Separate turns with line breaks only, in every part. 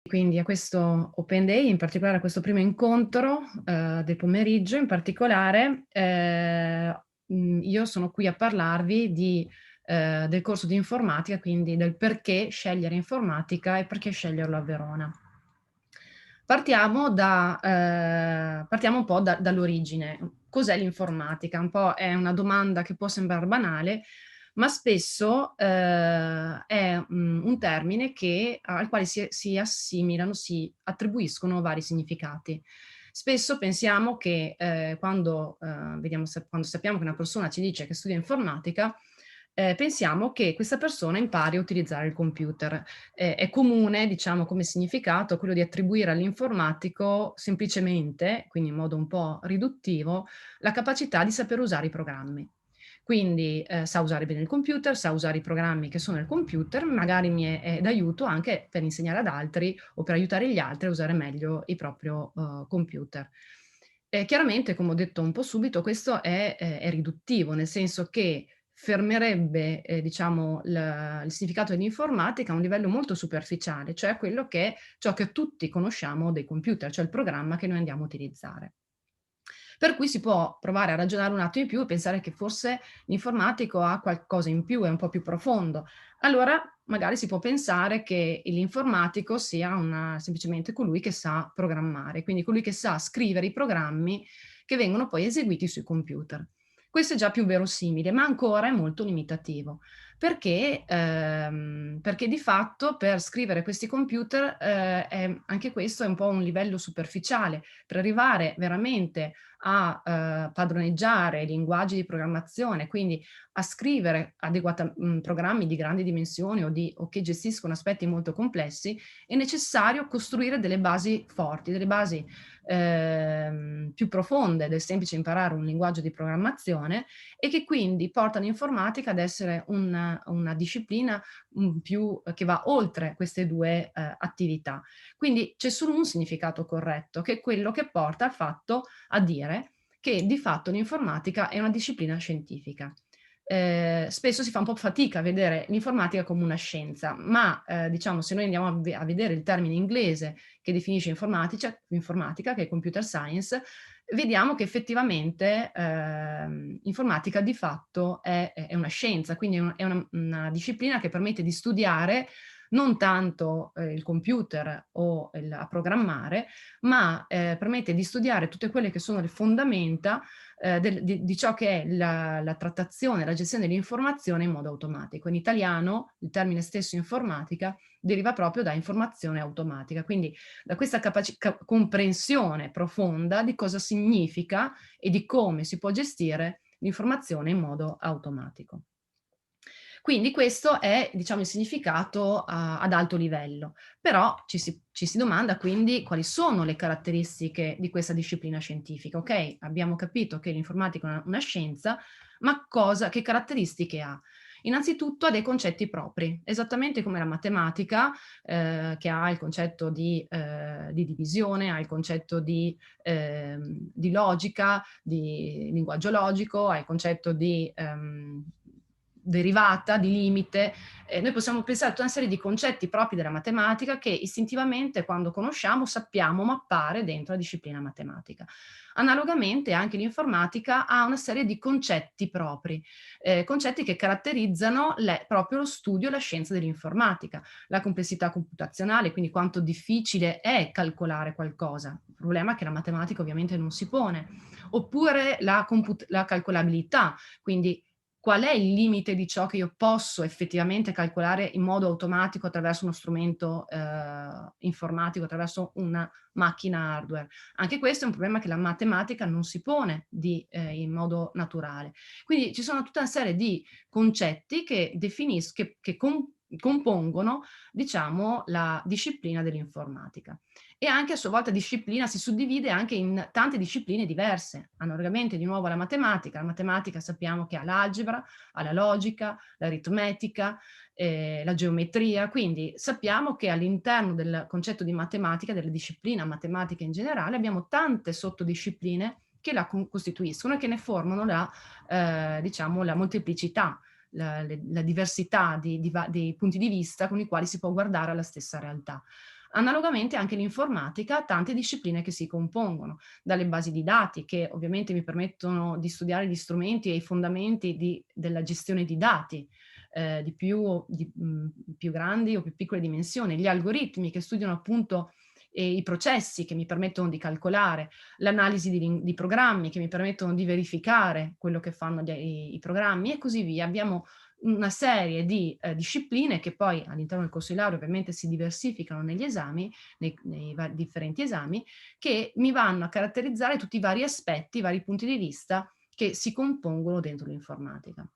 Quindi a questo Open Day, in particolare a questo primo incontro, del pomeriggio in particolare, io sono qui a parlarvi del corso di informatica, quindi del perché scegliere informatica e perché sceglierlo a Verona. Partiamo un po' dall'origine. Cos'è l'informatica? Un po' è una domanda che può sembrare banale, ma spesso, è, un termine al quale si assimilano, si attribuiscono vari significati. Spesso pensiamo che, quando sappiamo che una persona ci dice che studia informatica, pensiamo che questa persona impari a utilizzare il computer. È comune, diciamo, come significato quello di attribuire all'informatico semplicemente, quindi in modo un po' riduttivo, la capacità di saper usare i programmi. Quindi, sa usare bene il computer, sa usare i programmi che sono nel computer, magari mi è d'aiuto anche per insegnare ad altri o per aiutare gli altri a usare meglio il proprio, computer. Chiaramente, come ho detto un po' subito, questo è riduttivo, nel senso che fermerebbe, diciamo il significato dell'informatica a un livello molto superficiale, cioè quello che è ciò che tutti conosciamo dei computer, cioè il programma che noi andiamo a utilizzare. Per cui si può provare a ragionare un attimo di più e pensare che forse l'informatico ha qualcosa in più, è un po' più profondo. Allora magari si può pensare che l'informatico sia semplicemente colui che sa programmare, quindi colui che sa scrivere i programmi che vengono poi eseguiti sui computer. Questo è già più verosimile, ma ancora è molto limitativo, perché di fatto per scrivere questi computer, anche questo è un po' un livello superficiale. Per arrivare veramente a, padroneggiare i linguaggi di programmazione, quindi a scrivere programmi di grandi dimensioni o che gestiscono aspetti molto complessi, è necessario costruire delle basi forti, delle basi, più profonde del semplice imparare un linguaggio di programmazione e che quindi portano l'informatica ad essere una disciplina, che va oltre queste 2, attività. Quindi c'è solo un significato corretto, che è quello che porta al fatto a dire che di fatto l'informatica è una disciplina scientifica. Spesso si fa un po' fatica a vedere l'informatica come una scienza, ma, diciamo se noi andiamo a vedere il termine inglese che definisce informatica, che è computer science, vediamo che effettivamente, informatica di fatto è una scienza, quindi è una disciplina che permette di studiare non tanto, il computer o a programmare, ma, permette di studiare tutte quelle che sono le fondamenta, di ciò che è la trattazione, la gestione dell'informazione in modo automatico. In italiano il termine stesso informatica deriva proprio da informazione automatica, quindi da questa comprensione profonda di cosa significa e di come si può gestire l'informazione in modo automatico. Quindi questo è, diciamo, il significato ad alto livello. Però ci si domanda quindi quali sono le caratteristiche di questa disciplina scientifica. Okay, abbiamo capito che l'informatica è una scienza, ma che caratteristiche ha? Innanzitutto ha dei concetti propri, esattamente come la matematica, che ha il concetto di divisione, ha il concetto di logica, di linguaggio logico, ha il concetto di derivata, di limite. Noi possiamo pensare a tutta una serie di concetti propri della matematica che istintivamente quando conosciamo sappiamo mappare dentro la disciplina matematica. Analogamente anche l'informatica ha una serie di concetti propri, concetti che caratterizzano proprio lo studio e la scienza dell'informatica. La complessità computazionale, quindi quanto difficile è calcolare qualcosa, problema che la matematica ovviamente non si pone. Oppure la calcolabilità, quindi qual è il limite di ciò che io posso effettivamente calcolare in modo automatico attraverso uno strumento, informatico, attraverso una macchina hardware. Anche questo è un problema che la matematica non si pone in modo naturale. Quindi ci sono tutta una serie di concetti che compongono, diciamo, la disciplina dell'informatica. E anche a sua volta disciplina si suddivide anche in tante discipline diverse. Analogamente di nuovo alla matematica, la matematica sappiamo che ha l'algebra, ha la logica, l'aritmetica, la geometria, quindi sappiamo che all'interno del concetto di matematica, della disciplina matematica in generale, abbiamo tante sottodiscipline che la costituiscono e che ne formano diciamo, la molteplicità, la diversità di punti di vista con i quali si può guardare alla stessa realtà. Analogamente anche l'informatica ha tante discipline che si compongono, dalle basi di dati che ovviamente mi permettono di studiare gli strumenti e i fondamenti della gestione di dati, più grandi o più piccole dimensioni, gli algoritmi che studiano appunto i processi che mi permettono di calcolare, l'analisi di programmi che mi permettono di verificare quello che fanno i programmi e così via. Abbiamo una serie di discipline che poi all'interno del corso di laurea ovviamente si diversificano negli esami, nei differenti esami, che mi vanno a caratterizzare tutti i vari aspetti, i vari punti di vista che si compongono dentro l'informatica.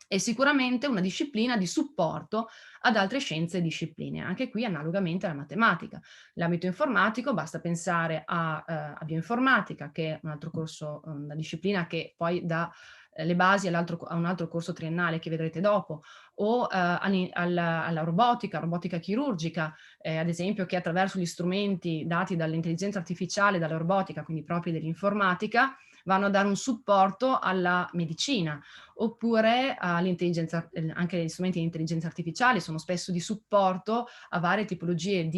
È sicuramente una disciplina di supporto ad altre scienze e discipline, anche qui analogamente alla matematica. L'ambito informatico basta pensare a bioinformatica, che è un altro corso, una disciplina che poi dà le basi a un altro corso triennale che vedrete dopo, o alla robotica, robotica chirurgica, ad esempio, che attraverso gli strumenti dati dall'intelligenza artificiale, dalla robotica, quindi propri dell'informatica, vanno a dare un supporto alla medicina, oppure all'intelligenza, anche gli strumenti di intelligenza artificiale sono spesso di supporto a varie tipologie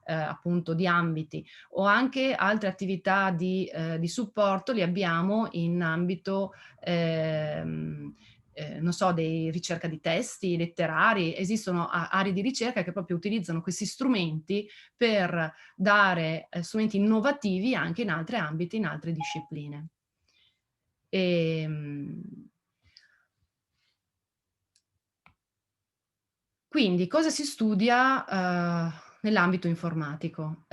appunto di ambiti, o anche altre attività di supporto li abbiamo in ambito, non so, di ricerca di testi letterari. Esistono aree di ricerca che proprio utilizzano questi strumenti per dare strumenti innovativi anche in altri ambiti, in altre discipline. Ehm, quindi cosa si studia, nell'ambito informatico?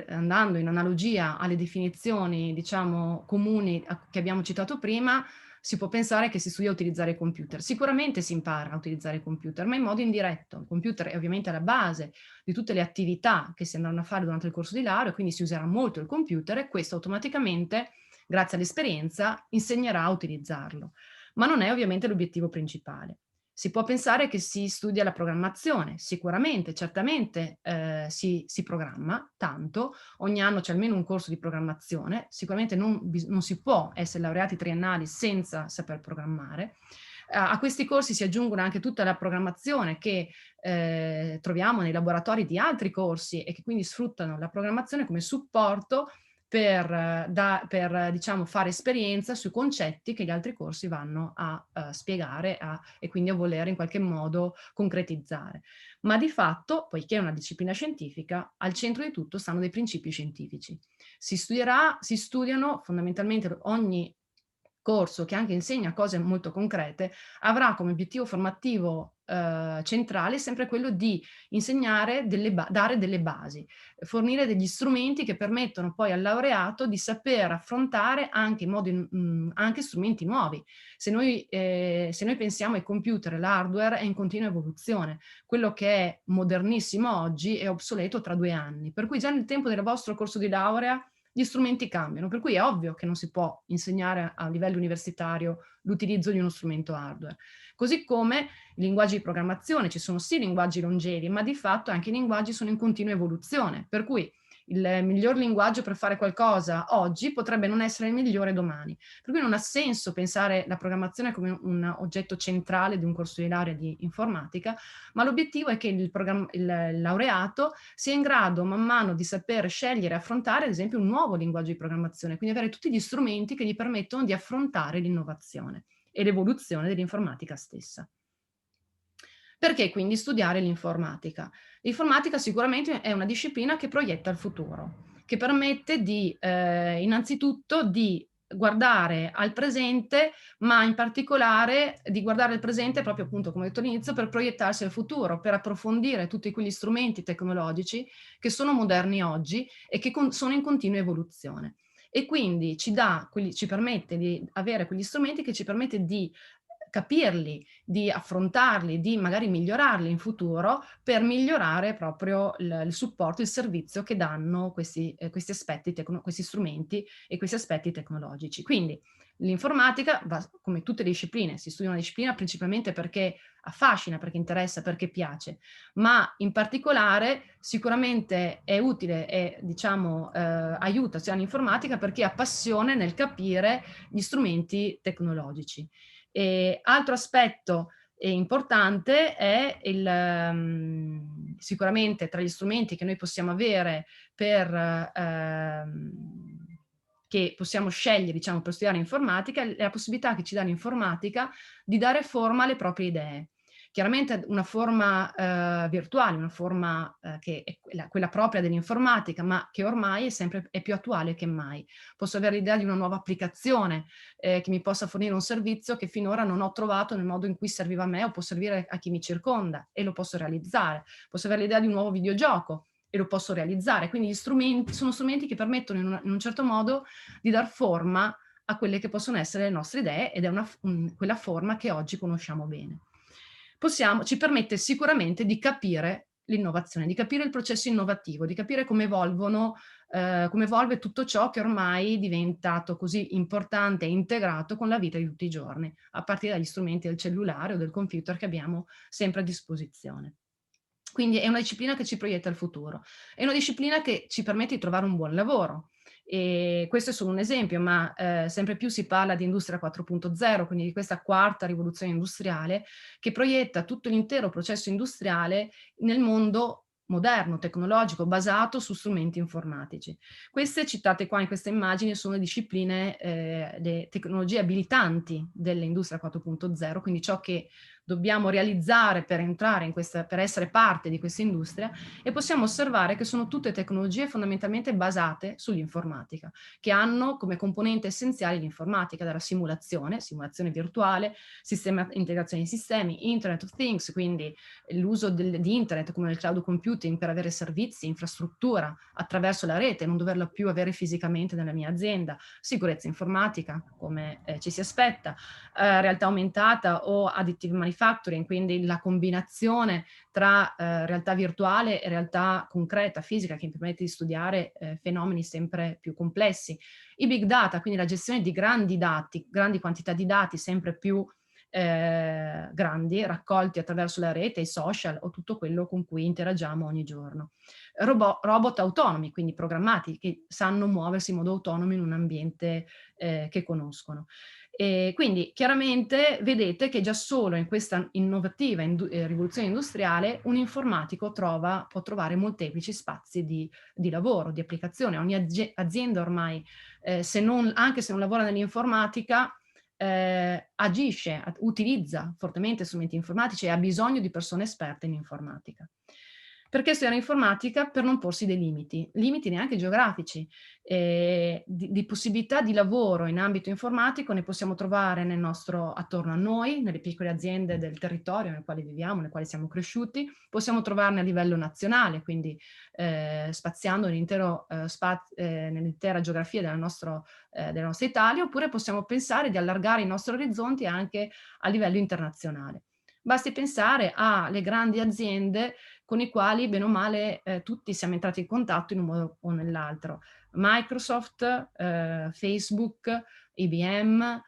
Andando in analogia alle definizioni, diciamo, comuni che abbiamo citato prima, si può pensare che si studia a utilizzare i computer. Sicuramente si impara a utilizzare i computer, ma in modo indiretto. Il computer è ovviamente alla base di tutte le attività che si andranno a fare durante il corso di laurea, quindi si userà molto il computer e questo automaticamente, grazie all'esperienza, insegnerà a utilizzarlo. Ma non è ovviamente l'obiettivo principale. Si può pensare che si studia la programmazione, sicuramente, certamente si programma tanto, ogni anno c'è almeno un corso di programmazione, sicuramente non si può essere laureati triennali senza saper programmare. A questi corsi si aggiungono anche tutta la programmazione che troviamo nei laboratori di altri corsi e che quindi sfruttano la programmazione come supporto per diciamo, fare esperienza sui concetti che gli altri corsi vanno a spiegare e quindi a voler in qualche modo concretizzare. Ma di fatto, poiché è una disciplina scientifica, al centro di tutto stanno dei principi scientifici. Si studiano fondamentalmente ogni corso che anche insegna cose molto concrete, avrà come obiettivo formativo centrale sempre quello di insegnare dare delle basi, fornire degli strumenti che permettono poi al laureato di saper affrontare anche in modi anche strumenti nuovi. Se noi pensiamo ai computer e l'hardware è in continua evoluzione. Quello che è modernissimo oggi è obsoleto tra 2 anni. Per cui già nel tempo del vostro corso di laurea gli strumenti cambiano, per cui è ovvio che non si può insegnare a livello universitario l'utilizzo di uno strumento hardware. Così come i linguaggi di programmazione, ci sono sì linguaggi longevi, ma di fatto anche i linguaggi sono in continua evoluzione, per cui il miglior linguaggio per fare qualcosa oggi potrebbe non essere il migliore domani. Per cui non ha senso pensare la programmazione come un oggetto centrale di un corso di laurea di informatica, ma l'obiettivo è che il laureato sia in grado man mano di saper scegliere e affrontare, ad esempio, un nuovo linguaggio di programmazione, quindi avere tutti gli strumenti che gli permettono di affrontare l'innovazione e l'evoluzione dell'informatica stessa. Perché quindi studiare l'informatica? L'informatica sicuramente è una disciplina che proietta il futuro, che permette innanzitutto di guardare al presente, ma in particolare di guardare al presente proprio appunto, come ho detto all'inizio, per proiettarsi al futuro, per approfondire tutti quegli strumenti tecnologici che sono moderni oggi e che sono in continua evoluzione. E quindi ci permette di avere quegli strumenti che ci permette di capirli, di affrontarli, di magari migliorarli in futuro per migliorare proprio il supporto, il servizio che danno questi aspetti, questi strumenti e questi aspetti tecnologici. Quindi l'informatica, come tutte le discipline, si studia una disciplina principalmente perché affascina, perché interessa, perché piace, ma in particolare sicuramente è utile e diciamo aiuta sia l'informatica perché ha passione nel capire gli strumenti tecnologici. Altro aspetto importante è sicuramente tra gli strumenti che noi possiamo avere che possiamo scegliere, diciamo, per studiare informatica, è la possibilità che ci dà l'informatica di dare forma alle proprie idee. Chiaramente una forma virtuale, una forma che è quella propria dell'informatica, ma che ormai è più attuale che mai. Posso avere l'idea di una nuova applicazione che mi possa fornire un servizio che finora non ho trovato nel modo in cui serviva a me o può servire a chi mi circonda, e lo posso realizzare. Posso avere l'idea di un nuovo videogioco e lo posso realizzare. Quindi sono strumenti che permettono in un certo modo di dar forma a quelle che possono essere le nostre idee, ed è quella forma che oggi conosciamo bene. Ci permette sicuramente di capire l'innovazione, di capire il processo innovativo, di capire come come evolve tutto ciò che ormai è diventato così importante e integrato con la vita di tutti i giorni, a partire dagli strumenti del cellulare o del computer che abbiamo sempre a disposizione. Quindi è una disciplina che ci proietta il futuro. È una disciplina che ci permette di trovare un buon lavoro. E questo è solo un esempio, ma sempre più si parla di industria 4.0, quindi di questa quarta rivoluzione industriale che proietta tutto l'intero processo industriale nel mondo moderno, tecnologico, basato su strumenti informatici. Queste citate qua in queste immagini sono le discipline, le tecnologie abilitanti dell'industria 4.0, quindi ciò che dobbiamo realizzare per entrare per essere parte di questa industria, e possiamo osservare che sono tutte tecnologie fondamentalmente basate sull'informatica, che hanno come componente essenziale l'informatica, dalla simulazione virtuale, integrazione di sistemi, Internet of Things, quindi l'uso di Internet come nel cloud computing per avere servizi, infrastruttura attraverso la rete, non doverla più avere fisicamente nella mia azienda, sicurezza informatica come ci si aspetta, realtà aumentata o additive manufacturing, quindi la combinazione tra realtà virtuale e realtà concreta, fisica, che mi permette di studiare fenomeni sempre più complessi. I big data, quindi la gestione di grandi dati, grandi quantità di dati sempre più grandi, raccolti attraverso la rete, i social o tutto quello con cui interagiamo ogni giorno. Robot autonomi, quindi programmati, che sanno muoversi in modo autonomo in un ambiente che conoscono. E quindi chiaramente vedete che già solo in questa innovativa rivoluzione industriale un informatico può trovare molteplici spazi di lavoro, di applicazione. Ogni azienda ormai, anche se non lavora nell'informatica, agisce, utilizza fortemente strumenti informatici e ha bisogno di persone esperte in informatica. Perché studiare informatica? Per non porsi dei limiti neanche geografici, di possibilità di lavoro in ambito informatico ne possiamo trovare attorno a noi, nelle piccole aziende del territorio nel quale viviamo, nel quale siamo cresciuti, possiamo trovarne a livello nazionale, quindi spaziando nell'intera geografia della nostra Italia, oppure possiamo pensare di allargare i nostri orizzonti anche a livello internazionale. Basti pensare alle grandi aziende con i quali, bene o male, tutti siamo entrati in contatto in un modo o nell'altro. Microsoft, Facebook, IBM,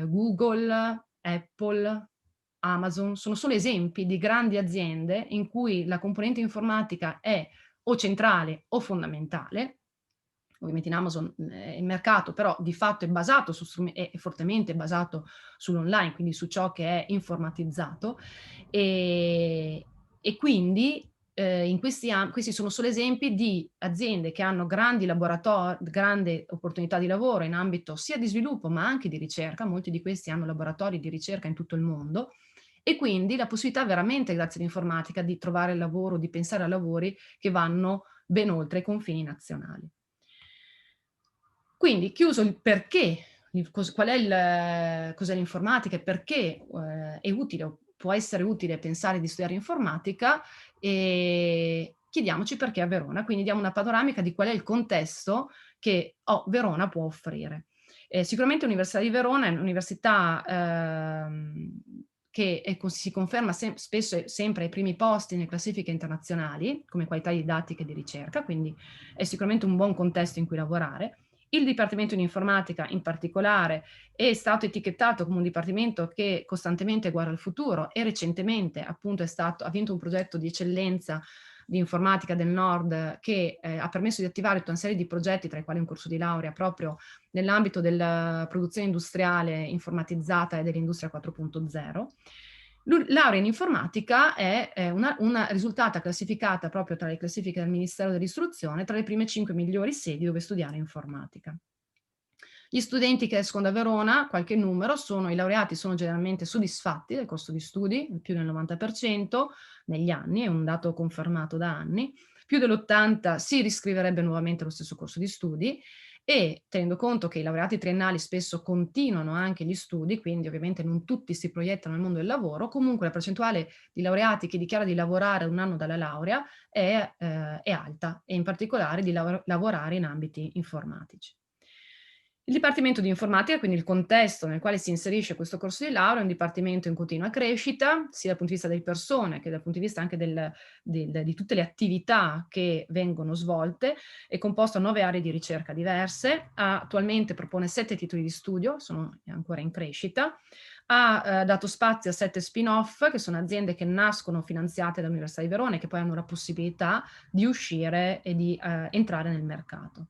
Google, Apple, Amazon, sono solo esempi di grandi aziende in cui la componente informatica è o centrale o fondamentale. Ovviamente in Amazon il mercato però di fatto è fortemente basato sull'online, quindi su ciò che è informatizzato, e quindi questi sono solo esempi di aziende che hanno grandi grandi opportunità di lavoro in ambito sia di sviluppo ma anche di ricerca. Molti di questi hanno laboratori di ricerca in tutto il mondo, e quindi la possibilità veramente, grazie all'informatica, di trovare lavoro, di pensare a lavori che vanno ben oltre i confini nazionali. Quindi, chiuso il perché, cos'è l'informatica e perché è utile o può essere utile pensare di studiare informatica, chiediamoci perché a Verona. Quindi diamo una panoramica di qual è il contesto che Verona può offrire. Sicuramente l'Università di Verona è un'università che si conferma spesso e sempre ai primi posti nelle classifiche internazionali come qualità didattica e di ricerca, quindi è sicuramente un buon contesto in cui lavorare. Il Dipartimento di Informatica in particolare è stato etichettato come un dipartimento che costantemente guarda al futuro, e recentemente appunto ha vinto un progetto di eccellenza di informatica del Nord che ha permesso di attivare tutta una serie di progetti, tra i quali un corso di laurea proprio nell'ambito della produzione industriale informatizzata e dell'industria 4.0. Laurea in informatica è una risultata classificata proprio tra le classifiche del Ministero dell'Istruzione tra le prime 5 migliori sedi dove studiare informatica. Gli studenti che escono da Verona, qualche numero, i laureati sono generalmente soddisfatti del corso di studi, più del 90% negli anni, è un dato confermato da anni, più dell'80% si riscriverebbe nuovamente allo stesso corso di studi e tenendo conto che i laureati triennali spesso continuano anche gli studi, quindi ovviamente non tutti si proiettano nel mondo del lavoro, comunque la percentuale di laureati che dichiara di lavorare ad un anno dalla laurea è alta e in particolare di lavorare in ambiti informatici. Il Dipartimento di Informatica, quindi il contesto nel quale si inserisce questo corso di laurea, è un dipartimento in continua crescita, sia dal punto di vista delle persone che dal punto di vista anche di tutte le attività che vengono svolte. È composto da 9 aree di ricerca diverse, attualmente propone 7 titoli di studio, è ancora in crescita, ha dato spazio a 7 spin-off, che sono aziende che nascono finanziate dall'Università di Verona e che poi hanno la possibilità di uscire e di entrare nel mercato.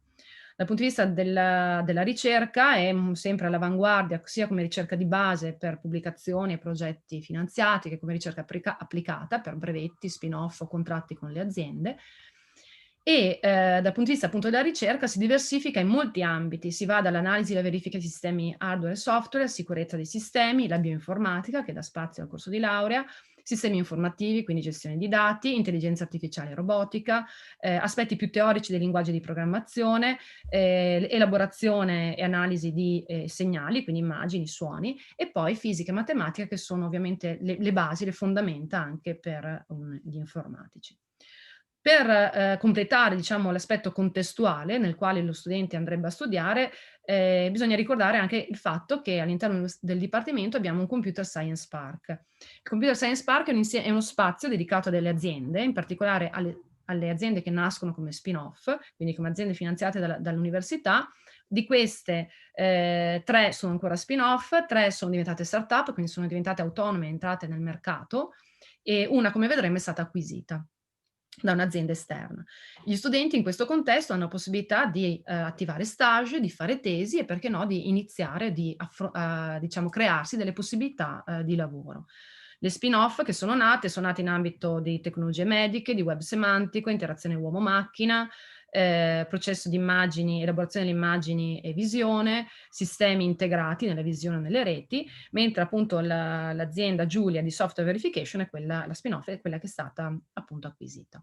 Dal punto di vista della ricerca è sempre all'avanguardia, sia come ricerca di base per pubblicazioni e progetti finanziati, che come ricerca applicata per brevetti, spin-off o contratti con le aziende. E dal punto di vista appunto della ricerca si diversifica in molti ambiti, si va dall'analisi e alla verifica di sistemi hardware e software, sicurezza dei sistemi, la bioinformatica che dà spazio al corso di laurea, sistemi informativi, quindi gestione di dati, intelligenza artificiale e robotica, aspetti più teorici dei linguaggi di programmazione, elaborazione e analisi di segnali, quindi immagini, suoni, e poi fisica e matematica che sono ovviamente le basi, le fondamenta anche per gli informatici. Per completare diciamo, l'aspetto contestuale nel quale lo studente andrebbe a studiare, bisogna ricordare anche il fatto che all'interno del Dipartimento abbiamo un Computer Science Park. Il Computer Science Park è uno spazio dedicato a delle aziende, in particolare alle aziende che nascono come spin-off, quindi come aziende finanziate dall'università. Di queste 3 sono ancora spin-off, 3 sono diventate start-up, quindi sono diventate autonome e entrate nel mercato, e una, come vedremo, è stata acquisita da un'azienda esterna. Gli studenti in questo contesto hanno la possibilità di attivare stage, di fare tesi e perché no di iniziare a diciamo crearsi delle possibilità di lavoro. Le spin-off che sono nate in ambito di tecnologie mediche, di web semantico, interazione uomo-macchina, processo di immagini, elaborazione delle immagini e visione, sistemi integrati nella visione e nelle reti, mentre appunto l'azienda Giulia di software verification la spin-off è quella che è stata appunto acquisita.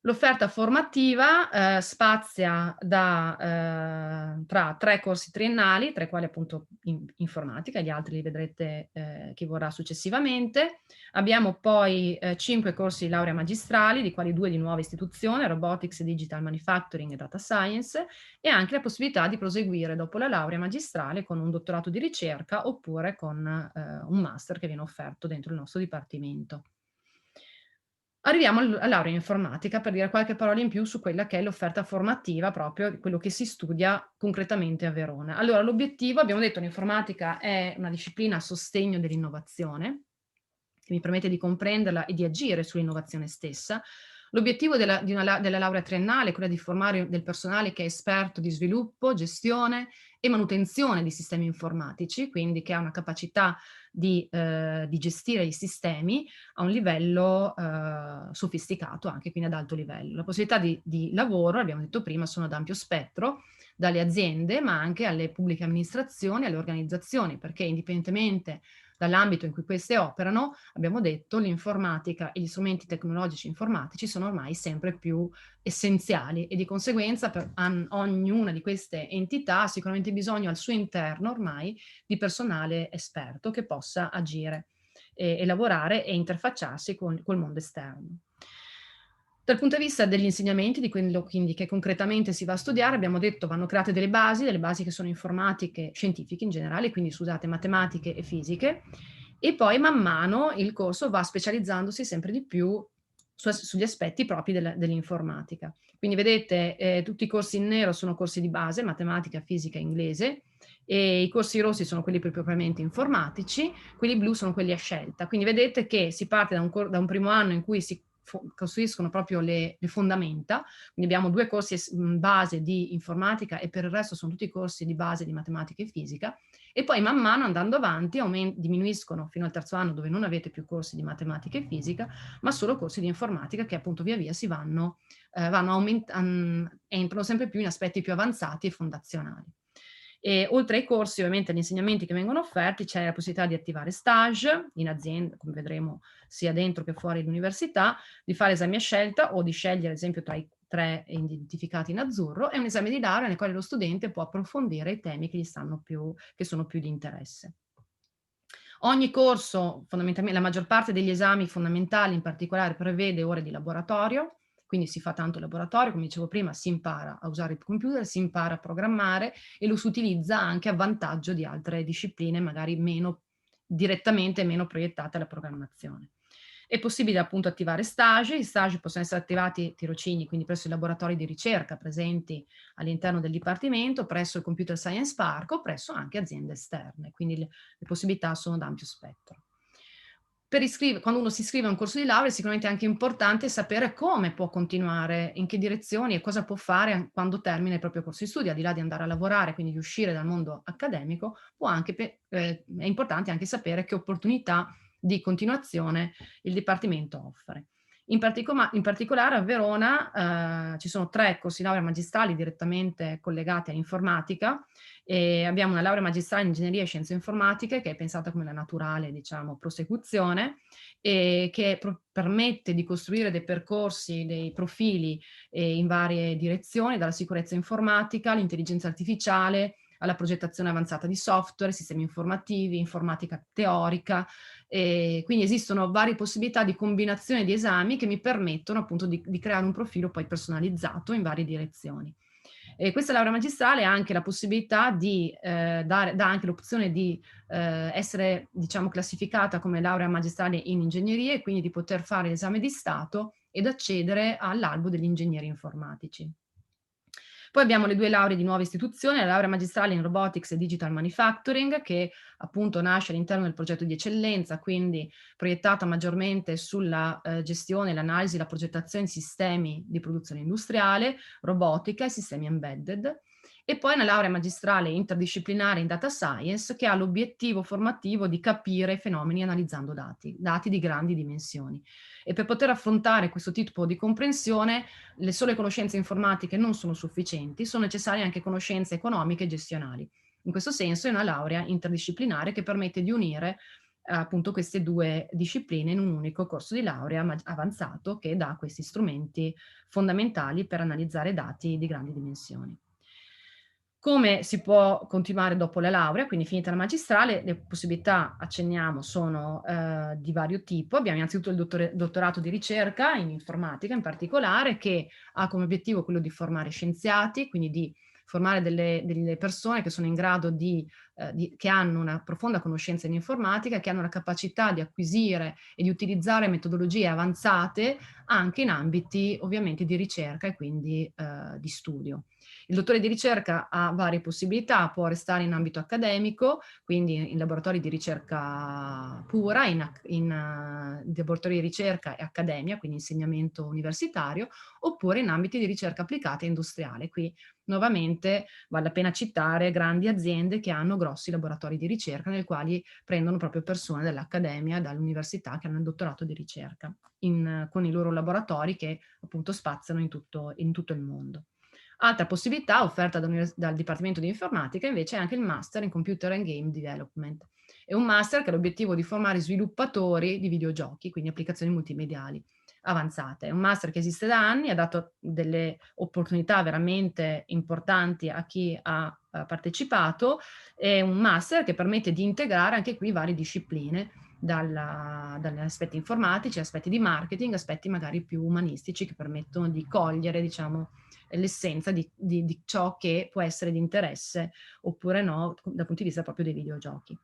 L'offerta formativa spazia tra 3 corsi triennali, tra i quali appunto informatica, gli altri li vedrete chi vorrà successivamente. Abbiamo poi 5 corsi di laurea magistrali, di quali 2 di nuova istituzione, Robotics, Digital Manufacturing e Data Science, e anche la possibilità di proseguire dopo la laurea magistrale con un dottorato di ricerca oppure con un master che viene offerto dentro il nostro dipartimento. Arriviamo alla laurea in informatica per dire qualche parola in più su quella che è l'offerta formativa, proprio di quello che si studia concretamente a Verona. Allora, l'obiettivo, abbiamo detto, l'informatica è una disciplina a sostegno dell'innovazione, che mi permette di comprenderla e di agire sull'innovazione stessa. L'obiettivo della laurea triennale è quello di formare del personale che è esperto di sviluppo, gestione e manutenzione di sistemi informatici, quindi che ha una capacità di gestire i sistemi a un livello sofisticato, anche quindi ad alto livello. La possibilità di lavoro, abbiamo detto prima, sono ad ampio spettro, dalle aziende, ma anche alle pubbliche amministrazioni, alle organizzazioni, perché indipendentemente dall'ambito in cui queste operano, abbiamo detto, l'informatica e gli strumenti tecnologici informatici sono ormai sempre più essenziali e di conseguenza per ognuna di queste entità ha sicuramente bisogno al suo interno ormai di personale esperto che possa agire e lavorare e interfacciarsi col mondo esterno. Dal punto di vista degli insegnamenti, di quello quindi che concretamente si va a studiare, abbiamo detto vanno create delle basi che sono informatiche, scientifiche in generale, quindi scusate, matematiche e fisiche, e poi man mano il corso va specializzandosi sempre di più sugli aspetti propri dell'informatica. Quindi vedete, tutti i corsi in nero sono corsi di base, matematica, fisica e inglese, e i corsi rossi sono quelli più propriamente informatici, quelli blu sono quelli a scelta. Quindi vedete che si parte da un primo anno in cui si costruiscono proprio le fondamenta, quindi abbiamo 2 corsi base di informatica e per il resto sono tutti corsi di base di matematica e fisica, E poi man mano andando avanti diminuiscono fino al terzo anno, dove non avete più corsi di matematica e fisica, ma solo corsi di informatica che appunto via via si vanno entrano sempre più in aspetti più avanzati e fondazionali. E oltre ai corsi, ovviamente, agli insegnamenti che vengono offerti, c'è la possibilità di attivare stage in azienda, come vedremo sia dentro che fuori l'università, di fare esami a scelta o di scegliere, ad esempio, tra i 3 identificati in azzurro, e un esame di laurea nel quale lo studente può approfondire i temi che che sono più di interesse. Ogni corso, fondamentalmente, la maggior parte degli esami fondamentali in particolare prevede ore di laboratorio, quindi si fa tanto laboratorio, come dicevo prima, si impara a usare il computer, si impara a programmare e lo si utilizza anche a vantaggio di altre discipline, magari meno direttamente meno proiettate alla programmazione. È possibile appunto attivare stage, i stage possono essere attivati tirocini, quindi presso i laboratori di ricerca presenti all'interno del dipartimento, presso il Computer Science Park o presso anche aziende esterne, quindi le possibilità sono d'ampio spettro. Quando uno si iscrive a un corso di laurea è sicuramente anche importante sapere come può continuare, in che direzioni e cosa può fare quando termina il proprio corso di studio, al di là di andare a lavorare, quindi di uscire dal mondo accademico, è importante anche sapere che opportunità di continuazione il Dipartimento offre. In particolare a Verona ci sono 3 corsi di laurea magistrali direttamente collegati all'informatica, e abbiamo una laurea magistrale in ingegneria e scienze informatiche che è pensata come la naturale, diciamo, prosecuzione, e che permette di costruire dei percorsi, dei profili in varie direzioni, dalla sicurezza informatica all'intelligenza artificiale, alla progettazione avanzata di software, sistemi informativi, informatica teorica. Quindi esistono varie possibilità di combinazione di esami che mi permettono appunto di creare un profilo poi personalizzato in varie direzioni. Questa laurea magistrale ha anche la possibilità dà anche l'opzione di essere, diciamo, classificata come laurea magistrale in ingegneria e quindi di poter fare l'esame di Stato ed accedere all'albo degli ingegneri informatici. Poi abbiamo le 2 lauree di nuova istituzione, la laurea magistrale in Robotics e Digital Manufacturing, che appunto nasce all'interno del progetto di eccellenza, quindi proiettata maggiormente sulla gestione, l'analisi, la progettazione di sistemi di produzione industriale, robotica e sistemi embedded. E poi una laurea magistrale interdisciplinare in Data Science, che ha l'obiettivo formativo di capire i fenomeni analizzando dati di grandi dimensioni. E per poter affrontare questo tipo di comprensione, le sole conoscenze informatiche non sono sufficienti, sono necessarie anche conoscenze economiche e gestionali. In questo senso è una laurea interdisciplinare che permette di unire appunto queste 2 discipline in un unico corso di laurea avanzato che dà questi strumenti fondamentali per analizzare dati di grandi dimensioni. Come si può continuare dopo la laurea, quindi finita la magistrale? Le possibilità, accenniamo, sono di vario tipo. Abbiamo innanzitutto il dottorato di ricerca in informatica in particolare, che ha come obiettivo quello di formare scienziati, quindi di formare delle persone che sono in grado che hanno una profonda conoscenza in informatica, che hanno la capacità di acquisire e di utilizzare metodologie avanzate anche in ambiti ovviamente di ricerca e quindi di studio. Il dottore di ricerca ha varie possibilità, può restare in ambito accademico, quindi in laboratori di ricerca pura, in laboratori di ricerca e accademia, quindi insegnamento universitario, oppure in ambiti di ricerca applicata e industriale. Qui nuovamente vale la pena citare grandi aziende che hanno grossi laboratori di ricerca nel quali prendono proprio persone dall'accademia, dall'università che hanno il dottorato di ricerca, con i loro laboratori che appunto spaziano in tutto il mondo. Altra possibilità offerta dal Dipartimento di Informatica invece è anche il Master in Computer and Game Development. È un master che ha l'obiettivo di formare sviluppatori di videogiochi, quindi applicazioni multimediali avanzate. È un master che esiste da anni, ha dato delle opportunità veramente importanti a chi ha partecipato. È un master che permette di integrare anche qui varie discipline, dagli aspetti informatici, aspetti di marketing, aspetti magari più umanistici che permettono di cogliere, diciamo, l'essenza di ciò che può essere di interesse oppure no dal punto di vista proprio dei videogiochi.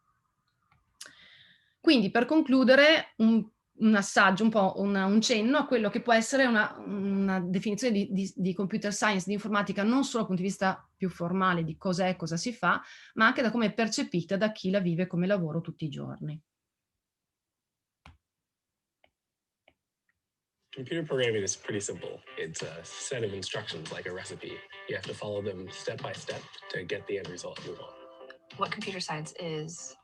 Quindi per concludere un assaggio, un po' un cenno a quello che può essere una definizione di computer science, di informatica, non solo dal punto di vista più formale di cos'è e cosa si fa, ma anche da come è percepita da chi la vive come lavoro tutti i giorni.
Computer programming is pretty simple. It's a set of instructions like a recipe. You have to follow them step by step to get the end result you want.
what computer science is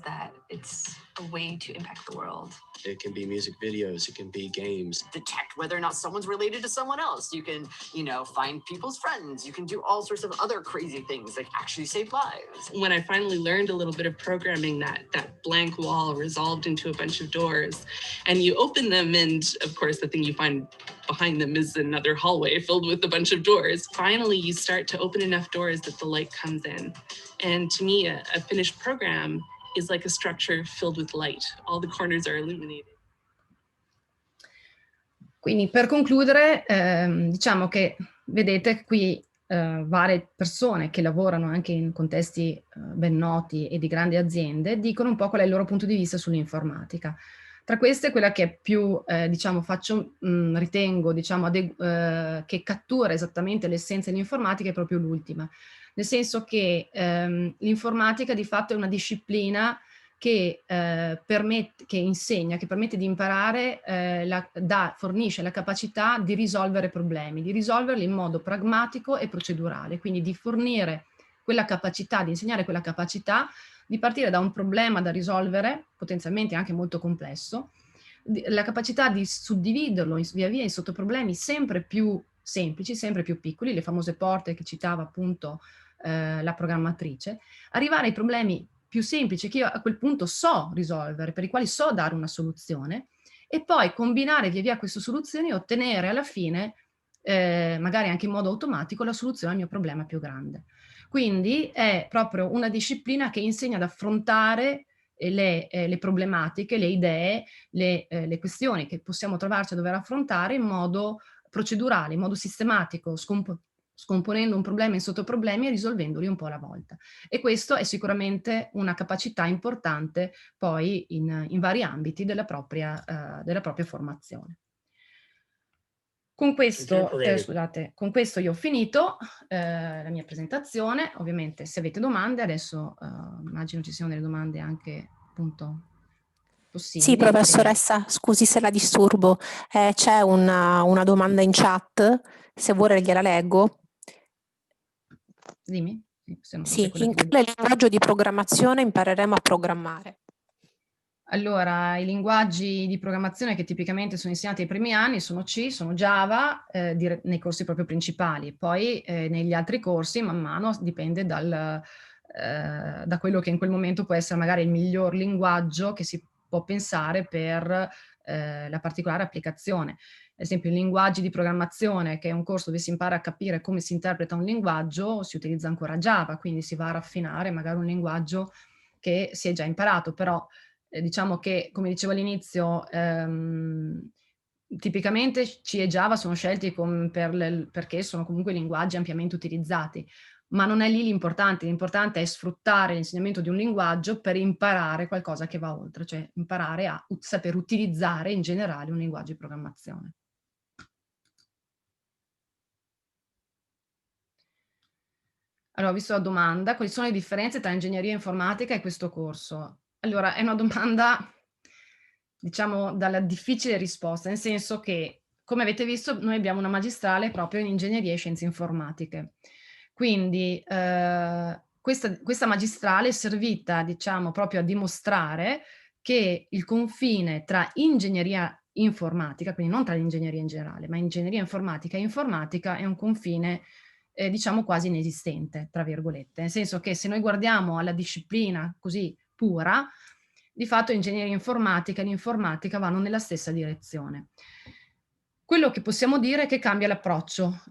that it's a way to impact the world.
It can be music videos, it can be games.
Detect whether or not someone's related to someone else. You can, find people's friends. You can do all sorts of other crazy things, like actually save lives.
When I finally learned a little bit of programming, that blank wall resolved into a bunch of doors, and you open them, and of course the thing you find behind them is another hallway filled with a bunch of doors. Finally, you start to open enough doors that the light comes in. And to me, a finished program is like a structure filled with light. All the corners are illuminated.
Quindi per concludere, diciamo che vedete qui varie persone che lavorano anche in contesti ben noti e di grandi aziende dicono un po' qual è il loro punto di vista sull'informatica. Tra queste quella che più, ritengo, che cattura esattamente l'essenza dell'informatica è proprio l'ultima. Nel senso che l'informatica di fatto è una disciplina che insegna, che permette di imparare, fornisce la capacità di risolvere problemi, di risolverli in modo pragmatico e procedurale, quindi di fornire quella capacità, di insegnare quella capacità di partire da un problema da risolvere, potenzialmente anche molto complesso, la capacità di suddividerlo via via in sottoproblemi sempre più semplici, sempre più piccoli, le famose porte che citava appunto la programmatrice, arrivare ai problemi più semplici che io a quel punto so risolvere, per i quali so dare una soluzione, e poi combinare via via queste soluzioni e ottenere alla fine, magari anche in modo automatico, la soluzione al mio problema più grande. Quindi è proprio una disciplina che insegna ad affrontare le problematiche, le idee, le questioni che possiamo trovarci a dover affrontare in modo procedurale, in modo sistematico, scomponendo un problema in sottoproblemi e risolvendoli un po' alla volta. E questo è sicuramente una capacità importante poi in vari ambiti della propria formazione. Con questo, con questo io ho finito la mia presentazione. Ovviamente se avete domande, adesso immagino ci siano delle domande anche appunto possibili.
Sì, professoressa, scusi se la disturbo. C'è una domanda in chat, se vuole gliela leggo.
Dimmi.
Sì, in quale linguaggio di programmazione impareremo a programmare?
Allora, i linguaggi di programmazione che tipicamente sono insegnati ai primi anni sono C, sono Java, nei corsi proprio principali. Poi negli altri corsi, man mano, dipende da quello che in quel momento può essere magari il miglior linguaggio che si può pensare per la particolare applicazione. Ad esempio, i linguaggi di programmazione, che è un corso dove si impara a capire come si interpreta un linguaggio, si utilizza ancora Java, quindi si va a raffinare magari un linguaggio che si è già imparato, però diciamo che, come dicevo all'inizio, tipicamente C e Java sono scelti perché sono comunque linguaggi ampiamente utilizzati, ma non è lì l'importante è sfruttare l'insegnamento di un linguaggio per imparare qualcosa che va oltre, cioè imparare a saper utilizzare in generale un linguaggio di programmazione. Allora, ho visto la domanda, quali sono le differenze tra ingegneria informatica e questo corso? Allora, è una domanda, diciamo, dalla difficile risposta, nel senso che, come avete visto, noi abbiamo una magistrale proprio in ingegneria e scienze informatiche. Quindi questa magistrale è servita, diciamo, proprio a dimostrare che il confine tra ingegneria informatica, quindi non tra l'ingegneria in generale, ma ingegneria informatica e informatica è un confine diciamo quasi inesistente, tra virgolette, nel senso che se noi guardiamo alla disciplina così pura, di fatto ingegneria informatica e l'informatica vanno nella stessa direzione. Quello che possiamo dire è che cambia l'approccio.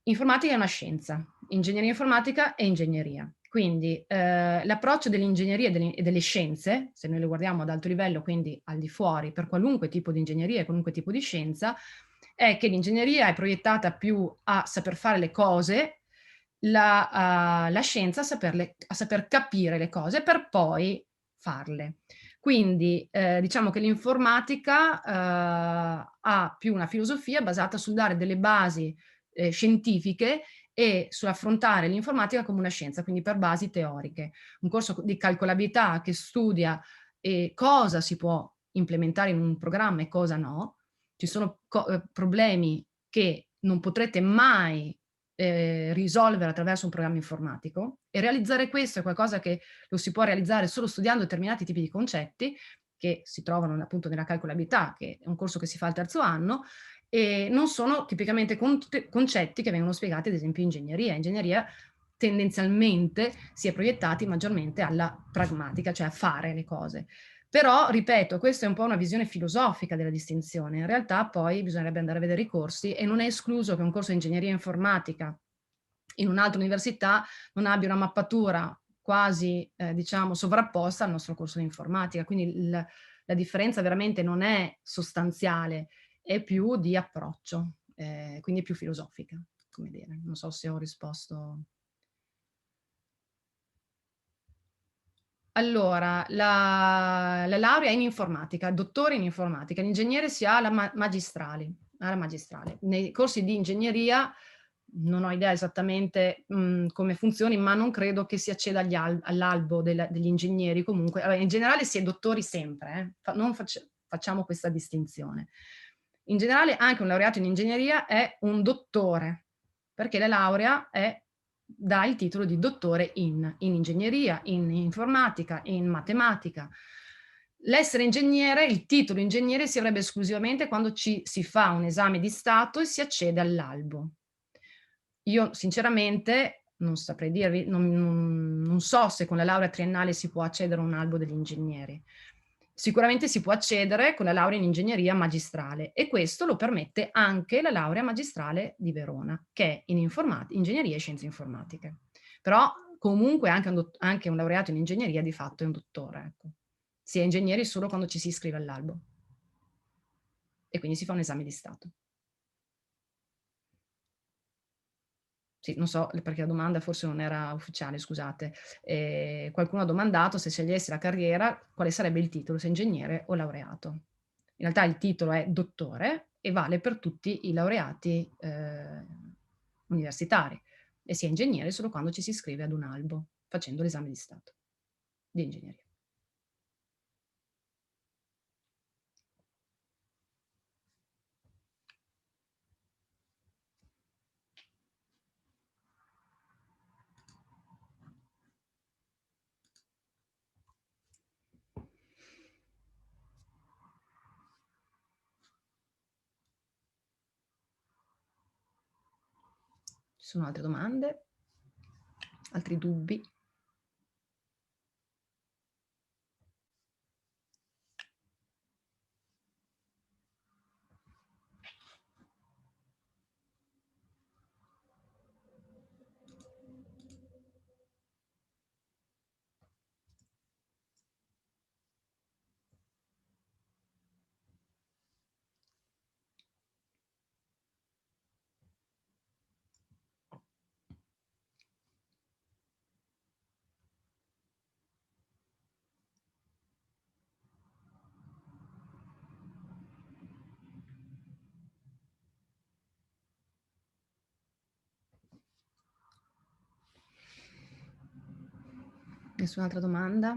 Informatica è una scienza, ingegneria informatica è ingegneria. Quindi l'approccio dell'ingegneria e delle scienze, se noi le guardiamo ad alto livello, quindi al di fuori, per qualunque tipo di ingegneria e qualunque tipo di scienza, è che l'ingegneria è proiettata più a saper fare le cose, la scienza a saper capire le cose per poi farle. Quindi diciamo che l'informatica ha più una filosofia basata sul dare delle basi scientifiche e sull'affrontare l'informatica come una scienza, quindi per basi teoriche. Un corso di calcolabilità che studia cosa si può implementare in un programma e cosa no. Ci sono problemi che non potrete mai risolvere attraverso un programma informatico, e realizzare questo è qualcosa che lo si può realizzare solo studiando determinati tipi di concetti che si trovano appunto nella calcolabilità, che è un corso che si fa al terzo anno, e non sono tipicamente concetti che vengono spiegati ad esempio in ingegneria. Ingegneria tendenzialmente si è proiettati maggiormente alla pragmatica, cioè a fare le cose. Però, ripeto, questa è un po' una visione filosofica della distinzione. In realtà poi bisognerebbe andare a vedere i corsi, e non è escluso che un corso di ingegneria informatica in un'altra università non abbia una mappatura quasi, diciamo, sovrapposta al nostro corso di informatica. Quindi la differenza veramente non è sostanziale, è più di approccio, quindi è più filosofica, come dire. Non so se ho risposto. Allora, la laurea in informatica, dottore in informatica, l'ingegnere si ha alla magistrale. Nei corsi di ingegneria non ho idea esattamente come funzioni, ma non credo che si acceda all'albo degli ingegneri comunque. Allora, in generale si è dottori sempre, non facciamo questa distinzione. In generale anche un laureato in ingegneria è un dottore, perché la laurea dà il titolo di dottore in ingegneria, in informatica, in matematica. L'essere ingegnere, il titolo ingegnere si avrebbe esclusivamente quando si fa un esame di Stato e si accede all'albo. Io sinceramente non saprei dirvi, non so se con la laurea triennale si può accedere a un albo degli ingegneri. Sicuramente si può accedere con la laurea in ingegneria magistrale, e questo lo permette anche la laurea magistrale di Verona, che è in ingegneria e scienze informatiche. Però comunque anche un laureato in ingegneria di fatto è un dottore. Ecco. Si è ingegneri solo quando ci si iscrive all'albo e quindi si fa un esame di Stato. Sì, non so, perché la domanda forse non era ufficiale, scusate. Qualcuno ha domandato se scegliessi la carriera quale sarebbe il titolo, se ingegnere o laureato. In realtà il titolo è dottore e vale per tutti i laureati universitari, e si è ingegnere solo quando ci si iscrive ad un albo facendo l'esame di Stato di ingegneria. Ci sono altre domande? Altri dubbi? Nessun'altra domanda?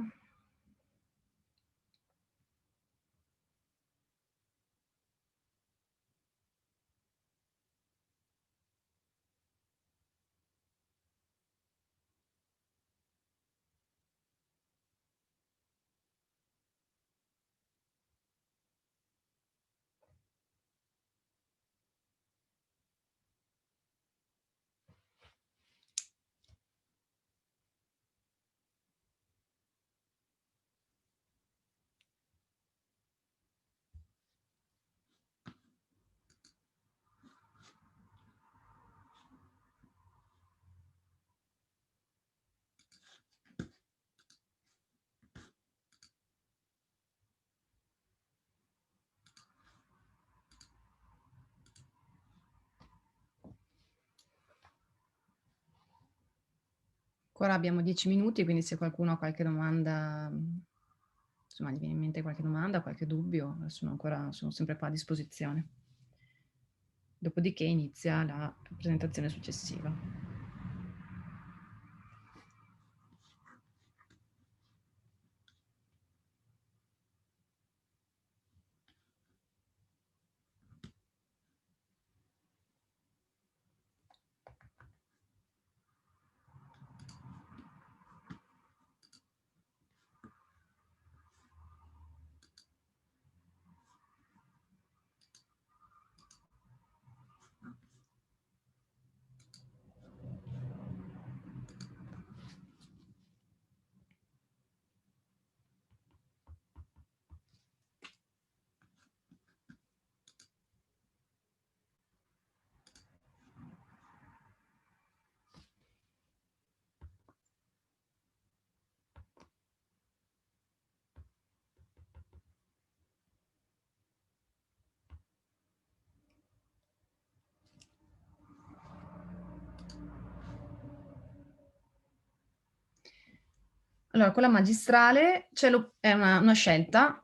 Ancora abbiamo 10 minuti, quindi se qualcuno ha qualche domanda, insomma, gli viene in mente qualche domanda, qualche dubbio, sono sempre qua a disposizione. Dopodiché inizia la presentazione successiva. Allora, con la magistrale è una scelta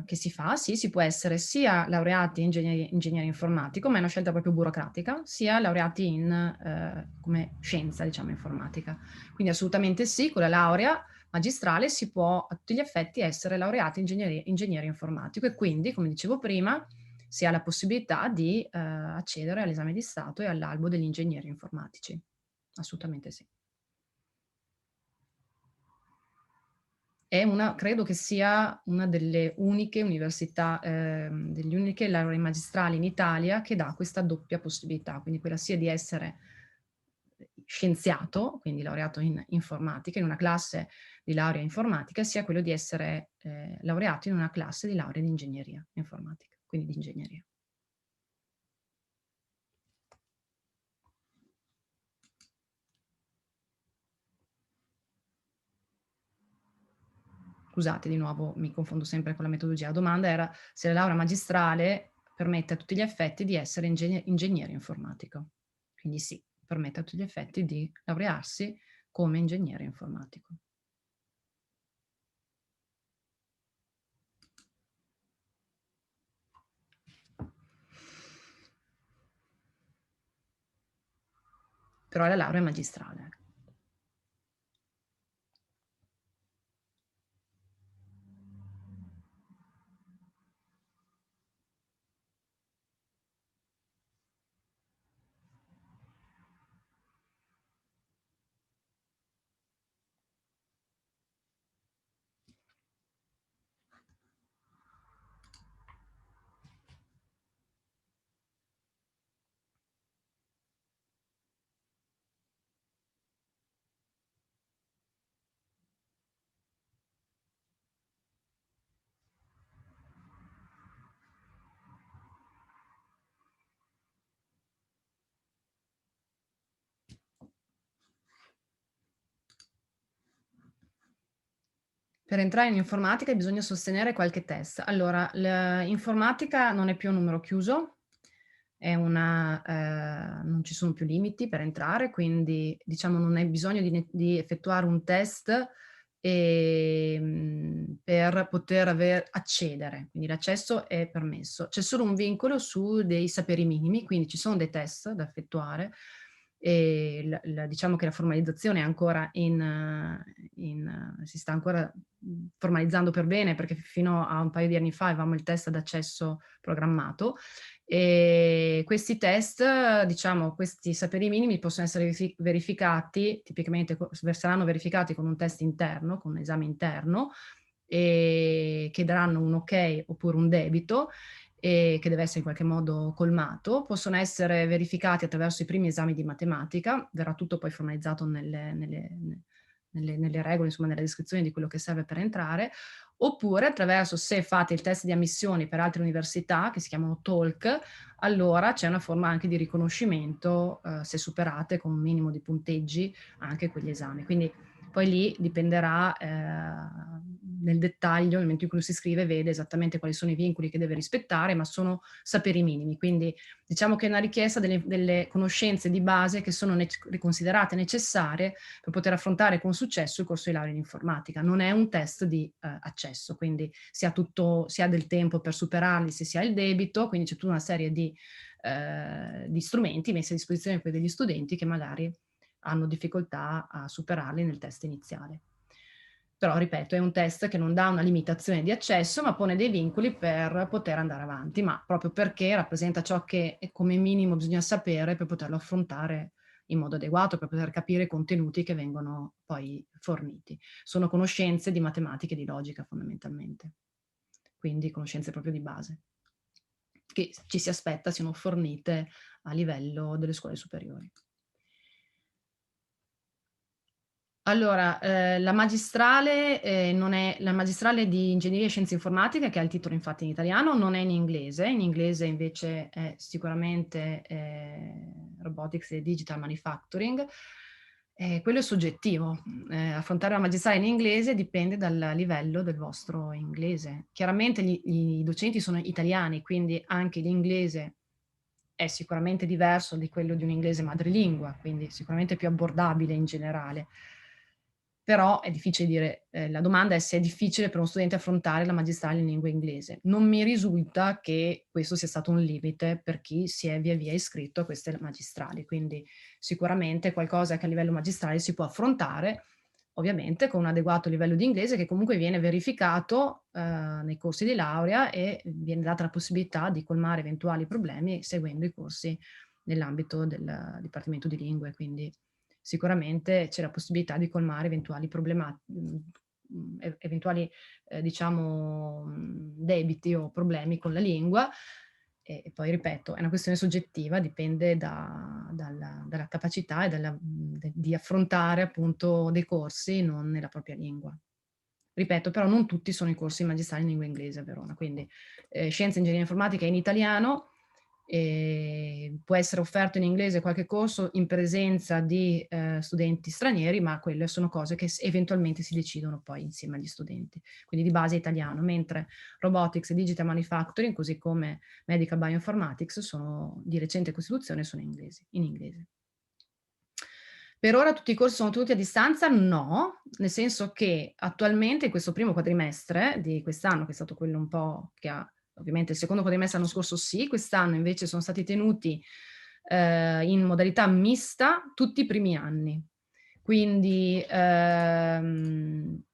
che si fa, sì, si può essere sia laureati in ingegneria informatico, ma è una scelta proprio burocratica, sia laureati in come scienza, diciamo, informatica. Quindi assolutamente sì, con la laurea magistrale si può a tutti gli effetti essere laureati in ingegneria informatico e quindi, come dicevo prima, si ha la possibilità di accedere all'esame di Stato e all'albo degli ingegneri informatici. Assolutamente sì. Credo che sia una delle uniche università, delle uniche lauree magistrali in Italia che dà questa doppia possibilità, quindi quella sia di essere scienziato, quindi laureato in informatica, in una classe di laurea informatica, sia quello di essere laureato in una classe di laurea di ingegneria informatica, quindi di ingegneria. Scusate, di nuovo mi confondo sempre con la metodologia. La domanda era se la laurea magistrale permette a tutti gli effetti di essere ingegnere informatico. Quindi sì, permette a tutti gli effetti di laurearsi come ingegnere informatico. Però la laurea è magistrale. Per entrare in informatica bisogna sostenere qualche test. Allora, l'informatica non è più un numero chiuso, non ci sono più limiti per entrare, quindi diciamo non hai bisogno di effettuare un test per poter accedere, quindi l'accesso è permesso. C'è solo un vincolo su dei saperi minimi, quindi ci sono dei test da effettuare e diciamo che la formalizzazione è ancora si sta ancora formalizzando per bene, perché fino a un paio di anni fa avevamo il test ad accesso programmato e questi test, diciamo, questi saperi minimi possono essere verificati, tipicamente saranno verificati con un test interno, con un esame interno, che daranno un ok oppure un debito, che deve essere in qualche modo colmato. Possono essere verificati attraverso i primi esami di matematica, verrà tutto poi formalizzato nelle regole, insomma nella descrizione di quello che serve per entrare, oppure attraverso, se fate il test di ammissioni per altre università, che si chiamano TOLC, allora c'è una forma anche di riconoscimento, se superate con un minimo di punteggi anche quegli esami. Quindi poi lì dipenderà nel dettaglio, nel momento in cui si scrive, vede esattamente quali sono i vincoli che deve rispettare, ma sono saperi minimi. Quindi diciamo che è una richiesta delle conoscenze di base che sono considerate necessarie per poter affrontare con successo il corso di laurea in informatica. Non è un test di accesso, quindi si ha del tempo per superarli se si ha il debito, quindi c'è tutta una serie di strumenti messi a disposizione per degli studenti che magari hanno difficoltà a superarli nel test iniziale. Però, ripeto, è un test che non dà una limitazione di accesso, ma pone dei vincoli per poter andare avanti, ma proprio perché rappresenta ciò che come minimo bisogna sapere per poterlo affrontare in modo adeguato, per poter capire i contenuti che vengono poi forniti. Sono conoscenze di matematica e di logica fondamentalmente, quindi conoscenze proprio di base, che ci si aspetta siano fornite a livello delle scuole superiori. Allora, la magistrale la magistrale di ingegneria e scienze informatiche, che ha il titolo infatti in italiano, non è in inglese invece è sicuramente Robotics e Digital Manufacturing. Quello è soggettivo. Affrontare la magistrale in inglese dipende dal livello del vostro inglese. Chiaramente i docenti sono italiani, quindi anche l'inglese è sicuramente diverso di quello di un inglese madrelingua, quindi sicuramente più abbordabile in generale. però è difficile dire, la domanda è se è difficile per uno studente affrontare la magistrale in lingua inglese. Non mi risulta che questo sia stato un limite per chi si è via via iscritto a queste magistrali, quindi sicuramente qualcosa che a livello magistrale si può affrontare, ovviamente con un adeguato livello di inglese che comunque viene verificato nei corsi di laurea e viene data la possibilità di colmare eventuali problemi seguendo i corsi nell'ambito del Dipartimento di Lingue, quindi sicuramente c'è la possibilità di colmare eventuali diciamo, debiti o problemi con la lingua. E poi, ripeto, è una questione soggettiva, dipende dalla capacità e di affrontare appunto dei corsi non nella propria lingua. Ripeto, però non tutti sono i corsi magistrali in lingua inglese a Verona, quindi scienze e ingegneria informatica è in italiano, può essere offerto in inglese qualche corso in presenza di studenti stranieri, ma quelle sono cose che eventualmente si decidono poi insieme agli studenti, quindi di base italiano, mentre Robotics e Digital Manufacturing, così come Medical Bioinformatics, sono di recente costituzione, sono in inglese. Per ora tutti i corsi sono tenuti a distanza? No, nel senso che attualmente in questo primo quadrimestre di quest'anno, che è stato quello un po' che ha, ovviamente il secondo quadrimestre l'anno scorso sì, quest'anno invece sono stati tenuti in modalità mista tutti i primi anni. Quindi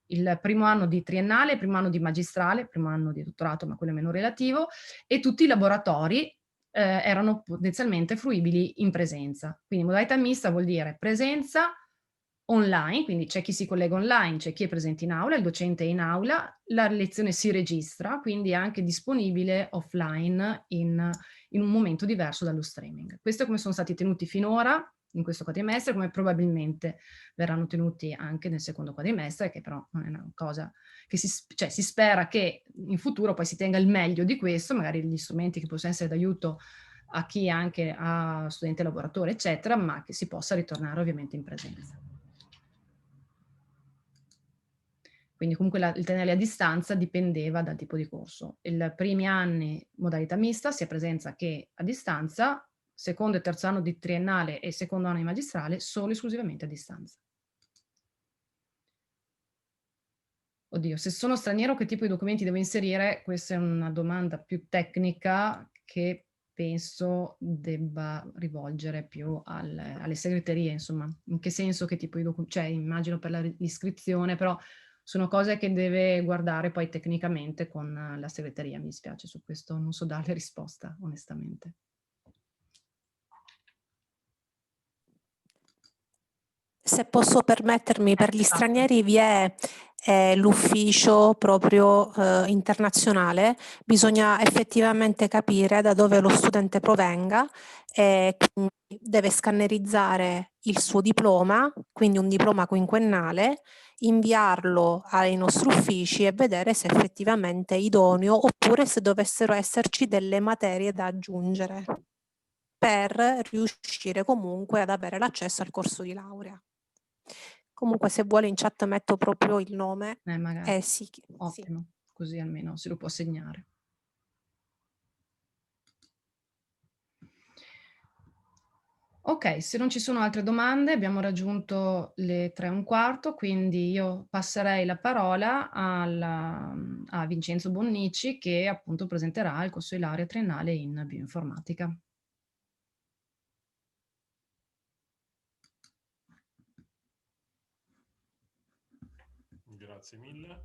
il primo anno di triennale, il primo anno di magistrale, il primo anno di dottorato, ma quello è meno relativo, e tutti i laboratori erano potenzialmente fruibili in presenza. Quindi modalità mista vuol dire presenza online, quindi c'è chi si collega online, c'è chi è presente in aula, il docente è in aula, la lezione si registra, quindi è anche disponibile offline in un momento diverso dallo streaming. Questo è come sono stati tenuti finora in questo quadrimestre, come probabilmente verranno tenuti anche nel secondo quadrimestre, che però non è una cosa che si spera che in futuro poi si tenga il meglio di questo, magari gli strumenti che possono essere d'aiuto a chi anche ha studente lavoratore, eccetera, ma che si possa ritornare ovviamente in presenza. Quindi comunque il tenere a distanza dipendeva dal tipo di corso. I primi anni modalità mista, sia a presenza che a distanza, secondo e terzo anno di triennale e secondo anno di magistrale, solo esclusivamente a distanza. Oddio, se sono straniero che tipo di documenti devo inserire? Questa è una domanda più tecnica che penso debba rivolgere più alle segreterie, insomma. In che senso, che tipo di documenti? Cioè, immagino per l'iscrizione, però sono cose che deve guardare poi tecnicamente con la segreteria. Mi dispiace, su questo non so darle risposta, onestamente.
Se posso permettermi, per gli stranieri vi è l'ufficio proprio internazionale, bisogna effettivamente capire da dove lo studente provenga, quindi deve scannerizzare il suo diploma, quindi un diploma quinquennale, inviarlo ai nostri uffici e vedere se effettivamente è idoneo oppure se dovessero esserci delle materie da aggiungere per riuscire comunque ad avere l'accesso al corso di laurea. Comunque se vuole in chat metto proprio il nome.
Magari.
Sì.
Ottimo, così almeno se lo può segnare. Ok, se non ci sono altre domande, abbiamo raggiunto le 3:15, quindi io passerei la parola a Vincenzo Bonnici, che appunto presenterà il corso di laurea triennale in bioinformatica.
Grazie mille.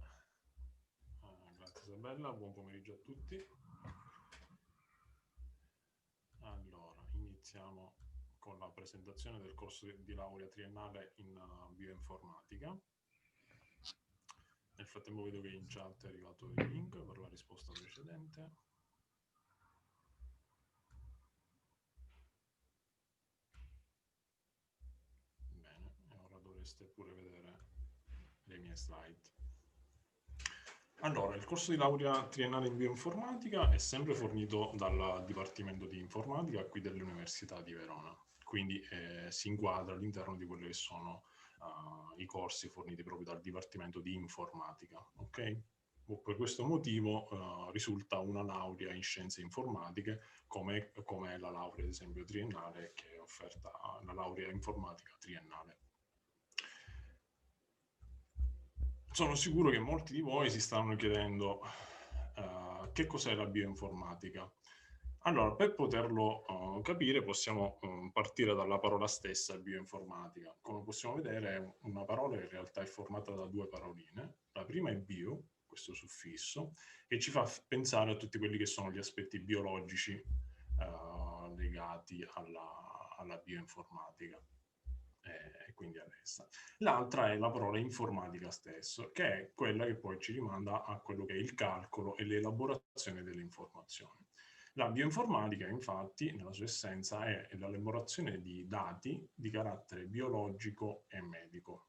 Grazie Isabella, buon pomeriggio a tutti. Allora, iniziamo con la presentazione del corso di laurea triennale in bioinformatica. Nel frattempo vedo che in chat è arrivato il link per la risposta precedente. Bene, e ora dovreste pure vedere le mie slide. Allora, il corso di laurea triennale in bioinformatica è sempre fornito dal Dipartimento di Informatica qui dell'Università di Verona, quindi si inquadra all'interno di quelli che sono i corsi forniti proprio dal Dipartimento di Informatica, ok? Per questo motivo risulta una laurea in scienze informatiche, come è la laurea ad esempio triennale, che è offerta la laurea informatica triennale. sono sicuro che molti di voi si stanno chiedendo che cos'è la bioinformatica. Allora, per poterlo capire possiamo partire dalla parola stessa, bioinformatica. Come possiamo vedere, una parola in realtà è formata da due paroline. La prima è bio, questo suffisso, che ci fa pensare a tutti quelli che sono gli aspetti biologici legati alla bioinformatica. E quindi all'essa. L'altra è la parola informatica stesso, che è quella che poi ci rimanda a quello che è il calcolo e l'elaborazione delle informazioni. La bioinformatica, infatti, nella sua essenza è l'elaborazione di dati di carattere biologico e medico.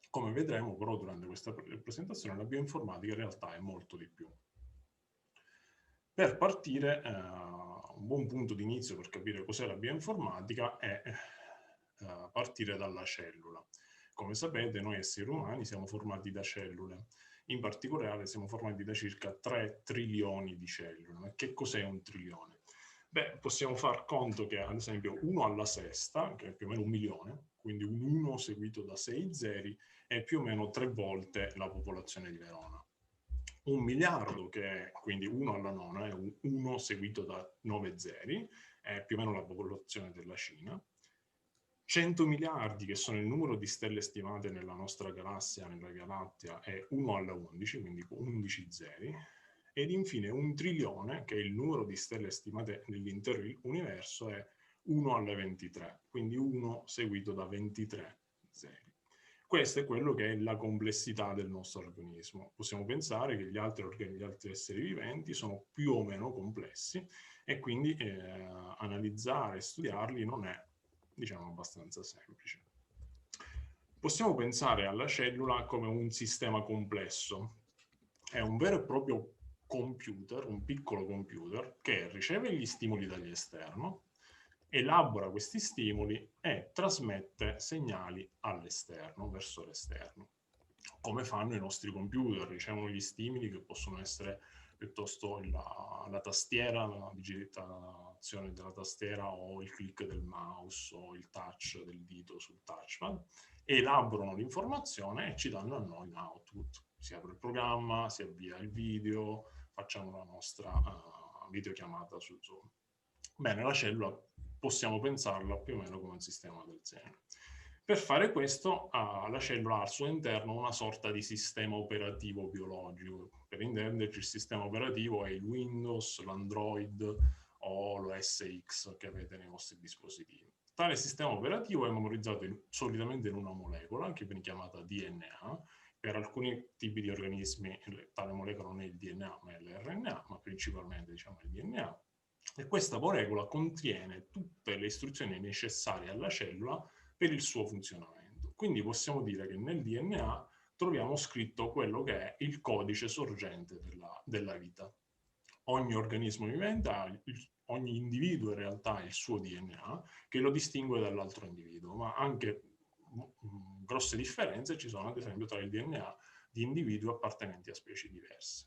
Come vedremo però durante questa presentazione, la bioinformatica in realtà è molto di più. Per partire, un buon punto di inizio per capire cos'è la bioinformatica è partire dalla cellula. Come sapete, noi esseri umani siamo formati da cellule. In particolare siamo formati da circa 3 trilioni di cellule. Ma che cos'è un trilione? Beh, possiamo far conto che ad esempio 1 alla sesta, che è più o meno 1 milione, quindi un 1 seguito da 6 zeri, è più o meno 3 volte la popolazione di Verona. 1 miliardo, che è quindi 1 alla nona, è un 1 seguito da 9 zeri, è più o meno la popolazione della Cina. 100 miliardi, che sono il numero di stelle stimate nella nostra galassia, nella Galattea, è 1 alla 11, quindi 11 zeri. Ed infine 1 trilione, che è il numero di stelle stimate nell'intero universo, è 1 alla 23, quindi 1 seguito da 23 zeri. Questo è quello che è la complessità del nostro organismo. Possiamo pensare che gli altri esseri viventi sono più o meno complessi e quindi analizzare e studiarli non è, diciamo, abbastanza semplice. Possiamo pensare alla cellula come un sistema complesso. È un vero e proprio computer, un piccolo computer, che riceve gli stimoli dall'esterno, elabora questi stimoli e trasmette segnali all'esterno, verso l'esterno. Come fanno i nostri computer? Ricevono gli stimoli che possono essere piuttosto la tastiera, la digitazione della tastiera o il click del mouse o il touch del dito sul touchpad, elaborano l'informazione e ci danno a noi un output. Si apre il programma, si avvia il video, facciamo la nostra videochiamata su Zoom. Bene, la cellula possiamo pensarla più o meno come un sistema del genere. Per fare questo, la cellula ha al suo interno una sorta di sistema operativo biologico. Per intenderci, il sistema operativo è il Windows, l'Android o l'OS X che avete nei vostri dispositivi. Tale sistema operativo è memorizzato solitamente in una molecola che viene chiamata DNA. Per alcuni tipi di organismi tale molecola non è il DNA ma è l'RNA, ma principalmente, diciamo, il DNA. E questa molecola contiene tutte le istruzioni necessarie alla cellula per il suo funzionamento. Quindi possiamo dire che nel DNA troviamo scritto quello che è il codice sorgente della vita. Ogni organismo vivente ogni individuo in realtà ha il suo DNA che lo distingue dall'altro individuo, ma anche grosse differenze ci sono ad esempio tra il DNA di individui appartenenti a specie diverse.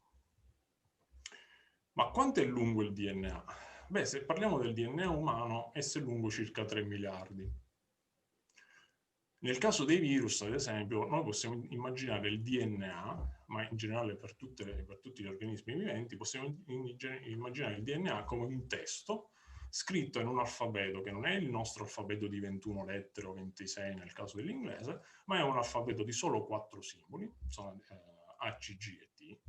Ma quanto è lungo il DNA? Beh, se parliamo del DNA umano, esso è lungo circa 3 miliardi. Nel caso dei virus, ad esempio, noi possiamo immaginare il DNA, ma in generale per tutti gli organismi viventi, possiamo immaginare il DNA come un testo scritto in un alfabeto che non è il nostro alfabeto di 21 lettere o 26 nel caso dell'inglese, ma è un alfabeto di solo 4 simboli, sono A, C, G e T,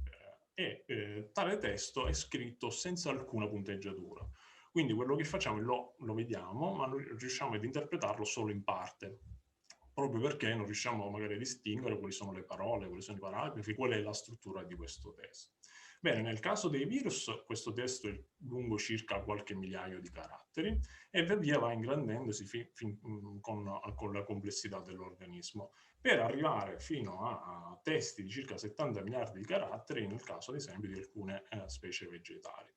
e tale testo è scritto senza alcuna punteggiatura. Quindi quello che facciamo lo vediamo, ma non riusciamo ad interpretarlo solo in parte, proprio perché non riusciamo magari a distinguere quali sono le parole, quali sono i paragrafi, qual è la struttura di questo testo. Bene, nel caso dei virus questo testo è lungo circa qualche migliaio di caratteri e via via va ingrandendosi con la complessità dell'organismo, per arrivare fino a testi di circa 70 miliardi di caratteri nel caso ad esempio di alcune specie vegetali.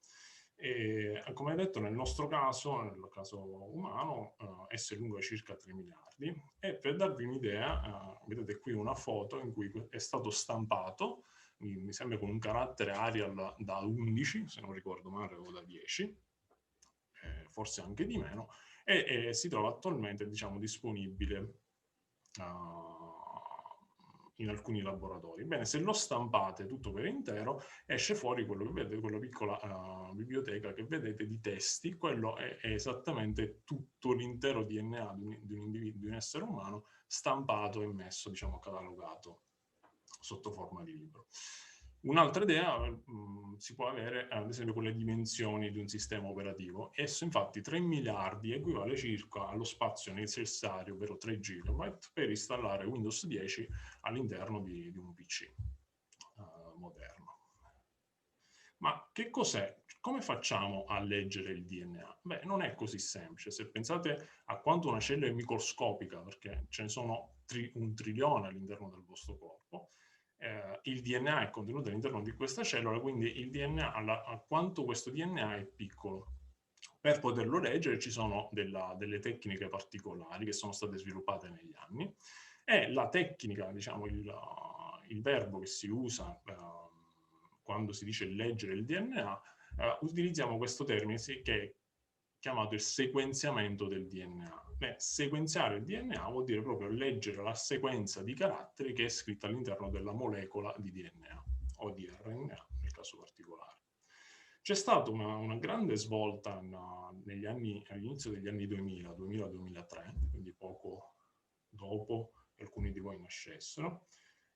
E, come detto, nel nostro caso, nel caso umano, esso è lungo circa 3 miliardi e per darvi un'idea, vedete qui una foto in cui è stato stampato, mi sembra con un carattere Arial da 11, se non ricordo male, o da 10, forse anche di meno, e si trova attualmente, diciamo, disponibile in alcuni laboratori. Bene, se lo stampate tutto per intero, esce fuori quello che vedete, quella piccola biblioteca che vedete di testi. Quello è esattamente tutto l'intero DNA di un individuo, di un essere umano, stampato e messo, diciamo, catalogato sotto forma di libro. Un'altra idea si può avere, ad esempio, con le dimensioni di un sistema operativo. Esso, infatti, 3 miliardi equivale circa allo spazio necessario, ovvero 3 GB, per installare Windows 10 all'interno di un PC moderno. Ma che cos'è? Come facciamo a leggere il DNA? Beh, non è così semplice. Se pensate a quanto una cellula è microscopica, perché ce ne sono 1 trilione all'interno del vostro corpo, il DNA è contenuto all'interno di questa cellula, quindi il DNA, a quanto questo DNA è piccolo. Per poterlo leggere ci sono delle tecniche particolari che sono state sviluppate negli anni, e la tecnica, diciamo, il verbo che si usa quando si dice leggere il DNA, utilizziamo questo termine che è chiamato il sequenziamento del DNA. Beh, sequenziare il DNA vuol dire proprio leggere la sequenza di caratteri che è scritta all'interno della molecola di DNA o di RNA nel caso particolare. C'è stata una grande svolta all'inizio degli anni 2000, 2000-2003, quindi poco dopo che alcuni di voi nascessero,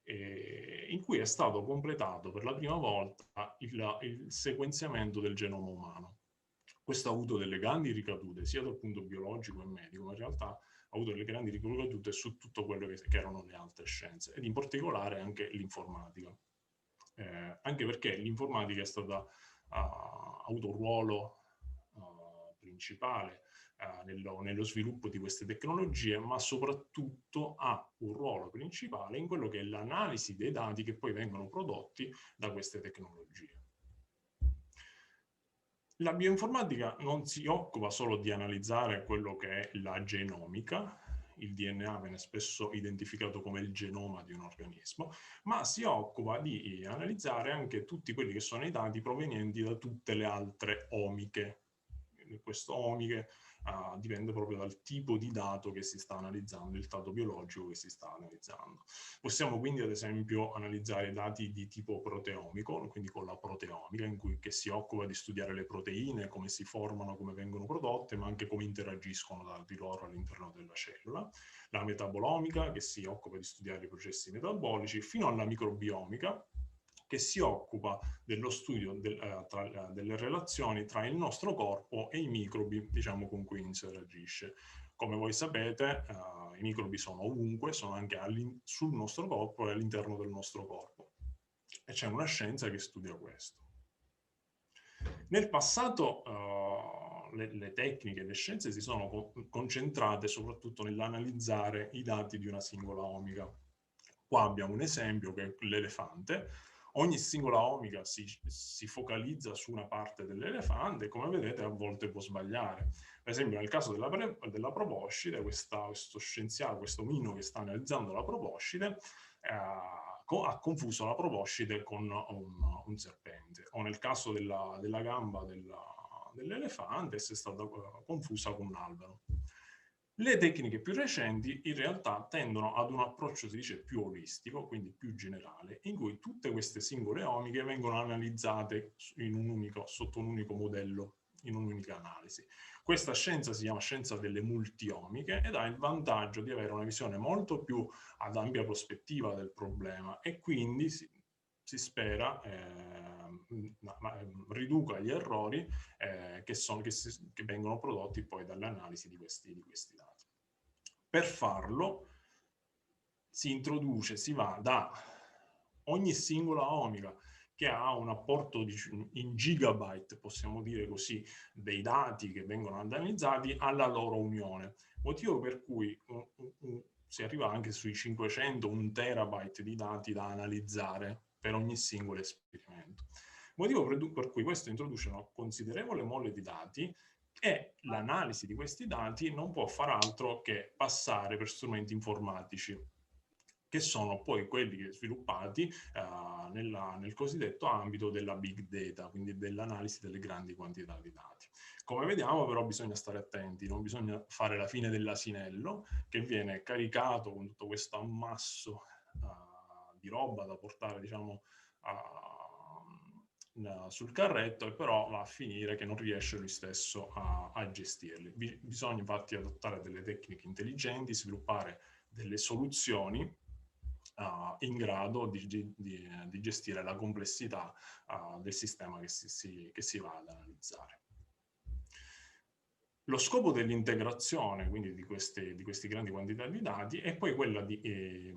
in cui è stato completato per la prima volta il sequenziamento del genoma umano. Questo ha avuto delle grandi ricadute sia dal punto biologico e medico, ma in realtà ha avuto delle grandi ricadute su tutto quello che erano le altre scienze, ed in particolare anche l'informatica. Anche perché l'informatica ha avuto un ruolo principale nello sviluppo di queste tecnologie, ma soprattutto ha un ruolo principale in quello che è l'analisi dei dati che poi vengono prodotti da queste tecnologie. La bioinformatica non si occupa solo di analizzare quello che è la genomica, il DNA viene spesso identificato come il genoma di un organismo, ma si occupa di analizzare anche tutti quelli che sono i dati provenienti da tutte le altre omiche. Questo omiche dipende proprio dal tipo di dato che si sta analizzando, il dato biologico che si sta analizzando. Possiamo quindi ad esempio analizzare dati di tipo proteomico, quindi con la proteomica, che si occupa di studiare le proteine, come si formano, come vengono prodotte, ma anche come interagiscono tra di loro all'interno della cellula. La metabolomica, che si occupa di studiare i processi metabolici, fino alla microbiomica, che si occupa dello studio delle relazioni tra il nostro corpo e i microbi, diciamo, con cui interagisce. Come voi sapete, i microbi sono ovunque, sono anche sul nostro corpo e all'interno del nostro corpo. E c'è una scienza che studia questo. Nel passato le tecniche, le scienze si sono concentrate soprattutto nell'analizzare i dati di una singola omica. Qua abbiamo un esempio che è l'elefante. Ogni singola omica si focalizza su una parte dell'elefante e, come vedete, a volte può sbagliare. Per esempio, nel caso della proboscide, questo scienziato, questo omino che sta analizzando la proboscide, ha confuso la proboscide con un serpente. O nel caso della gamba dell'elefante, è stata confusa con un albero. Le tecniche più recenti in realtà tendono ad un approccio, si dice, più olistico, quindi più generale, in cui tutte queste singole omiche vengono analizzate sotto un unico modello, in un'unica analisi. Questa scienza si chiama scienza delle multiomiche ed ha il vantaggio di avere una visione molto più ad ampia prospettiva del problema, e quindi si spera riduca gli errori che vengono prodotti poi dall'analisi di questi dati. Per farlo si va da ogni singola omica, che ha un apporto in gigabyte, possiamo dire così, dei dati che vengono analizzati, alla loro unione. Motivo per cui si arriva anche sui 500, 1 terabyte di dati da analizzare per ogni singolo esperimento. Motivo per cui questo introduce una considerevole mole di dati, e l'analisi di questi dati non può far altro che passare per strumenti informatici, che sono poi quelli sviluppati nel cosiddetto ambito della big data, quindi dell'analisi delle grandi quantità di dati. Come vediamo, però, bisogna stare attenti, non bisogna fare la fine dell'asinello, che viene caricato con tutto questo ammasso di roba da portare, diciamo, sul carretto, e però va a finire che non riesce lui stesso a gestirli. Bisogna infatti adottare delle tecniche intelligenti, sviluppare delle soluzioni in grado di gestire la complessità del sistema che si va ad analizzare. Lo scopo dell'integrazione, quindi di questi grandi quantità di dati, è poi quella di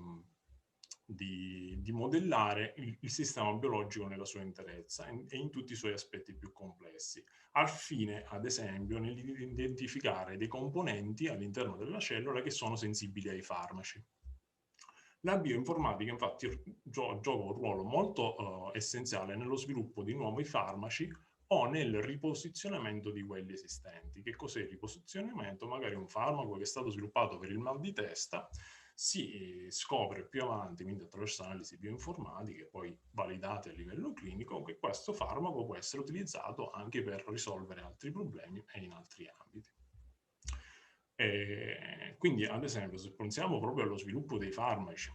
modellare il sistema biologico nella sua interezza e in tutti i suoi aspetti più complessi, al fine, ad esempio, di identificare dei componenti all'interno della cellula che sono sensibili ai farmaci. La bioinformatica infatti gioca un ruolo molto essenziale nello sviluppo di nuovi farmaci o nel riposizionamento di quelli esistenti. Che cos'è il riposizionamento? Magari un farmaco che è stato sviluppato per il mal di testa si scopre più avanti, quindi attraverso analisi bioinformatiche poi validate a livello clinico, che questo farmaco può essere utilizzato anche per risolvere altri problemi e in altri ambiti. Quindi, ad esempio, se pensiamo proprio allo sviluppo dei farmaci,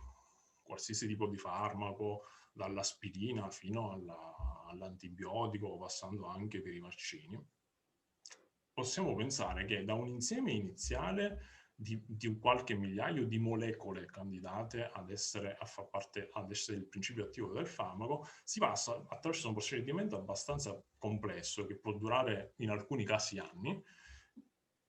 qualsiasi tipo di farmaco, dall'aspirina fino all'antibiotico, passando anche per i vaccini, possiamo pensare che da un insieme iniziale di qualche migliaio di molecole candidate ad essere il principio attivo del farmaco, si passa attraverso un procedimento abbastanza complesso che può durare in alcuni casi anni,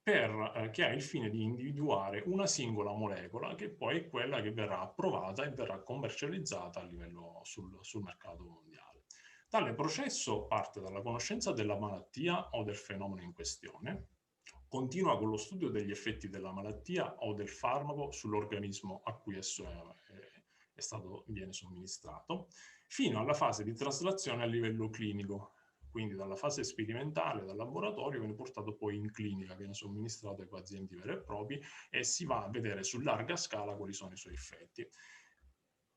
che ha il fine di individuare una singola molecola che poi è quella che verrà approvata e verrà commercializzata a livello sul mercato mondiale. Tale processo parte dalla conoscenza della malattia o del fenomeno in questione, continua con lo studio degli effetti della malattia o del farmaco sull'organismo a cui esso viene somministrato, fino alla fase di traslazione a livello clinico. Quindi dalla fase sperimentale, dal laboratorio, viene portato poi in clinica, viene somministrato ai pazienti veri e propri e si va a vedere su larga scala quali sono i suoi effetti.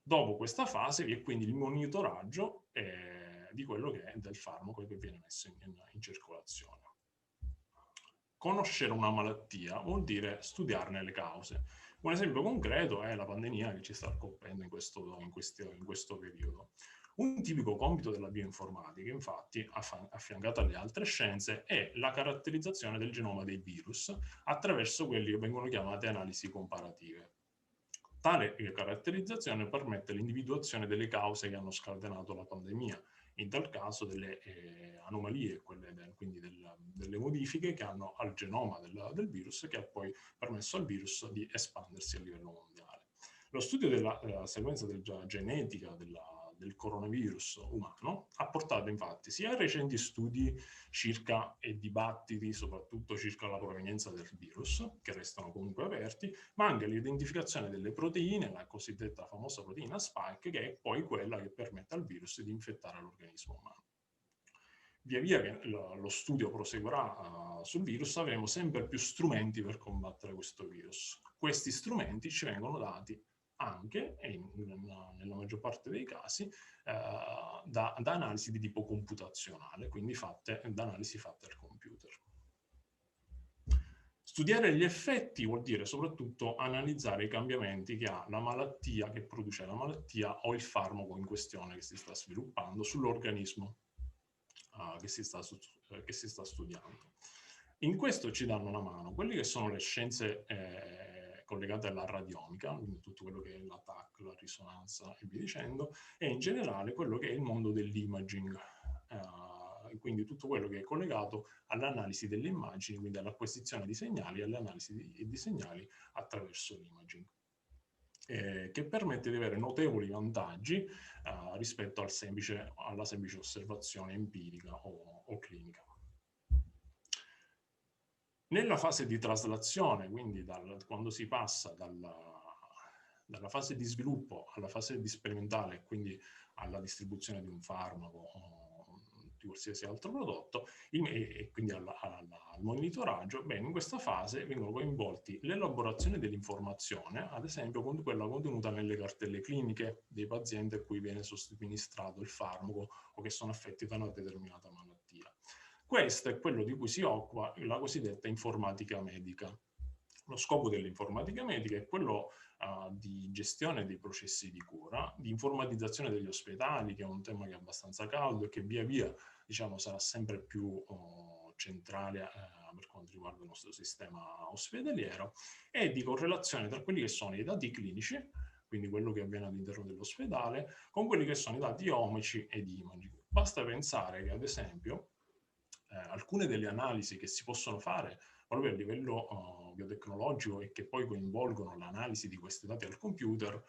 Dopo questa fase vi è quindi il monitoraggio di quello che è del farmaco che viene messo in circolazione. Conoscere una malattia vuol dire studiarne le cause. Un esempio concreto è la pandemia che ci sta colpendo in questo periodo. Un tipico compito della bioinformatica, infatti, affiancata alle altre scienze, è la caratterizzazione del genoma dei virus attraverso quelli che vengono chiamate analisi comparative. Tale caratterizzazione permette l'individuazione delle cause che hanno scatenato la pandemia, in tal caso delle anomalie, quindi delle modifiche che hanno al genoma del virus, che ha poi permesso al virus di espandersi a livello mondiale. Lo studio della sequenza genetica del coronavirus umano ha portato infatti sia a recenti studi e dibattiti soprattutto circa la provenienza del virus, che restano comunque aperti, ma anche all'identificazione delle proteine, la cosiddetta famosa proteina spike, che è poi quella che permette al virus di infettare l'organismo umano. Via via che lo studio proseguirà sul virus, avremo sempre più strumenti per combattere questo virus. Questi strumenti ci vengono dati anche, e nella maggior parte dei casi, da analisi di tipo computazionale, quindi da analisi fatte al computer. Studiare gli effetti vuol dire soprattutto analizzare i cambiamenti che ha la malattia, che produce la malattia, o il farmaco in questione che si sta sviluppando sull'organismo che si sta studiando. In questo ci danno una mano quelle che sono le scienze collegate alla radiomica, quindi tutto quello che è la TAC, la risonanza e via dicendo, e in generale quello che è il mondo dell'imaging, quindi tutto quello che è collegato all'analisi delle immagini, quindi all'acquisizione di segnali e all'analisi di segnali attraverso l'imaging, che permette di avere notevoli vantaggi rispetto alla semplice osservazione empirica o clinica. Nella fase di traslazione, quindi quando si passa dalla fase di sviluppo alla fase di sperimentale, quindi alla distribuzione di un farmaco o di qualsiasi altro prodotto, e quindi al monitoraggio, in questa fase vengono coinvolti l'elaborazione dell'informazione, ad esempio con quella contenuta nelle cartelle cliniche dei pazienti a cui viene somministrato il farmaco o che sono affetti da una determinata malattia. Questo è quello di cui si occupa la cosiddetta informatica medica. Lo scopo dell'informatica medica è quello di gestione dei processi di cura, di informatizzazione degli ospedali, che è un tema che è abbastanza caldo e che via via, diciamo, sarà sempre più centrale per quanto riguarda il nostro sistema ospedaliero, e di correlazione tra quelli che sono i dati clinici, quindi quello che avviene all'interno dell'ospedale, con quelli che sono i dati omici e di imaging. Basta pensare che, ad esempio, alcune delle analisi che si possono fare proprio a livello biotecnologico e che poi coinvolgono l'analisi di questi dati al computer,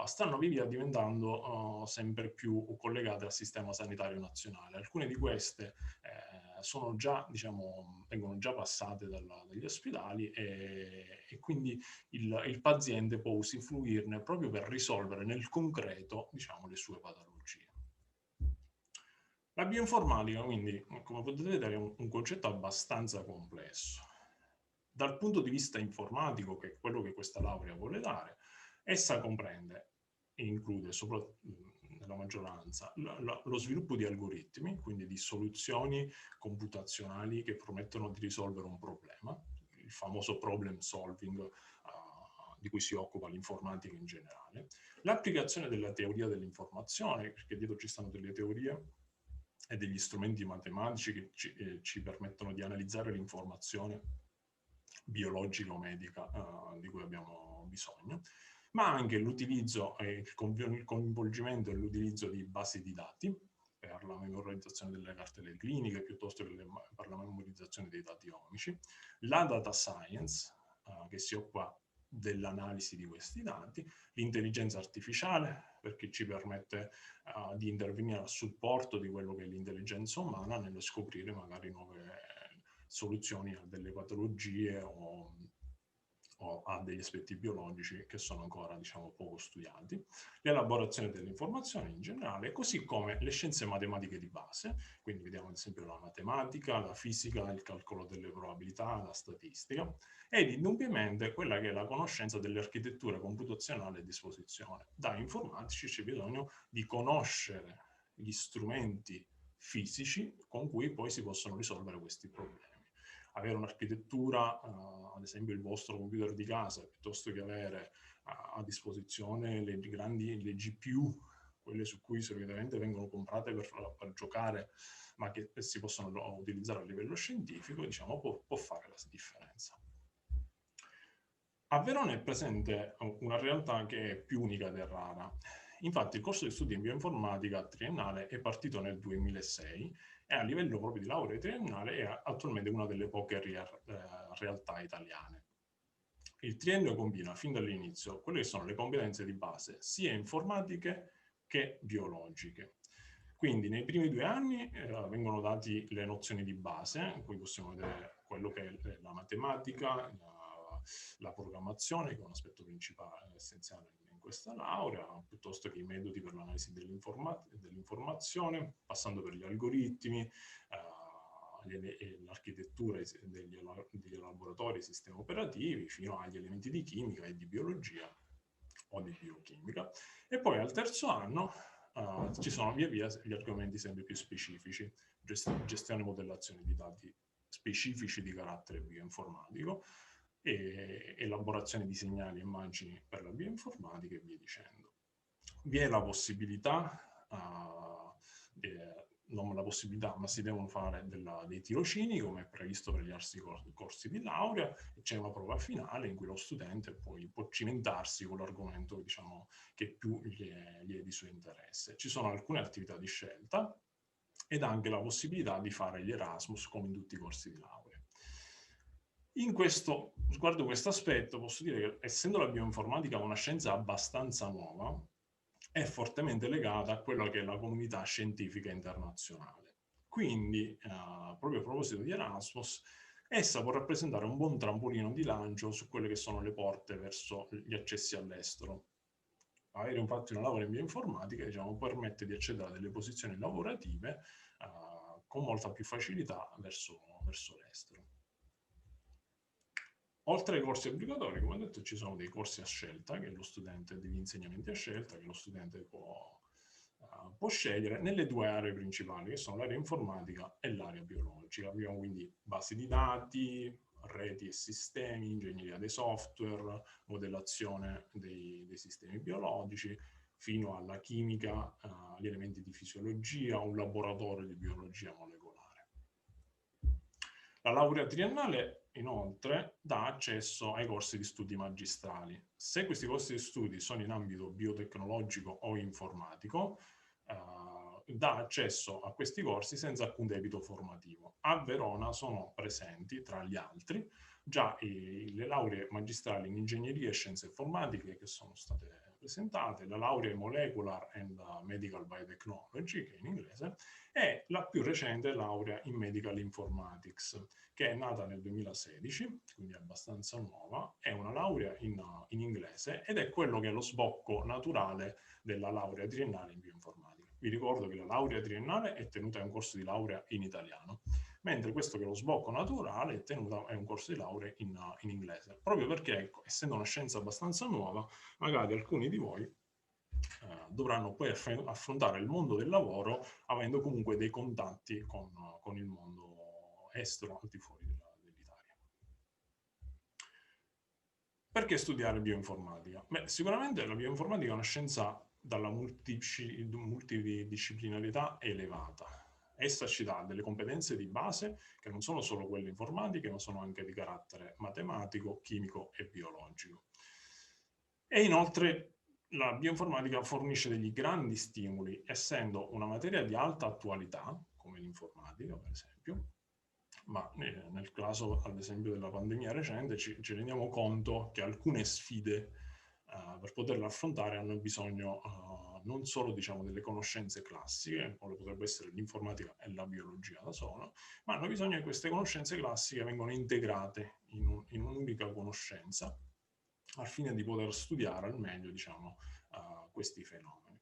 stanno via via diventando sempre più collegate al sistema sanitario nazionale. Alcune di queste sono già, diciamo, vengono già passate dagli ospedali e quindi il paziente può usufruirne proprio per risolvere nel concreto, diciamo, le sue patologie. La bioinformatica, quindi, come potete vedere, è un concetto abbastanza complesso. Dal punto di vista informatico, che è quello che questa laurea vuole dare, essa comprende e include, nella maggioranza, lo sviluppo di algoritmi, quindi di soluzioni computazionali che permettono di risolvere un problema, il famoso problem solving di cui si occupa l'informatica in generale, l'applicazione della teoria dell'informazione, perché dietro ci stanno delle teorie e degli strumenti matematici che ci permettono di analizzare l'informazione biologica o medica di cui abbiamo bisogno, ma anche l'utilizzo, il coinvolgimento e l'utilizzo di basi di dati per la memorizzazione delle cartelle cliniche piuttosto che per la memorizzazione dei dati omici, la data science che si occupa dell'analisi di questi dati, l'intelligenza artificiale perché ci permette di intervenire a supporto di quello che è l'intelligenza umana nello scoprire magari nuove soluzioni a delle patologie o a degli aspetti biologici che sono ancora, diciamo, poco studiati, l'elaborazione delle informazioni in generale, così come le scienze matematiche di base, quindi vediamo ad esempio la matematica, la fisica, il calcolo delle probabilità, la statistica, ed indubbiamente quella che è la conoscenza dell'architettura computazionale a disposizione. Da informatici c'è bisogno di conoscere gli strumenti fisici con cui poi si possono risolvere questi problemi. Avere un'architettura, ad esempio il vostro computer di casa, piuttosto che avere a disposizione le GPU, quelle su cui solitamente vengono comprate per giocare, ma che si possono utilizzare a livello scientifico, diciamo, può fare la differenza. A Verona è presente una realtà che è più unica ed rara. Infatti il corso di studi in bioinformatica triennale è partito nel 2006 e a livello proprio di laurea triennale è attualmente una delle poche realtà italiane. Il triennio combina fin dall'inizio quelle che sono le competenze di base sia informatiche che biologiche. Quindi nei primi 2 anni vengono dati le nozioni di base, in cui possiamo vedere quello che è la matematica, la programmazione, che è un aspetto principale, essenziale in questa laurea, piuttosto che i metodi per l'analisi dell'informazione, passando per gli algoritmi, l'architettura degli laboratori e sistemi operativi, fino agli elementi di chimica e di biologia o di biochimica. E poi al terzo anno ci sono via via gli argomenti sempre più specifici, gestione e modellazione di dati specifici di carattere bioinformatico, e elaborazione di segnali e immagini per la bioinformatica e via dicendo. Vi è la possibilità, non la possibilità, ma si devono fare dei tirocini come è previsto per gli altri corsi di laurea, e c'è una prova finale in cui lo studente poi può cimentarsi con l'argomento, diciamo, che più gli è di suo interesse. Ci sono alcune attività di scelta ed anche la possibilità di fare gli Erasmus come in tutti i corsi di laurea. Riguardo questo aspetto, posso dire che essendo la bioinformatica una scienza abbastanza nuova, è fortemente legata a quella che è la comunità scientifica internazionale. Quindi, proprio a proposito di Erasmus, essa può rappresentare un buon trampolino di lancio su quelle che sono le porte verso gli accessi all'estero. Avere infatti una laurea in bioinformatica, diciamo, permette di accedere a delle posizioni lavorative con molta più facilità verso l'estero. Oltre ai corsi obbligatori, come ho detto, ci sono dei corsi a scelta, che lo studente, degli insegnamenti a scelta, che lo studente può scegliere nelle 2 aree principali, che sono l'area informatica e l'area biologica. Abbiamo quindi basi di dati, reti e sistemi, ingegneria dei software, modellazione dei sistemi biologici, fino alla chimica, agli elementi di fisiologia, un laboratorio di biologia molecolare. La laurea triennale, inoltre, dà accesso ai corsi di studi magistrali. Se questi corsi di studi sono in ambito biotecnologico o informatico, dà accesso a questi corsi senza alcun debito formativo. A Verona sono presenti, tra gli altri, già le lauree magistrali in ingegneria e scienze informatiche che sono state presentate, la laurea in Molecular and Medical Biotechnology, che è in inglese, e la più recente laurea in Medical Informatics, che è nata nel 2016, quindi abbastanza nuova, è una laurea in inglese ed è quello che è lo sbocco naturale della laurea triennale in bioinformatica. Vi ricordo che la laurea triennale è tenuta in un corso di laurea in italiano, mentre questo che è lo sbocco naturale è un corso di laurea in inglese, proprio perché, ecco, essendo una scienza abbastanza nuova, magari alcuni di voi dovranno poi affrontare il mondo del lavoro avendo comunque dei contatti con il mondo estero, al di fuori dell'Italia. Perché studiare bioinformatica? Beh, sicuramente la bioinformatica è una scienza dalla multidisciplinarità elevata. Essa ci dà delle competenze di base che non sono solo quelle informatiche, ma sono anche di carattere matematico, chimico e biologico. E inoltre la bioinformatica fornisce degli grandi stimoli, essendo una materia di alta attualità, come l'informatica per esempio, ma nel caso ad esempio della pandemia recente ci rendiamo conto che alcune sfide per poterle affrontare hanno bisogno non solo, diciamo, delle conoscenze classiche, come potrebbe essere l'informatica e la biologia da sola, ma hanno bisogno che queste conoscenze classiche vengano integrate in un'unica conoscenza al fine di poter studiare al meglio, diciamo, questi fenomeni.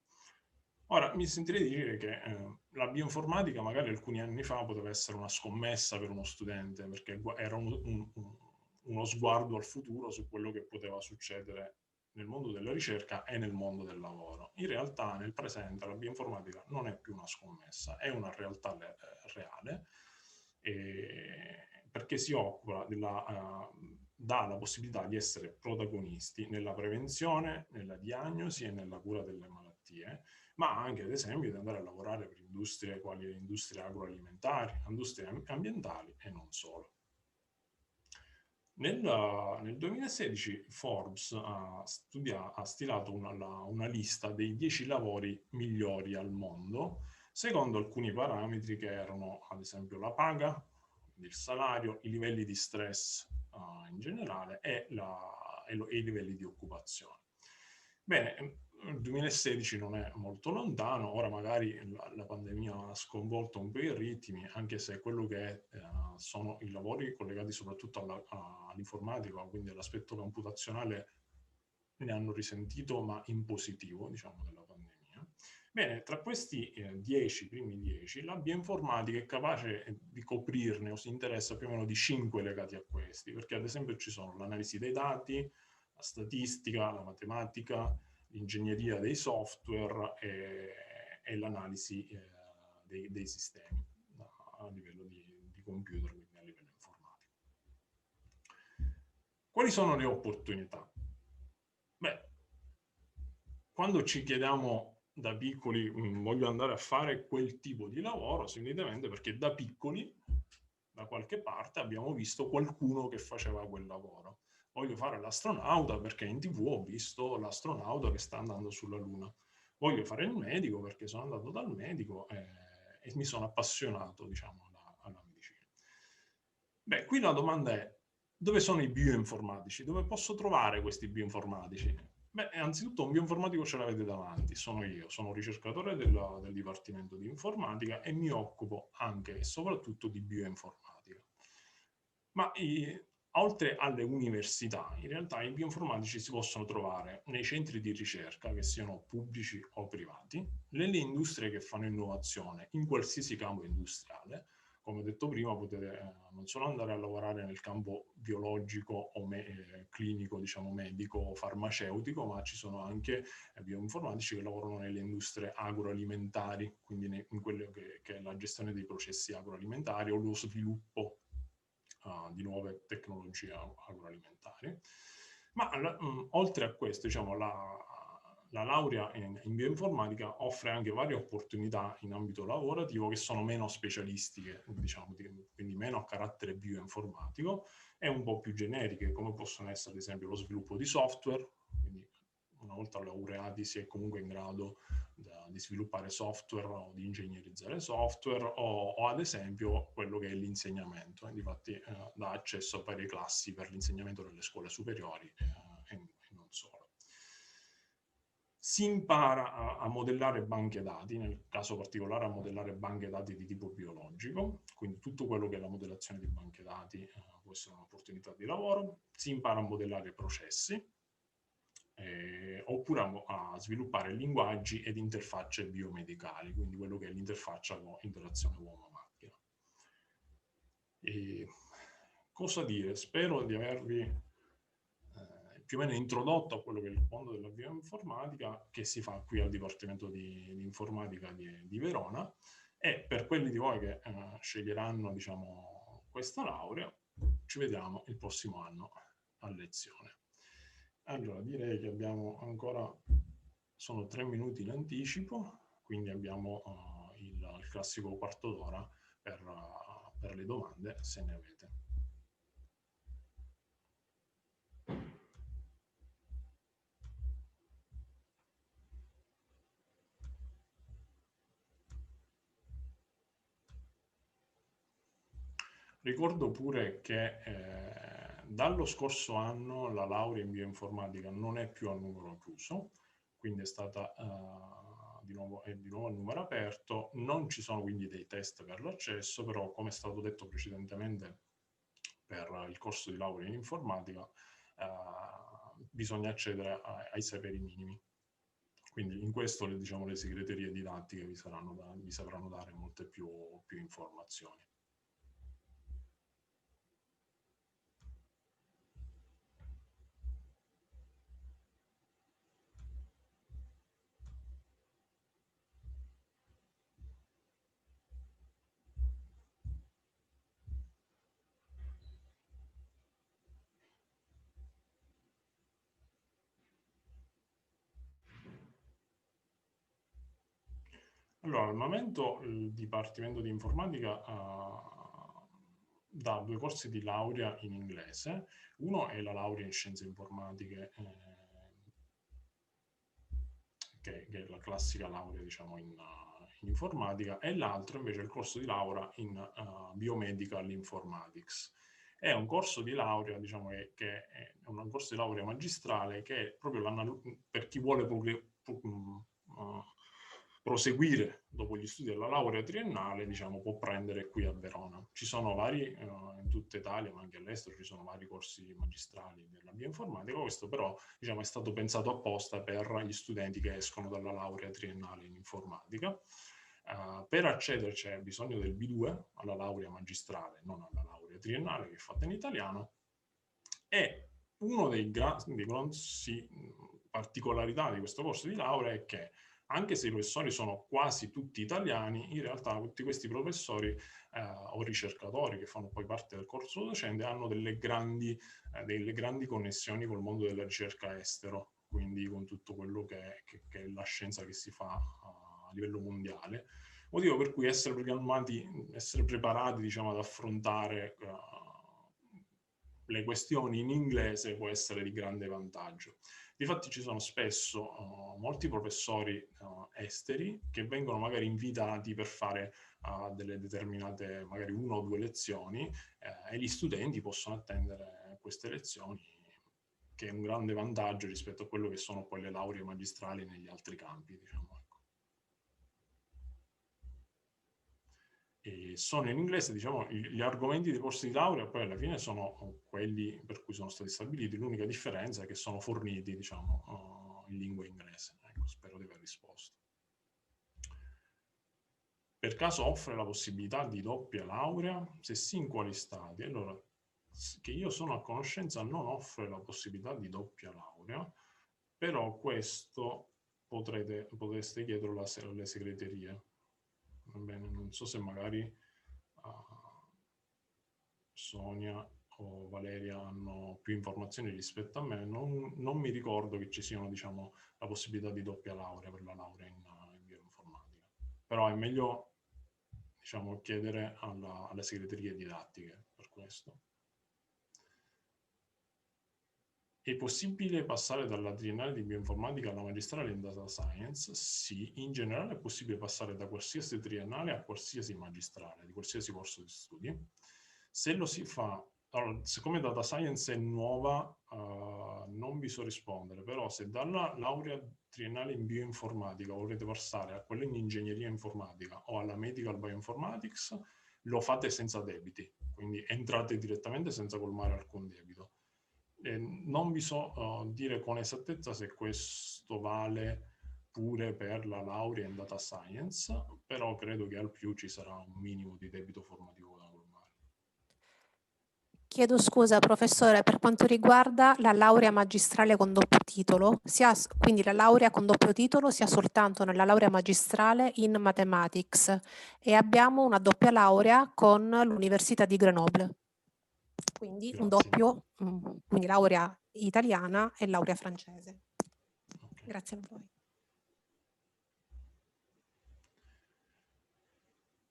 Ora, mi sentirei dire che la bioinformatica magari alcuni anni fa poteva essere una scommessa per uno studente, perché era uno sguardo al futuro su quello che poteva succedere nel mondo della ricerca e nel mondo del lavoro. In realtà, nel presente, la bioinformatica non è più una scommessa, è una realtà reale, perché si occupa dà la possibilità di essere protagonisti nella prevenzione, nella diagnosi e nella cura delle malattie, ma anche ad esempio di andare a lavorare per industrie quali le industrie agroalimentari, industrie ambientali e non solo. Nel 2016 Forbes ha stilato una lista dei 10 lavori migliori al mondo, secondo alcuni parametri che erano ad esempio la paga, il salario, i livelli di stress in generale e i livelli di occupazione. Bene, il 2016 non è molto lontano, ora magari la pandemia ha sconvolto un po' i ritmi, anche se quello che sono i lavori collegati soprattutto all'informatica, quindi all'aspetto computazionale, ne hanno risentito, ma in positivo, diciamo, della pandemia. Bene, tra questi primi 10, la bioinformatica è capace di coprirne o si interessa più o meno di 5 legati a questi, perché ad esempio ci sono l'analisi dei dati, la statistica, la matematica, l'ingegneria dei software e l'analisi dei sistemi a livello di computer, quindi a livello informatico. Quali sono le opportunità? Beh, quando ci chiediamo da piccoli voglio andare a fare quel tipo di lavoro, semplicemente perché da piccoli, da qualche parte, abbiamo visto qualcuno che faceva quel lavoro. Voglio fare l'astronauta perché in TV ho visto l'astronauta che sta andando sulla Luna. Voglio fare il medico perché sono andato dal medico e mi sono appassionato, diciamo, alla medicina. Beh, qui la domanda è: dove sono i bioinformatici? Dove posso trovare questi bioinformatici? Beh, anzitutto un bioinformatico ce l'avete davanti, sono io, sono un ricercatore del Dipartimento di Informatica e mi occupo anche e soprattutto di bioinformatica. Ma oltre alle università, in realtà i bioinformatici si possono trovare nei centri di ricerca, che siano pubblici o privati, nelle industrie che fanno innovazione, in qualsiasi campo industriale. Come ho detto prima, potete non solo andare a lavorare nel campo biologico o clinico, diciamo medico o farmaceutico, ma ci sono anche bioinformatici che lavorano nelle industrie agroalimentari, quindi in quello che è la gestione dei processi agroalimentari o lo sviluppo di nuove tecnologie agroalimentari. Ma oltre a questo, diciamo, la laurea in bioinformatica offre anche varie opportunità in ambito lavorativo che sono meno specialistiche, diciamo, quindi meno a carattere bioinformatico e un po' più generiche, come possono essere ad esempio lo sviluppo di software, quindi una volta laureati si è comunque in grado di sviluppare software o di ingegnerizzare software, o ad esempio quello che è l'insegnamento. Difatti dà accesso a varie classi per l'insegnamento nelle scuole superiori e non solo. Si impara a modellare banche dati, nel caso particolare a modellare banche dati di tipo biologico, quindi tutto quello che è la modellazione di banche dati può essere un'opportunità di lavoro. Si impara a modellare processi, oppure a sviluppare linguaggi ed interfacce biomedicali, quindi quello che è l'interfaccia con interazione uomo-macchina. Cosa dire? Spero di avervi più o meno introdotto a quello che è il mondo della bioinformatica che si fa qui al Dipartimento di Informatica di Verona, e per quelli di voi che sceglieranno, diciamo, questa laurea, ci vediamo il prossimo anno a lezione. Allora, direi che abbiamo ancora, sono 3 minuti in anticipo, quindi abbiamo il classico quarto d'ora per le domande, se ne avete. Ricordo pure che dallo scorso anno la laurea in bioinformatica non è più a numero chiuso, quindi è stata di nuovo a numero aperto. Non ci sono quindi dei test per l'accesso, però come è stato detto precedentemente per il corso di laurea in informatica bisogna accedere ai saperi minimi. Quindi in questo, diciamo, le segreterie didattiche vi sapranno dare molte più informazioni. Allora, al momento il Dipartimento di Informatica dà 2 corsi di laurea in inglese. Uno è la laurea in Scienze Informatiche, che è la classica laurea, diciamo, in informatica, e l'altro invece è il corso di laurea in Biomedical Informatics. È un corso di laurea, diciamo, che è un corso di laurea magistrale che è proprio per chi vuole proseguire dopo gli studi della laurea triennale, diciamo, può prendere qui a Verona. Ci sono vari, in tutta Italia, ma anche all'estero, ci sono vari corsi magistrali della bioinformatica. Questo però, diciamo, è stato pensato apposta per gli studenti che escono dalla laurea triennale in informatica. Per accedere c'è bisogno del B2 alla laurea magistrale, non alla laurea triennale, che è fatta in italiano, e uno dei grossi particolarità di questo corso di laurea è che anche se i professori sono quasi tutti italiani, in realtà tutti questi professori o ricercatori che fanno poi parte del corso docente hanno delle grandi connessioni col mondo della ricerca estero, quindi con tutto quello che è la scienza che si fa a livello mondiale. Motivo per cui essere preparati, diciamo, ad affrontare le questioni in inglese può essere di grande vantaggio. Difatti ci sono spesso molti professori esteri che vengono magari invitati per fare delle determinate, magari 1 o 2 lezioni, e gli studenti possono attendere queste lezioni, che è un grande vantaggio rispetto a quello che sono poi le lauree magistrali negli altri campi, diciamo. E sono in inglese, diciamo, gli argomenti dei corsi di laurea poi alla fine sono quelli per cui sono stati stabiliti, l'unica differenza è che sono forniti, diciamo, in lingua inglese. Ecco, spero di aver risposto. Per caso offre la possibilità di doppia laurea? Se sì, in quali stati? Allora, che io sono a conoscenza non offre la possibilità di doppia laurea, però questo potreste chiederlo alle segreterie. Va bene, non so se magari Sonia o Valeria hanno più informazioni rispetto a me, non mi ricordo che ci siano, diciamo, la possibilità di doppia laurea per la laurea in bioinformatica. Però è meglio, diciamo, chiedere alle segreterie didattiche per questo. È possibile passare dalla triennale di bioinformatica alla magistrale in data science? Sì, in generale è possibile passare da qualsiasi triennale a qualsiasi magistrale, di qualsiasi corso di studi. Se lo si fa, allora, siccome data science è nuova, non vi so rispondere, però se dalla laurea triennale in bioinformatica volete passare a quella in ingegneria informatica o alla medical bioinformatics, lo fate senza debiti, quindi entrate direttamente senza colmare alcun debito. Non vi so dire con esattezza se questo vale pure per la laurea in data science, però credo che al più ci sarà un minimo di debito formativo da colmare.
Chiedo scusa, professore, per quanto riguarda la laurea magistrale con doppio titolo, quindi la laurea con doppio titolo sia soltanto nella laurea magistrale in Mathematics e abbiamo una doppia laurea con l'Università di Grenoble. Quindi un doppio, quindi laurea italiana e laurea francese. Okay. Grazie a voi.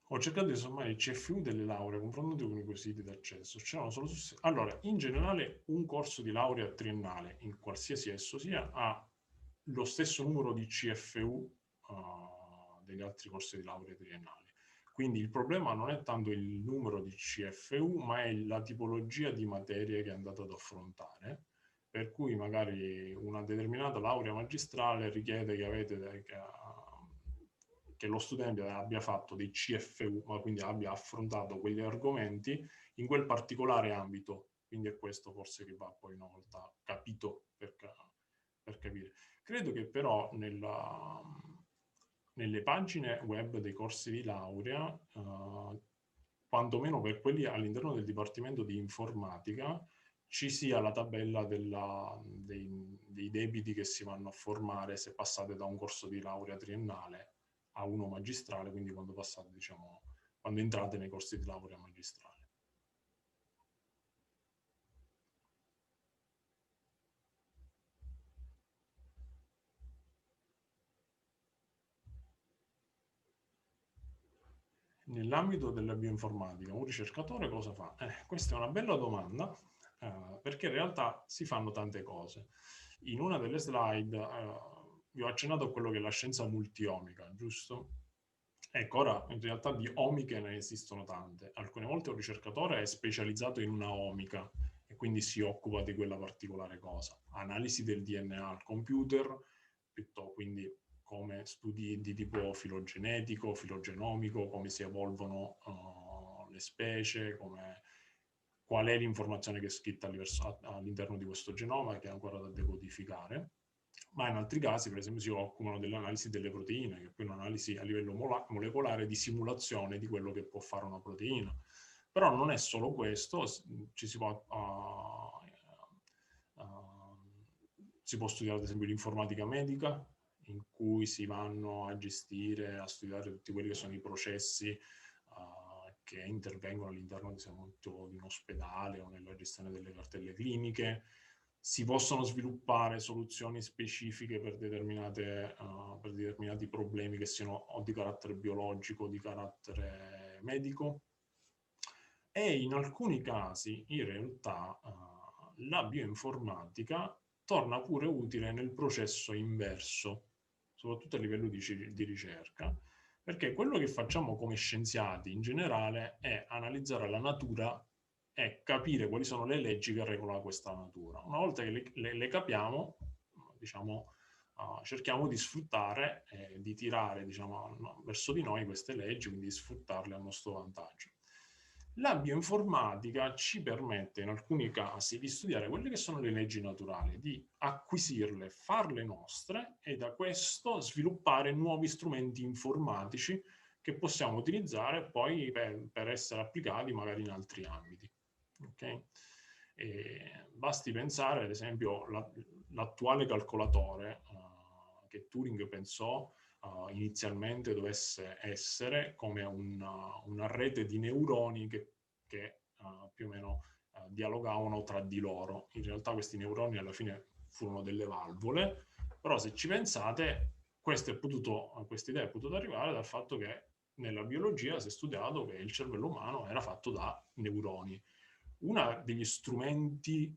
Ho cercato di sommare il CFU delle lauree confrontando con i quesiti d'accesso. Allora, in generale un corso di laurea triennale, in qualsiasi esso sia, ha lo stesso numero di CFU degli altri corsi di laurea triennale. Quindi il problema non è tanto il numero di CFU, ma è la tipologia di materie che andate ad affrontare, per cui magari una determinata laurea magistrale richiede che lo studente abbia fatto dei CFU, ma quindi abbia affrontato quegli argomenti in quel particolare ambito. Quindi è questo forse che va poi una volta capito per capire. Credo che però nelle pagine web dei corsi di laurea, quantomeno per quelli all'interno del Dipartimento di Informatica, ci sia la tabella dei debiti che si vanno a formare se passate da un corso di laurea triennale a uno magistrale, quindi quando passate, diciamo, quando entrate nei corsi di laurea magistrale. Nell'ambito della bioinformatica, un ricercatore cosa fa? Questa è una bella domanda, perché in realtà si fanno tante cose. In una delle slide vi ho accennato a quello che è la scienza multiomica, giusto? Ecco, ora in realtà di omiche ne esistono tante. Alcune volte un ricercatore è specializzato in una omica e quindi si occupa di quella particolare cosa. Analisi del DNA al computer, quindi come studi di tipo filogenetico, filogenomico, come si evolvono le specie, qual è l'informazione che è scritta all'interno di questo genoma che è ancora da decodificare. Ma in altri casi, per esempio, si occupano dell'analisi delle proteine, che è poi un'analisi a livello molecolare di simulazione di quello che può fare una proteina. Però non è solo questo, si può studiare ad esempio l'informatica medica, in cui si vanno a gestire, a studiare tutti quelli che sono i processi che intervengono all'interno ad esempio di un ospedale o nella gestione delle cartelle cliniche. Si possono sviluppare soluzioni specifiche per determinati problemi che siano o di carattere biologico o di carattere medico. E in alcuni casi, in realtà, la bioinformatica torna pure utile nel processo inverso, soprattutto a livello di ricerca, perché quello che facciamo come scienziati in generale è analizzare la natura e capire quali sono le leggi che regolano questa natura. Una volta che le capiamo, diciamo, cerchiamo di sfruttare e di tirare, diciamo, verso di noi queste leggi, quindi di sfruttarle a nostro vantaggio. La bioinformatica ci permette in alcuni casi di studiare quelle che sono le leggi naturali, di acquisirle, farle nostre e da questo sviluppare nuovi strumenti informatici che possiamo utilizzare poi per essere applicati magari in altri ambiti. Okay? Basti pensare ad esempio l'attuale calcolatore che Turing pensò inizialmente dovesse essere come una rete di neuroni che più o meno dialogavano tra di loro. In realtà questi neuroni alla fine furono delle valvole, però se ci pensate, questa idea è potuta arrivare dal fatto che nella biologia si è studiato che il cervello umano era fatto da neuroni. Uno degli strumenti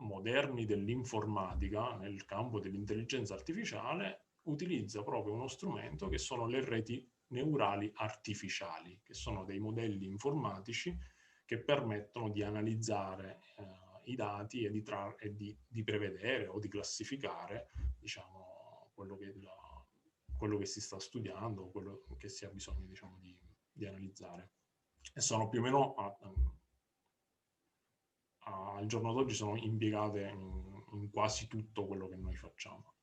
moderni dell'informatica nel campo dell'intelligenza artificiale utilizza proprio uno strumento che sono le reti neurali artificiali, che sono dei modelli informatici che permettono di analizzare i dati e di prevedere o di classificare, diciamo, quello che si sta studiando, quello che si ha bisogno, diciamo, di analizzare. E sono più o meno al giorno d'oggi sono impiegate in quasi tutto quello che noi facciamo.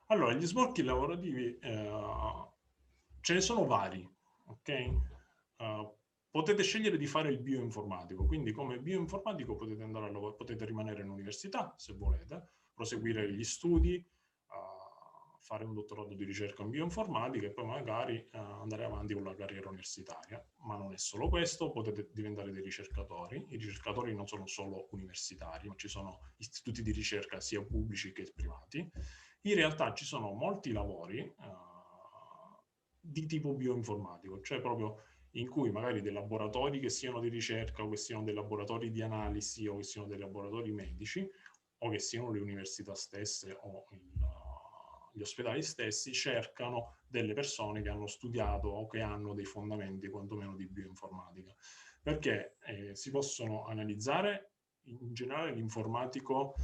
Allora, gli sbocchi lavorativi ce ne sono vari, ok? Potete scegliere di fare il bioinformatico, quindi come bioinformatico potete andare a lavorare, potete rimanere in università se volete, proseguire gli studi, fare un dottorato di ricerca in bioinformatica e poi magari andare avanti con la carriera universitaria. Ma non è solo questo, potete diventare dei ricercatori. I ricercatori non sono solo universitari, ma ci sono istituti di ricerca sia pubblici che privati. In realtà ci sono molti lavori di tipo bioinformatico, cioè proprio in cui magari dei laboratori che siano di ricerca o che siano dei laboratori di analisi o che siano dei laboratori medici o che siano le università stesse o gli ospedali stessi cercano delle persone che hanno studiato o che hanno dei fondamenti quantomeno di bioinformatica, perché si possono analizzare in generale l'informatico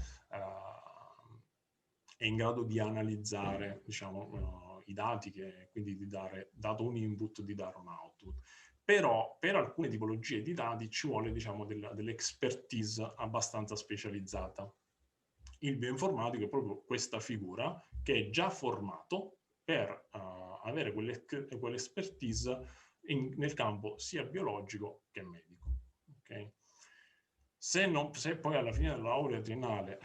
è in grado di analizzare, diciamo, i dati, quindi di dare, dato un input, di dare un output. Però per alcune tipologie di dati ci vuole, diciamo, dell'expertise abbastanza specializzata. Il bioinformatico è proprio questa figura che è già formato per avere quell'expertise nel campo sia biologico che medico. Okay? Se poi alla fine della laurea triennale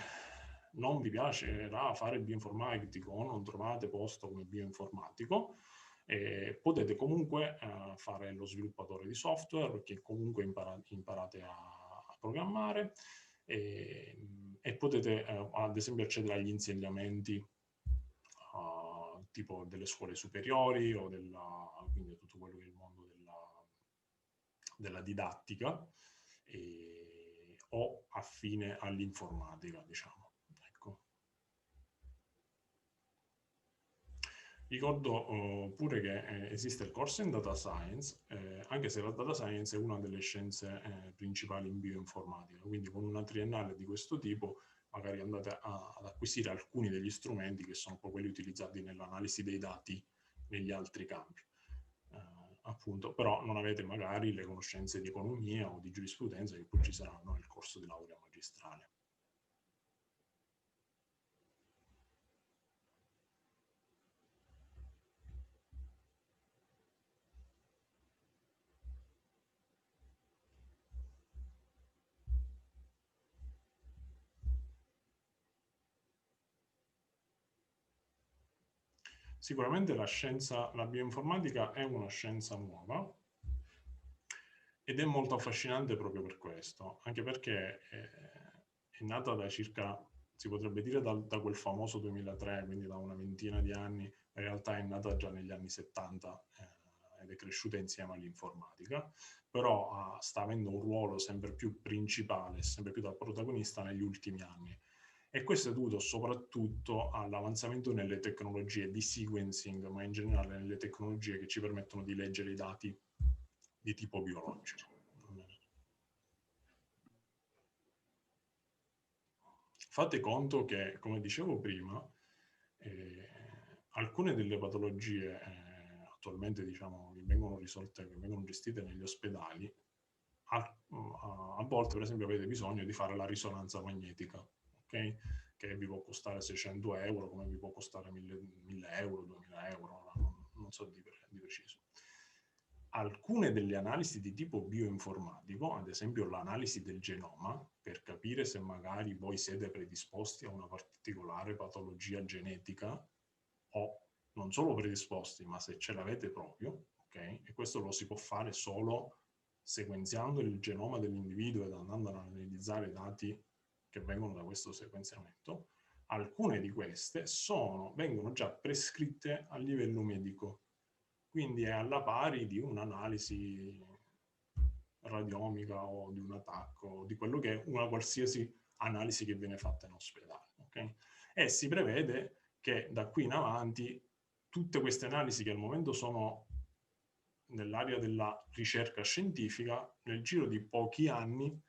non vi piacerà fare il bioinformatico o non trovate posto come bioinformatico, potete comunque fare lo sviluppatore di software, perché comunque imparate a programmare e potete ad esempio accedere agli insegnamenti tipo delle scuole superiori o quindi tutto quello che è il mondo della didattica o affine all'informatica, diciamo. Ricordo pure che esiste il corso in Data Science, anche se la Data Science è una delle scienze principali in bioinformatica, quindi con una triennale di questo tipo magari andate ad acquisire alcuni degli strumenti che sono poi quelli utilizzati nell'analisi dei dati negli altri campi. Appunto, però non avete magari le conoscenze di economia o di giurisprudenza che poi ci saranno nel corso di laurea magistrale. Sicuramente la bioinformatica è una scienza nuova ed è molto affascinante proprio per questo, anche perché è nata da circa, si potrebbe dire da quel famoso 2003, quindi da una ventina di anni, in realtà è nata già negli anni 70 ed è cresciuta insieme all'informatica, però sta avendo un ruolo sempre più principale, sempre più da protagonista negli ultimi anni. E questo è dovuto soprattutto all'avanzamento nelle tecnologie di sequencing, ma in generale nelle tecnologie che ci permettono di leggere i dati di tipo biologico. Fate conto che, come dicevo prima, alcune delle patologie attualmente, diciamo, che vengono risolte, che vengono gestite negli ospedali, a volte per esempio avete bisogno di fare la risonanza magnetica. Okay? Che vi può costare 600 euro, come vi può costare 1000 euro, 2000 euro, non so di preciso. Alcune delle analisi di tipo bioinformatico, ad esempio l'analisi del genoma, per capire se magari voi siete predisposti a una particolare patologia genetica, o non solo predisposti, ma se ce l'avete proprio, ok? E questo lo si può fare solo sequenziando il genoma dell'individuo ed andando ad analizzare i dati che vengono da questo sequenziamento. Alcune di queste vengono già prescritte a livello medico, quindi è alla pari di un'analisi radiomica o di un attacco, o di quello che è una qualsiasi analisi che viene fatta in ospedale. Okay? E si prevede che da qui in avanti tutte queste analisi che al momento sono nell'area della ricerca scientifica, nel giro di pochi anni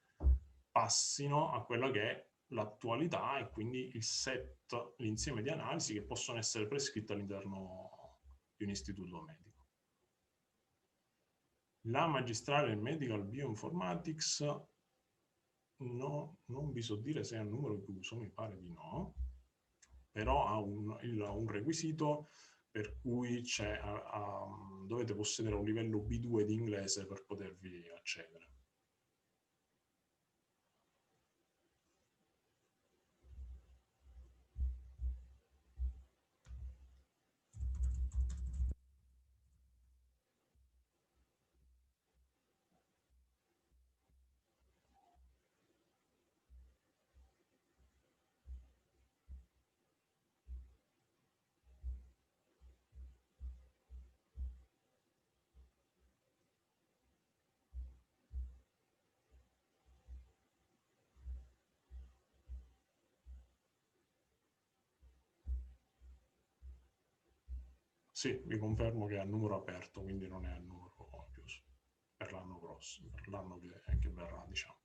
passino a quella che è l'attualità e quindi il set, l'insieme di analisi che possono essere prescritte all'interno di un istituto medico. La magistrale in Medical Bioinformatics no, non vi so dire se è un numero chiuso, mi pare di no, però ha un requisito per cui dovete possedere un livello B2 di inglese per potervi accedere. Sì, vi confermo che è a numero aperto, quindi non è a numero chiuso per l'anno prossimo, per l'anno che verrà, diciamo.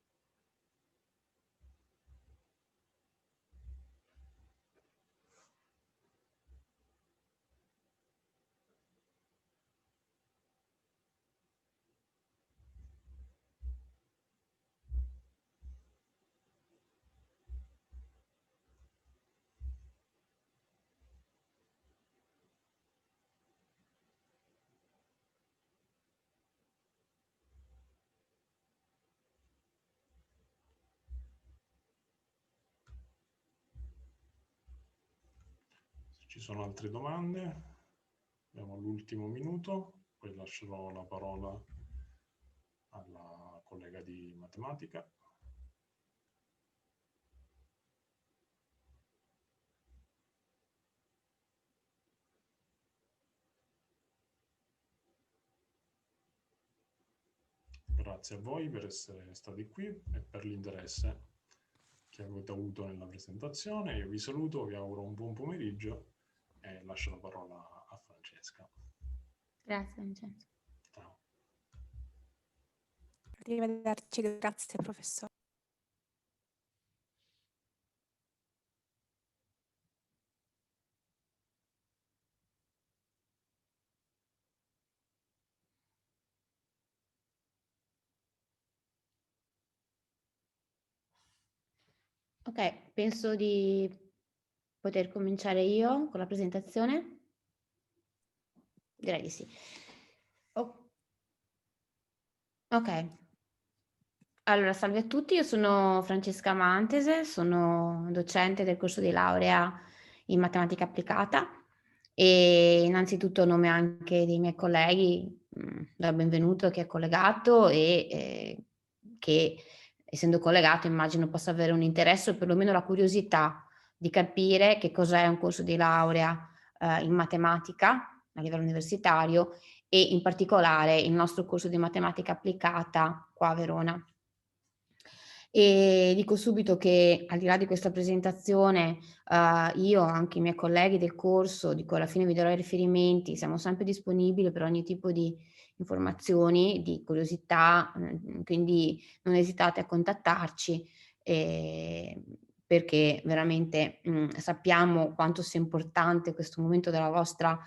Ci sono altre domande? Abbiamo l'ultimo minuto, poi lascerò la parola alla collega di matematica. Grazie a voi per essere stati qui e per l'interesse che avete avuto nella presentazione. Io vi saluto, vi auguro un buon pomeriggio e lascio la parola a Francesca.
Grazie Vincenzo.
Ciao.
Arrivederci, grazie professore.
Ok, penso di poter cominciare io con la presentazione. Direi di sì. Ok. Allora, salve a tutti, io sono Francesca Mantese, sono docente del corso di laurea in matematica applicata e innanzitutto a nome anche dei miei colleghi, do il benvenuto a chi è collegato e che essendo collegato immagino possa avere un interesse o perlomeno la curiosità di capire che cos'è un corso di laurea in matematica a livello universitario e in particolare il nostro corso di matematica applicata qua a Verona. E dico subito che al di là di questa presentazione io, anche i miei colleghi del corso, di cui alla fine vi darò i riferimenti, siamo sempre disponibili per ogni tipo di informazioni, di curiosità, quindi non esitate a contattarci perché veramente sappiamo quanto sia importante questo momento della vostra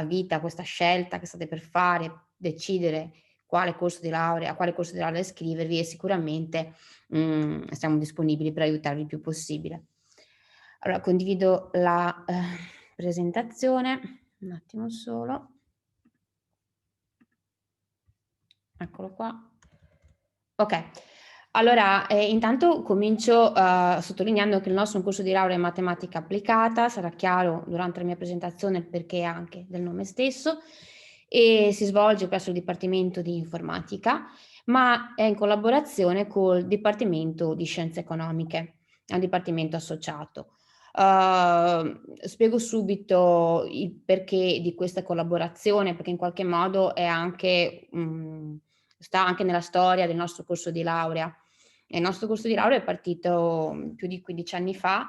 vita, questa scelta che state per fare, decidere quale corso di laurea, a quale corso di laurea iscrivervi e sicuramente siamo disponibili per aiutarvi il più possibile. Allora, condivido la presentazione, un attimo solo. Eccolo qua. Ok, allora intanto comincio sottolineando che il nostro è un corso di laurea in matematica applicata, sarà chiaro durante la mia presentazione il perché anche del nome stesso. e si svolge presso il Dipartimento di Informatica, ma è in collaborazione col Dipartimento di Scienze Economiche, è un dipartimento associato. Spiego subito il perché di questa collaborazione, perché in qualche modo è anche, sta anche nella storia del nostro corso di laurea. Il nostro corso di laurea è partito più di 15 anni fa,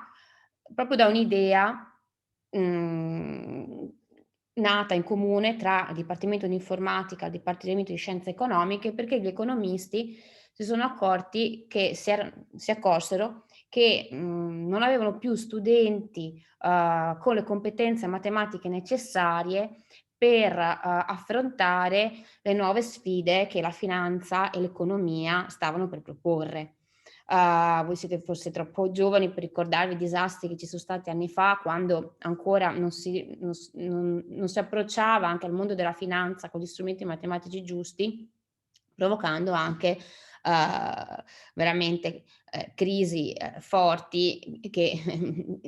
proprio da un'idea nata in comune tra il Dipartimento di Informatica e il Dipartimento di Scienze Economiche, perché gli economisti si sono accorti che si accorsero che non avevano più studenti con le competenze matematiche necessarie per affrontare le nuove sfide che la finanza e l'economia stavano per proporre. Voi siete forse troppo giovani per ricordarvi i disastri che ci sono stati anni fa, quando ancora non si approcciava anche al mondo della finanza con gli strumenti matematici giusti, provocando anche veramente crisi forti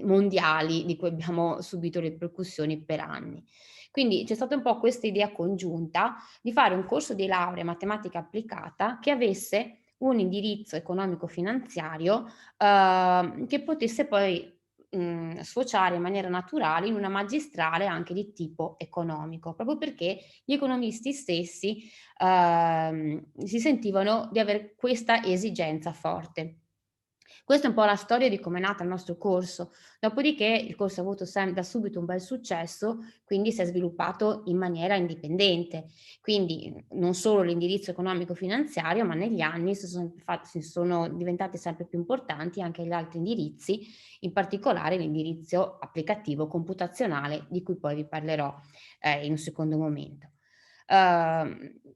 mondiali di cui abbiamo subito le ripercussioni per anni. Quindi c'è stata un po' questa idea congiunta di fare un corso di laurea in matematica applicata che avesse un indirizzo economico-finanziario che potesse poi sfociare in maniera naturale in una magistrale anche di tipo economico, proprio perché gli economisti stessi si sentivano di avere questa esigenza forte. Questa è un po' la storia di come è nata il nostro corso. Dopodiché il corso ha avuto da subito un bel successo, quindi si è sviluppato in maniera indipendente. Quindi non solo l'indirizzo economico-finanziario, ma negli anni si sono diventati sempre più importanti anche gli altri indirizzi, in particolare l'indirizzo applicativo computazionale, di cui poi vi parlerò in un secondo momento.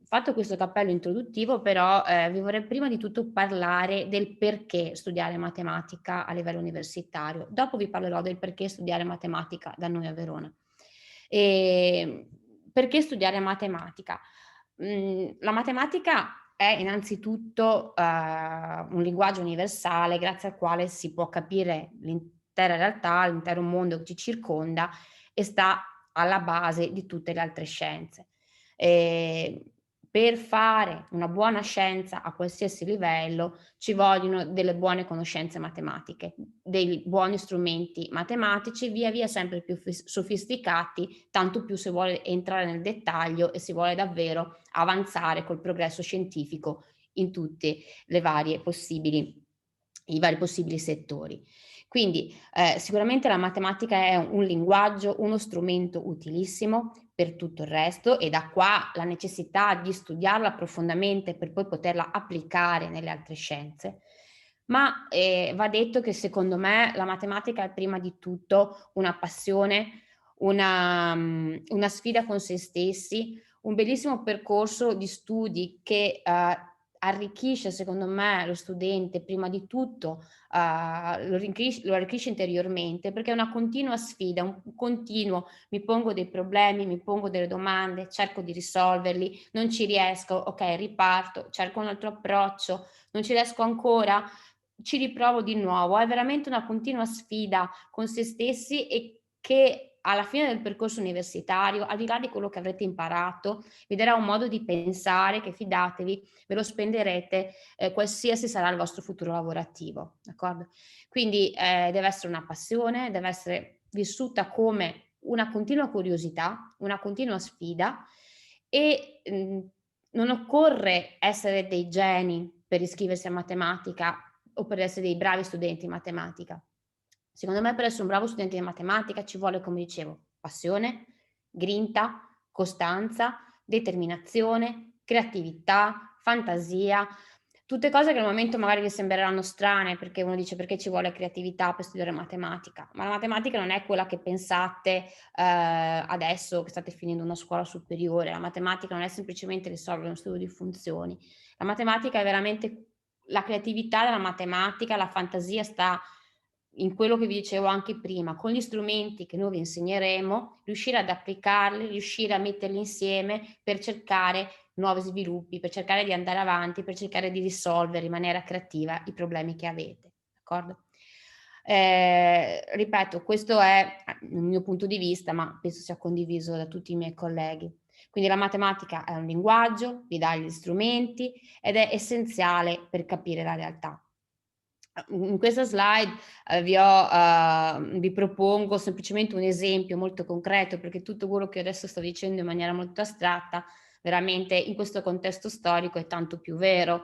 Fatto questo cappello introduttivo, però vi vorrei prima di tutto parlare del perché studiare matematica a livello universitario. Dopo vi parlerò del perché studiare matematica da noi a Verona. Perché studiare matematica? La matematica è innanzitutto un linguaggio universale grazie al quale si può capire l'intera realtà, l'intero mondo che ci circonda e sta alla base di tutte le altre scienze. Per fare una buona scienza a qualsiasi livello ci vogliono delle buone conoscenze matematiche, dei buoni strumenti matematici via via sempre più sofisticati, tanto più si vuole entrare nel dettaglio e si vuole davvero avanzare col progresso scientifico in tutti i vari possibili settori. Quindi sicuramente la matematica è un linguaggio, uno strumento utilissimo per tutto il resto, e da qua la necessità di studiarla profondamente per poi poterla applicare nelle altre scienze. Ma va detto che secondo me la matematica è prima di tutto una passione, una sfida con se stessi, un bellissimo percorso di studi che arricchisce secondo me lo studente prima di tutto, lo arricchisce interiormente, perché è una continua sfida, un continuo mi pongo dei problemi, mi pongo delle domande, cerco di risolverli, non ci riesco, ok, riparto, cerco un altro approccio, non ci riesco ancora, ci riprovo di nuovo. È veramente una continua sfida con se stessi, e che alla fine del percorso universitario, al di là di quello che avrete imparato, vi darà un modo di pensare che, fidatevi, ve lo spenderete qualsiasi sarà il vostro futuro lavorativo, d'accordo? Quindi deve essere una passione, deve essere vissuta come una continua curiosità, una continua sfida, e non occorre essere dei geni per iscriversi a matematica o per essere dei bravi studenti in matematica. Secondo me per essere un bravo studente di matematica ci vuole, come dicevo, passione, grinta, costanza, determinazione, creatività, fantasia, tutte cose che al momento magari vi sembreranno strane, perché uno dice perché ci vuole creatività per studiare matematica, ma la matematica non è quella che pensate adesso che state finendo una scuola superiore. La matematica non è semplicemente risolvere uno studio di funzioni, la matematica è veramente la creatività della matematica, la fantasia sta in quello che vi dicevo anche prima, con gli strumenti che noi vi insegneremo, riuscire ad applicarli, riuscire a metterli insieme per cercare nuovi sviluppi, per cercare di andare avanti, per cercare di risolvere in maniera creativa i problemi che avete, d'accordo? Ripeto, questo è il mio punto di vista, ma penso sia condiviso da tutti i miei colleghi. Quindi la matematica è un linguaggio, vi dà gli strumenti ed è essenziale per capire la realtà. In questa slide vi propongo semplicemente un esempio molto concreto, perché tutto quello che adesso sto dicendo in maniera molto astratta veramente in questo contesto storico è tanto più vero.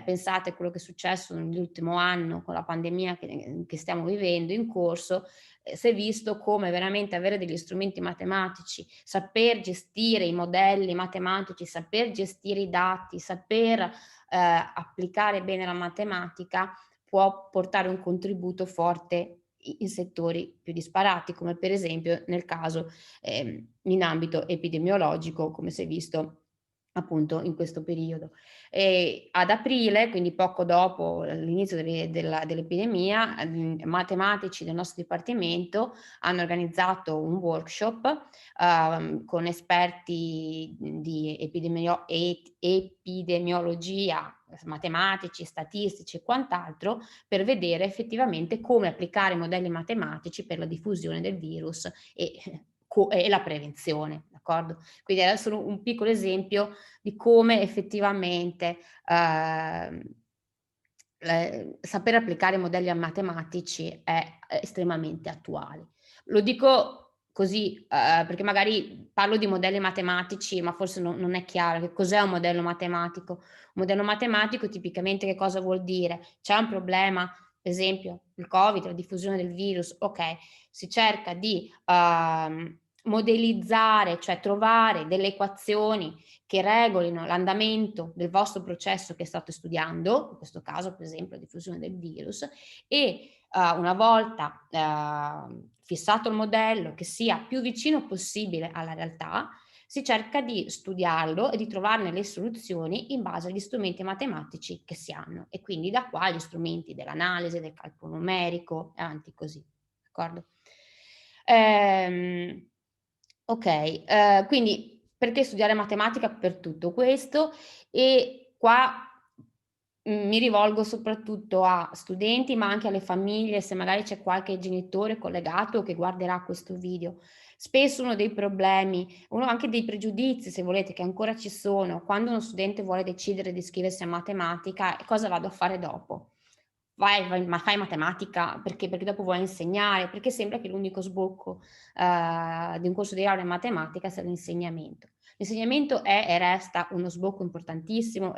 Pensate a quello che è successo nell'ultimo anno con la pandemia che stiamo vivendo in corso. Si è visto come veramente avere degli strumenti matematici, saper gestire i modelli matematici, saper gestire i dati, saper applicare bene la matematica può portare un contributo forte in settori più disparati, come per esempio nel caso in ambito epidemiologico, come si è visto appunto in questo periodo. Ad aprile, quindi poco dopo l'inizio dell'epidemia, matematici del nostro dipartimento hanno organizzato un workshop con esperti di epidemiologia, matematici, statistici e quant'altro, per vedere effettivamente come applicare modelli matematici per la diffusione del virus e la prevenzione, d'accordo? Quindi è solo un piccolo esempio di come effettivamente saper applicare modelli matematici è estremamente attuale. Lo dico così perché magari parlo di modelli matematici, ma forse non è chiaro che cos'è un modello matematico. Un modello matematico tipicamente che cosa vuol dire? C'è un problema, per esempio il Covid, la diffusione del virus, ok, si cerca di modellizzare, cioè trovare delle equazioni che regolino l'andamento del vostro processo che state studiando, in questo caso per esempio la diffusione del virus, e una volta fissato il modello che sia più vicino possibile alla realtà, si cerca di studiarlo e di trovarne le soluzioni in base agli strumenti matematici che si hanno, e quindi da qua gli strumenti dell'analisi, del calcolo numerico e avanti così, d'accordo? Ok, quindi perché studiare matematica per tutto questo? E qua mi rivolgo soprattutto a studenti, ma anche alle famiglie, se magari c'è qualche genitore collegato che guarderà questo video. Spesso uno dei problemi, uno anche dei pregiudizi, se volete, che ancora ci sono, quando uno studente vuole decidere di iscriversi a matematica, cosa vado a fare dopo? Ma fai matematica perché dopo vuoi insegnare, perché sembra che l'unico sbocco di un corso di laurea in matematica sia l'insegnamento. L'insegnamento è e resta uno sbocco importantissimo,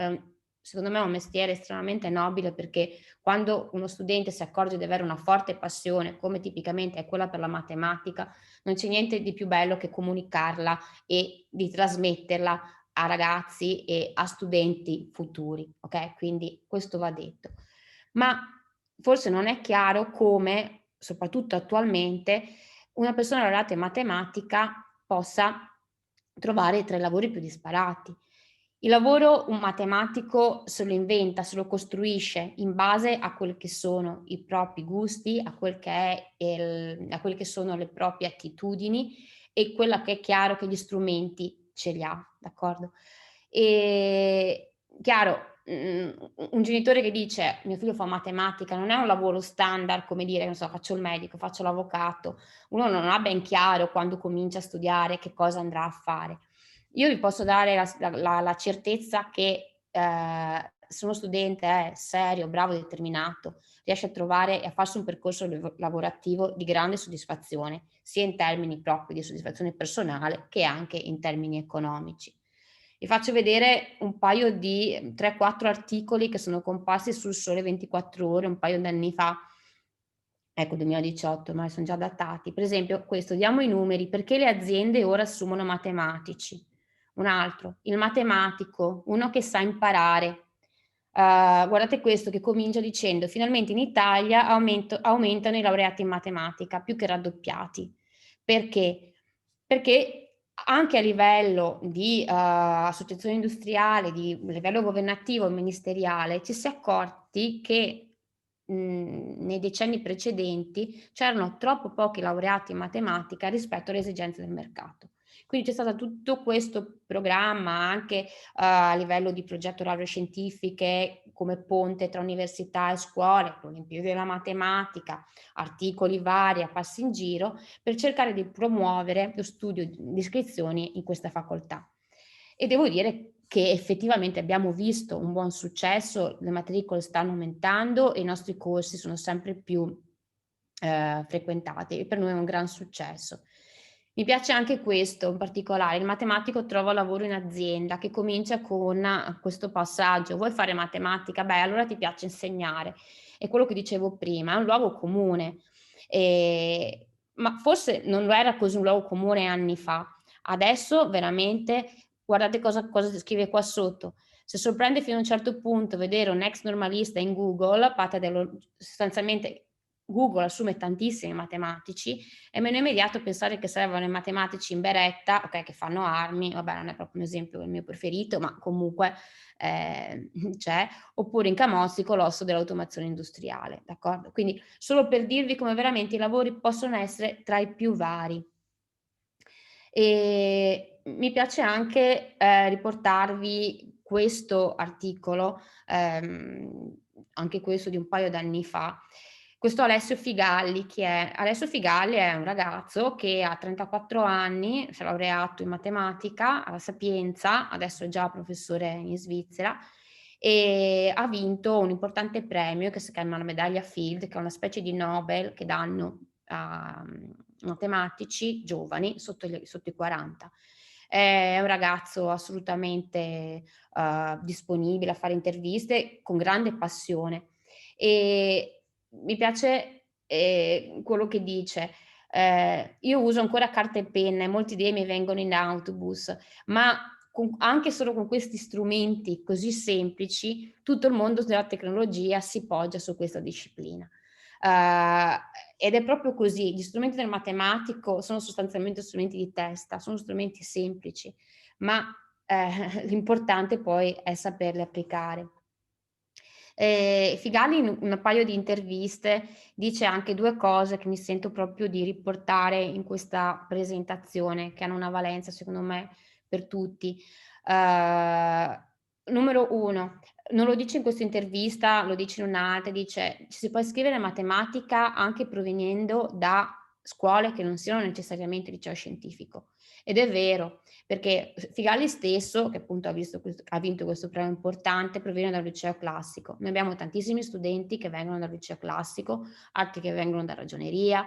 secondo me è un mestiere estremamente nobile, perché quando uno studente si accorge di avere una forte passione, come tipicamente è quella per la matematica, non c'è niente di più bello che comunicarla e di trasmetterla a ragazzi e a studenti futuri, ok? Quindi questo va detto. Ma forse non è chiaro come, soprattutto attualmente, una persona laureata in matematica possa trovare tra i lavori più disparati. Il lavoro un matematico se lo inventa, se lo costruisce in base a quelli che sono i propri gusti, a quelle che sono le proprie attitudini e quella che è chiaro che gli strumenti ce li ha, d'accordo? E chiaro, un genitore che dice mio figlio fa matematica non è un lavoro standard, come dire, non so, faccio il medico, faccio l'avvocato, uno non ha ben chiaro quando comincia a studiare che cosa andrà a fare. Io vi posso dare la certezza che se uno studente è serio, bravo, determinato, riesce a trovare e a farsi un percorso lavorativo di grande soddisfazione, sia in termini proprio di soddisfazione personale che anche in termini economici. Vi faccio vedere un paio di 3-4 articoli che sono comparsi sul Sole 24 Ore un paio di anni fa, ecco 2018, ma sono già datati. Per esempio questo, diamo i numeri, perché le aziende ora assumono matematici. Un altro, il matematico, uno che sa imparare. Guardate questo che comincia dicendo finalmente in Italia aumentano i laureati in matematica, più che raddoppiati. Perché? Perché anche a livello di associazione industriale, di livello governativo e ministeriale, ci si è accorti che nei decenni precedenti c'erano troppo pochi laureati in matematica rispetto alle esigenze del mercato. Quindi c'è stato tutto questo programma anche a livello di progetto lauree scientifiche come ponte tra università e scuole, Olimpiadi della matematica, articoli vari a passi in giro per cercare di promuovere lo studio di iscrizioni in questa facoltà. e devo dire che effettivamente abbiamo visto un buon successo, le matricole stanno aumentando e i nostri corsi sono sempre più frequentati e per noi è un gran successo. Mi piace anche questo in particolare, il matematico trova lavoro in azienda, che comincia con questo passaggio: vuoi fare matematica? Beh, allora ti piace insegnare. È quello che dicevo prima, è un luogo comune, ma forse non lo era così un luogo comune anni fa. Adesso veramente, guardate cosa scrive qua sotto: se sorprende fino a un certo punto vedere un ex normalista in Google, sostanzialmente Google assume tantissimi matematici, è meno immediato pensare che servono i matematici in beretta, ok, che fanno armi, vabbè, non è proprio un esempio il mio preferito, ma comunque c'è, oppure in Camozzi colosso dell'automazione industriale, d'accordo? Quindi solo per dirvi come veramente i lavori possono essere tra i più vari. E mi piace anche riportarvi questo articolo, anche questo di un paio d'anni fa. Questo Alessio Figalli è un ragazzo che ha 34 anni, si è laureato in matematica alla Sapienza, adesso è già professore in Svizzera, e ha vinto un importante premio che si chiama la medaglia Field, che è una specie di Nobel che danno a matematici giovani sotto i 40. È un ragazzo assolutamente disponibile a fare interviste con grande passione e mi piace quello che dice. Io uso ancora carta e penna e molte idee mi vengono in autobus, ma anche solo con questi strumenti così semplici tutto il mondo della tecnologia si poggia su questa disciplina. Ed è proprio così, gli strumenti del matematico sono sostanzialmente strumenti di testa, sono strumenti semplici, ma l'importante poi è saperli applicare. Figali in un paio di interviste dice anche due cose che mi sento proprio di riportare in questa presentazione, che hanno una valenza secondo me per tutti. Numero uno, non lo dice in questa intervista, lo dice in un'altra, dice si può scrivere matematica anche provenendo da scuole che non siano necessariamente liceo scientifico. Ed è vero, perché Figali stesso, che appunto ha vinto questo premio importante, proviene dal liceo classico. Noi abbiamo tantissimi studenti che vengono dal liceo classico, altri che vengono da ragioneria.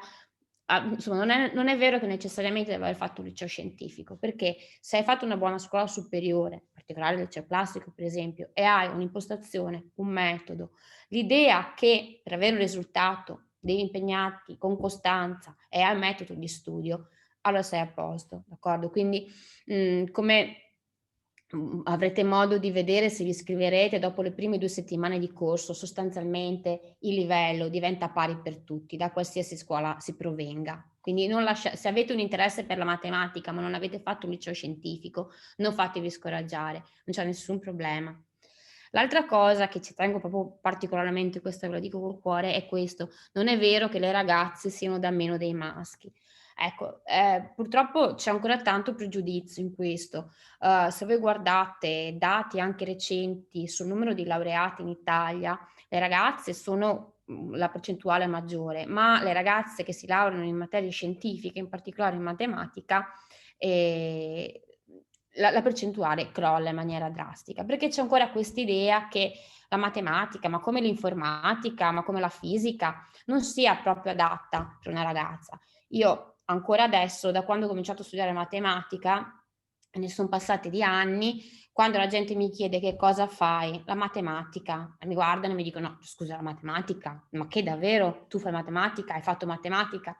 Insomma, non è vero che necessariamente deve aver fatto un liceo scientifico, perché se hai fatto una buona scuola superiore, in particolare il liceo classico per esempio, e hai un'impostazione, un metodo, l'idea che per avere un risultato devi impegnarti con costanza e hai un metodo di studio, allora sei a posto, d'accordo? Quindi come avrete modo di vedere se vi iscriverete dopo le prime 2 settimane di corso, sostanzialmente il livello diventa pari per tutti, da qualsiasi scuola si provenga. Quindi se avete un interesse per la matematica ma non avete fatto un liceo scientifico, non fatevi scoraggiare, non c'è nessun problema. L'altra cosa che ci tengo proprio particolarmente, questo ve lo dico col cuore, è questo: non è vero che le ragazze siano da meno dei maschi. Ecco, purtroppo c'è ancora tanto pregiudizio in questo. Se voi guardate dati anche recenti sul numero di laureati in Italia, le ragazze sono la percentuale maggiore, ma le ragazze che si laureano in materie scientifiche, in particolare in matematica, la percentuale crolla in maniera drastica, perché c'è ancora quest'idea che la matematica, ma come l'informatica, ma come la fisica, non sia proprio adatta per una ragazza. Io ancora adesso, da quando ho cominciato a studiare matematica, ne sono passati di anni, quando la gente mi chiede che cosa fai, la matematica, e mi guardano e mi dicono: no, scusa, la matematica? Ma che davvero? Tu fai matematica? Hai fatto matematica?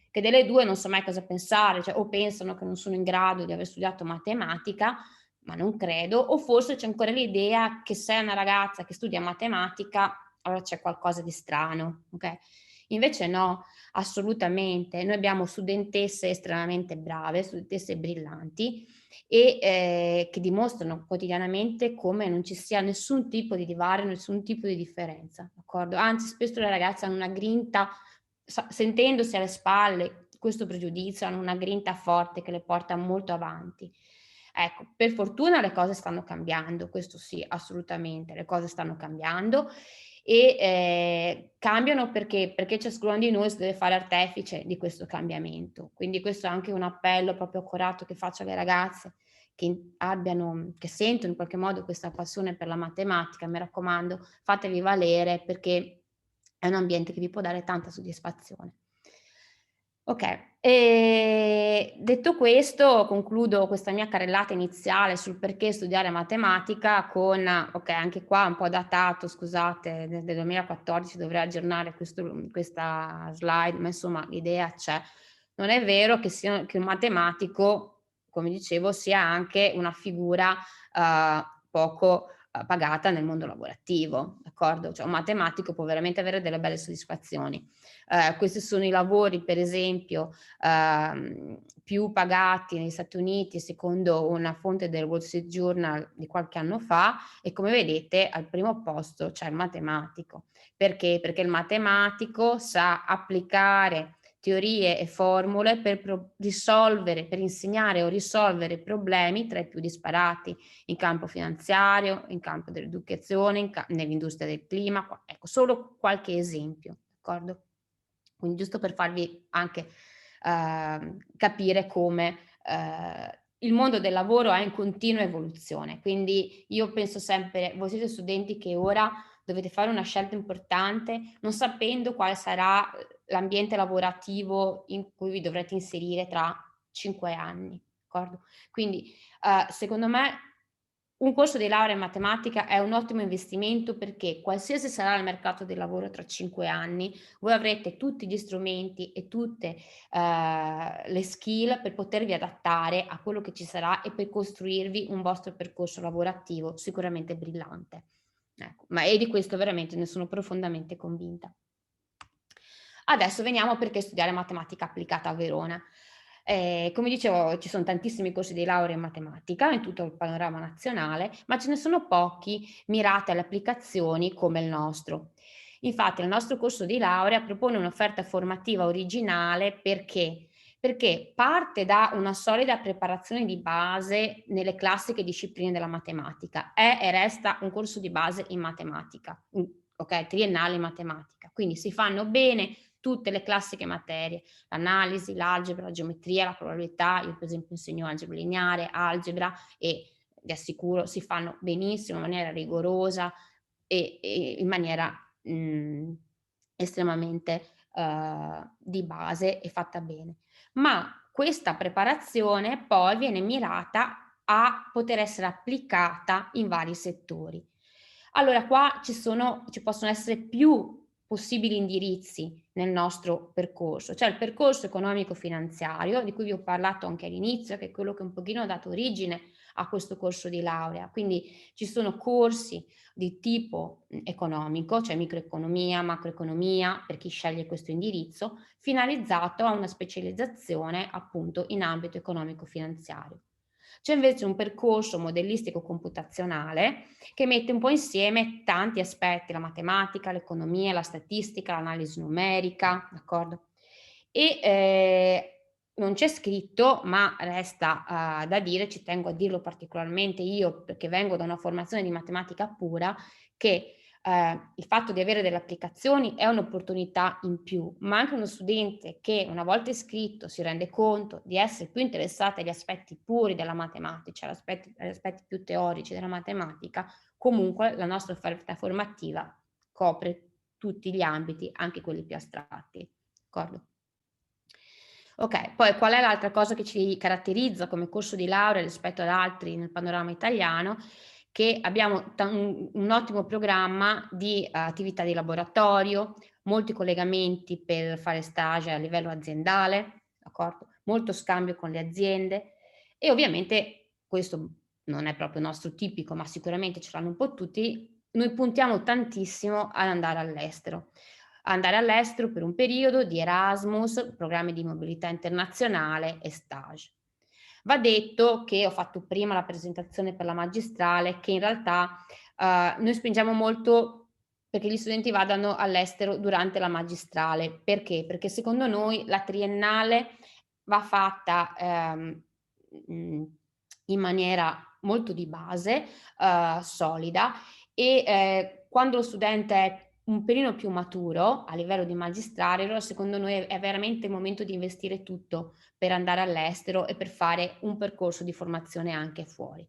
Che delle due non so mai cosa pensare, cioè o pensano che non sono in grado di aver studiato matematica, ma non credo, o forse c'è ancora l'idea che se è una ragazza che studia matematica, allora c'è qualcosa di strano, ok? Invece no, assolutamente. Noi abbiamo studentesse estremamente brave, studentesse brillanti e che dimostrano quotidianamente come non ci sia nessun tipo di divario, nessun tipo di differenza, d'accordo? Anzi, spesso le ragazze hanno una grinta, sentendosi alle spalle questo pregiudizio, hanno una grinta forte che le porta molto avanti. Ecco, per fortuna le cose stanno cambiando, questo sì, assolutamente, le cose stanno cambiando e cambiano perché ciascuno di noi si deve fare artefice di questo cambiamento. Quindi questo è anche un appello proprio accorato che faccio alle ragazze, che sentono in qualche modo questa passione per la matematica, mi raccomando, fatevi valere perché è un ambiente che vi può dare tanta soddisfazione. Ok, e detto questo, concludo questa mia carrellata iniziale sul perché studiare matematica con, ok, anche qua un po' datato, scusate, del 2014 dovrei aggiornare questa slide, ma insomma l'idea c'è. Non è vero che un matematico, come dicevo, sia anche una figura poco pagata nel mondo lavorativo, d'accordo? Cioè un matematico può veramente avere delle belle soddisfazioni. Questi sono i lavori, per esempio, più pagati negli Stati Uniti, secondo una fonte del Wall Street Journal di qualche anno fa, e come vedete al primo posto c'è il matematico. Perché? Perché il matematico sa applicare teorie e formule per insegnare o risolvere problemi tra i più disparati in campo finanziario, in campo dell'educazione, nell'industria del clima. Ecco, solo qualche esempio, d'accordo? Quindi giusto per farvi anche capire come il mondo del lavoro è in continua evoluzione. Quindi io penso sempre, voi siete studenti che ora dovete fare una scelta importante, non sapendo quale sarà l'ambiente lavorativo in cui vi dovrete inserire tra 5 anni, d'accordo? Quindi secondo me un corso di laurea in matematica è un ottimo investimento perché qualsiasi sarà il mercato del lavoro tra 5 anni, voi avrete tutti gli strumenti e tutte le skill per potervi adattare a quello che ci sarà e per costruirvi un vostro percorso lavorativo sicuramente brillante. Ecco, e di questo veramente ne sono profondamente convinta. Adesso veniamo a perché studiare matematica applicata a Verona. Come dicevo, ci sono tantissimi corsi di laurea in matematica in tutto il panorama nazionale, ma ce ne sono pochi mirati alle applicazioni come il nostro. Infatti il nostro corso di laurea propone un'offerta formativa originale perché parte da una solida preparazione di base nelle classiche discipline della matematica. È e resta un corso di base in matematica, ok, triennale in matematica. Quindi si fanno bene tutte le classiche materie, l'analisi, l'algebra, la geometria, la probabilità. Io per esempio insegno algebra lineare, algebra, e vi assicuro si fanno benissimo in maniera rigorosa e in maniera estremamente di base e fatta bene. Ma questa preparazione poi viene mirata a poter essere applicata in vari settori. Allora qua ci possono essere più possibili indirizzi nel nostro percorso. C'è il percorso economico-finanziario, di cui vi ho parlato anche all'inizio, che è quello che un pochino ha dato origine a questo corso di laurea. Quindi ci sono corsi di tipo economico, cioè microeconomia, macroeconomia, per chi sceglie questo indirizzo, finalizzato a una specializzazione appunto in ambito economico-finanziario. C'è invece un percorso modellistico computazionale che mette un po' insieme tanti aspetti, la matematica, l'economia, la statistica, l'analisi numerica, d'accordo? E non c'è scritto, ma resta da dire, ci tengo a dirlo particolarmente io perché vengo da una formazione di matematica pura, che il fatto di avere delle applicazioni è un'opportunità in più, ma anche uno studente che una volta iscritto si rende conto di essere più interessato agli aspetti puri della matematica, cioè agli aspetti più teorici della matematica, comunque la nostra offerta formativa copre tutti gli ambiti, anche quelli più astratti, d'accordo? Ok, poi qual è l'altra cosa che ci caratterizza come corso di laurea rispetto ad altri nel panorama italiano? Che abbiamo un ottimo programma di attività di laboratorio, molti collegamenti per fare stage a livello aziendale, d'accordo? Molto scambio con le aziende e ovviamente questo non è proprio nostro tipico, ma sicuramente ce l'hanno un po' tutti, noi puntiamo tantissimo ad andare all'estero per un periodo di Erasmus, programmi di mobilità internazionale e stage. Va detto che ho fatto prima la presentazione per la magistrale, che in realtà noi spingiamo molto perché gli studenti vadano all'estero durante la magistrale. Perché? Perché secondo noi la triennale va fatta in maniera molto di base, solida, e quando lo studente è un pelino più maturo a livello di magistrale, allora secondo noi è veramente il momento di investire tutto per andare all'estero e per fare un percorso di formazione anche fuori.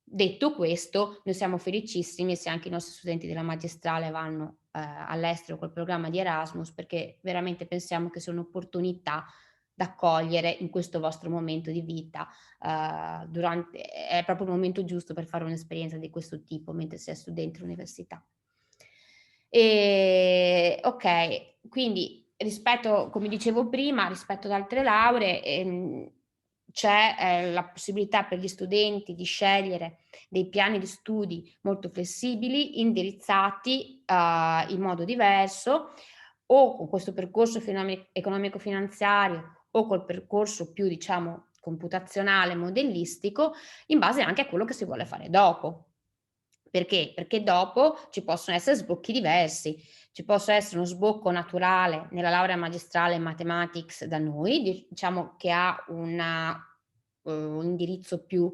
Detto questo, noi siamo felicissimi se anche i nostri studenti della magistrale vanno all'estero col programma di Erasmus, perché veramente pensiamo che sia un'opportunità da cogliere in questo vostro momento di vita. È proprio il momento giusto per fare un'esperienza di questo tipo mentre si è studente all'università. Ok, quindi rispetto, come dicevo prima, rispetto ad altre lauree, c'è la possibilità per gli studenti di scegliere dei piani di studi molto flessibili, indirizzati in modo diverso, o con questo percorso economico-finanziario o col percorso più, diciamo, computazionale, modellistico, in base anche a quello che si vuole fare dopo. Perché? Perché dopo ci possono essere sbocchi diversi. Ci possa essere uno sbocco naturale nella laurea magistrale in mathematics da noi, diciamo che ha un indirizzo più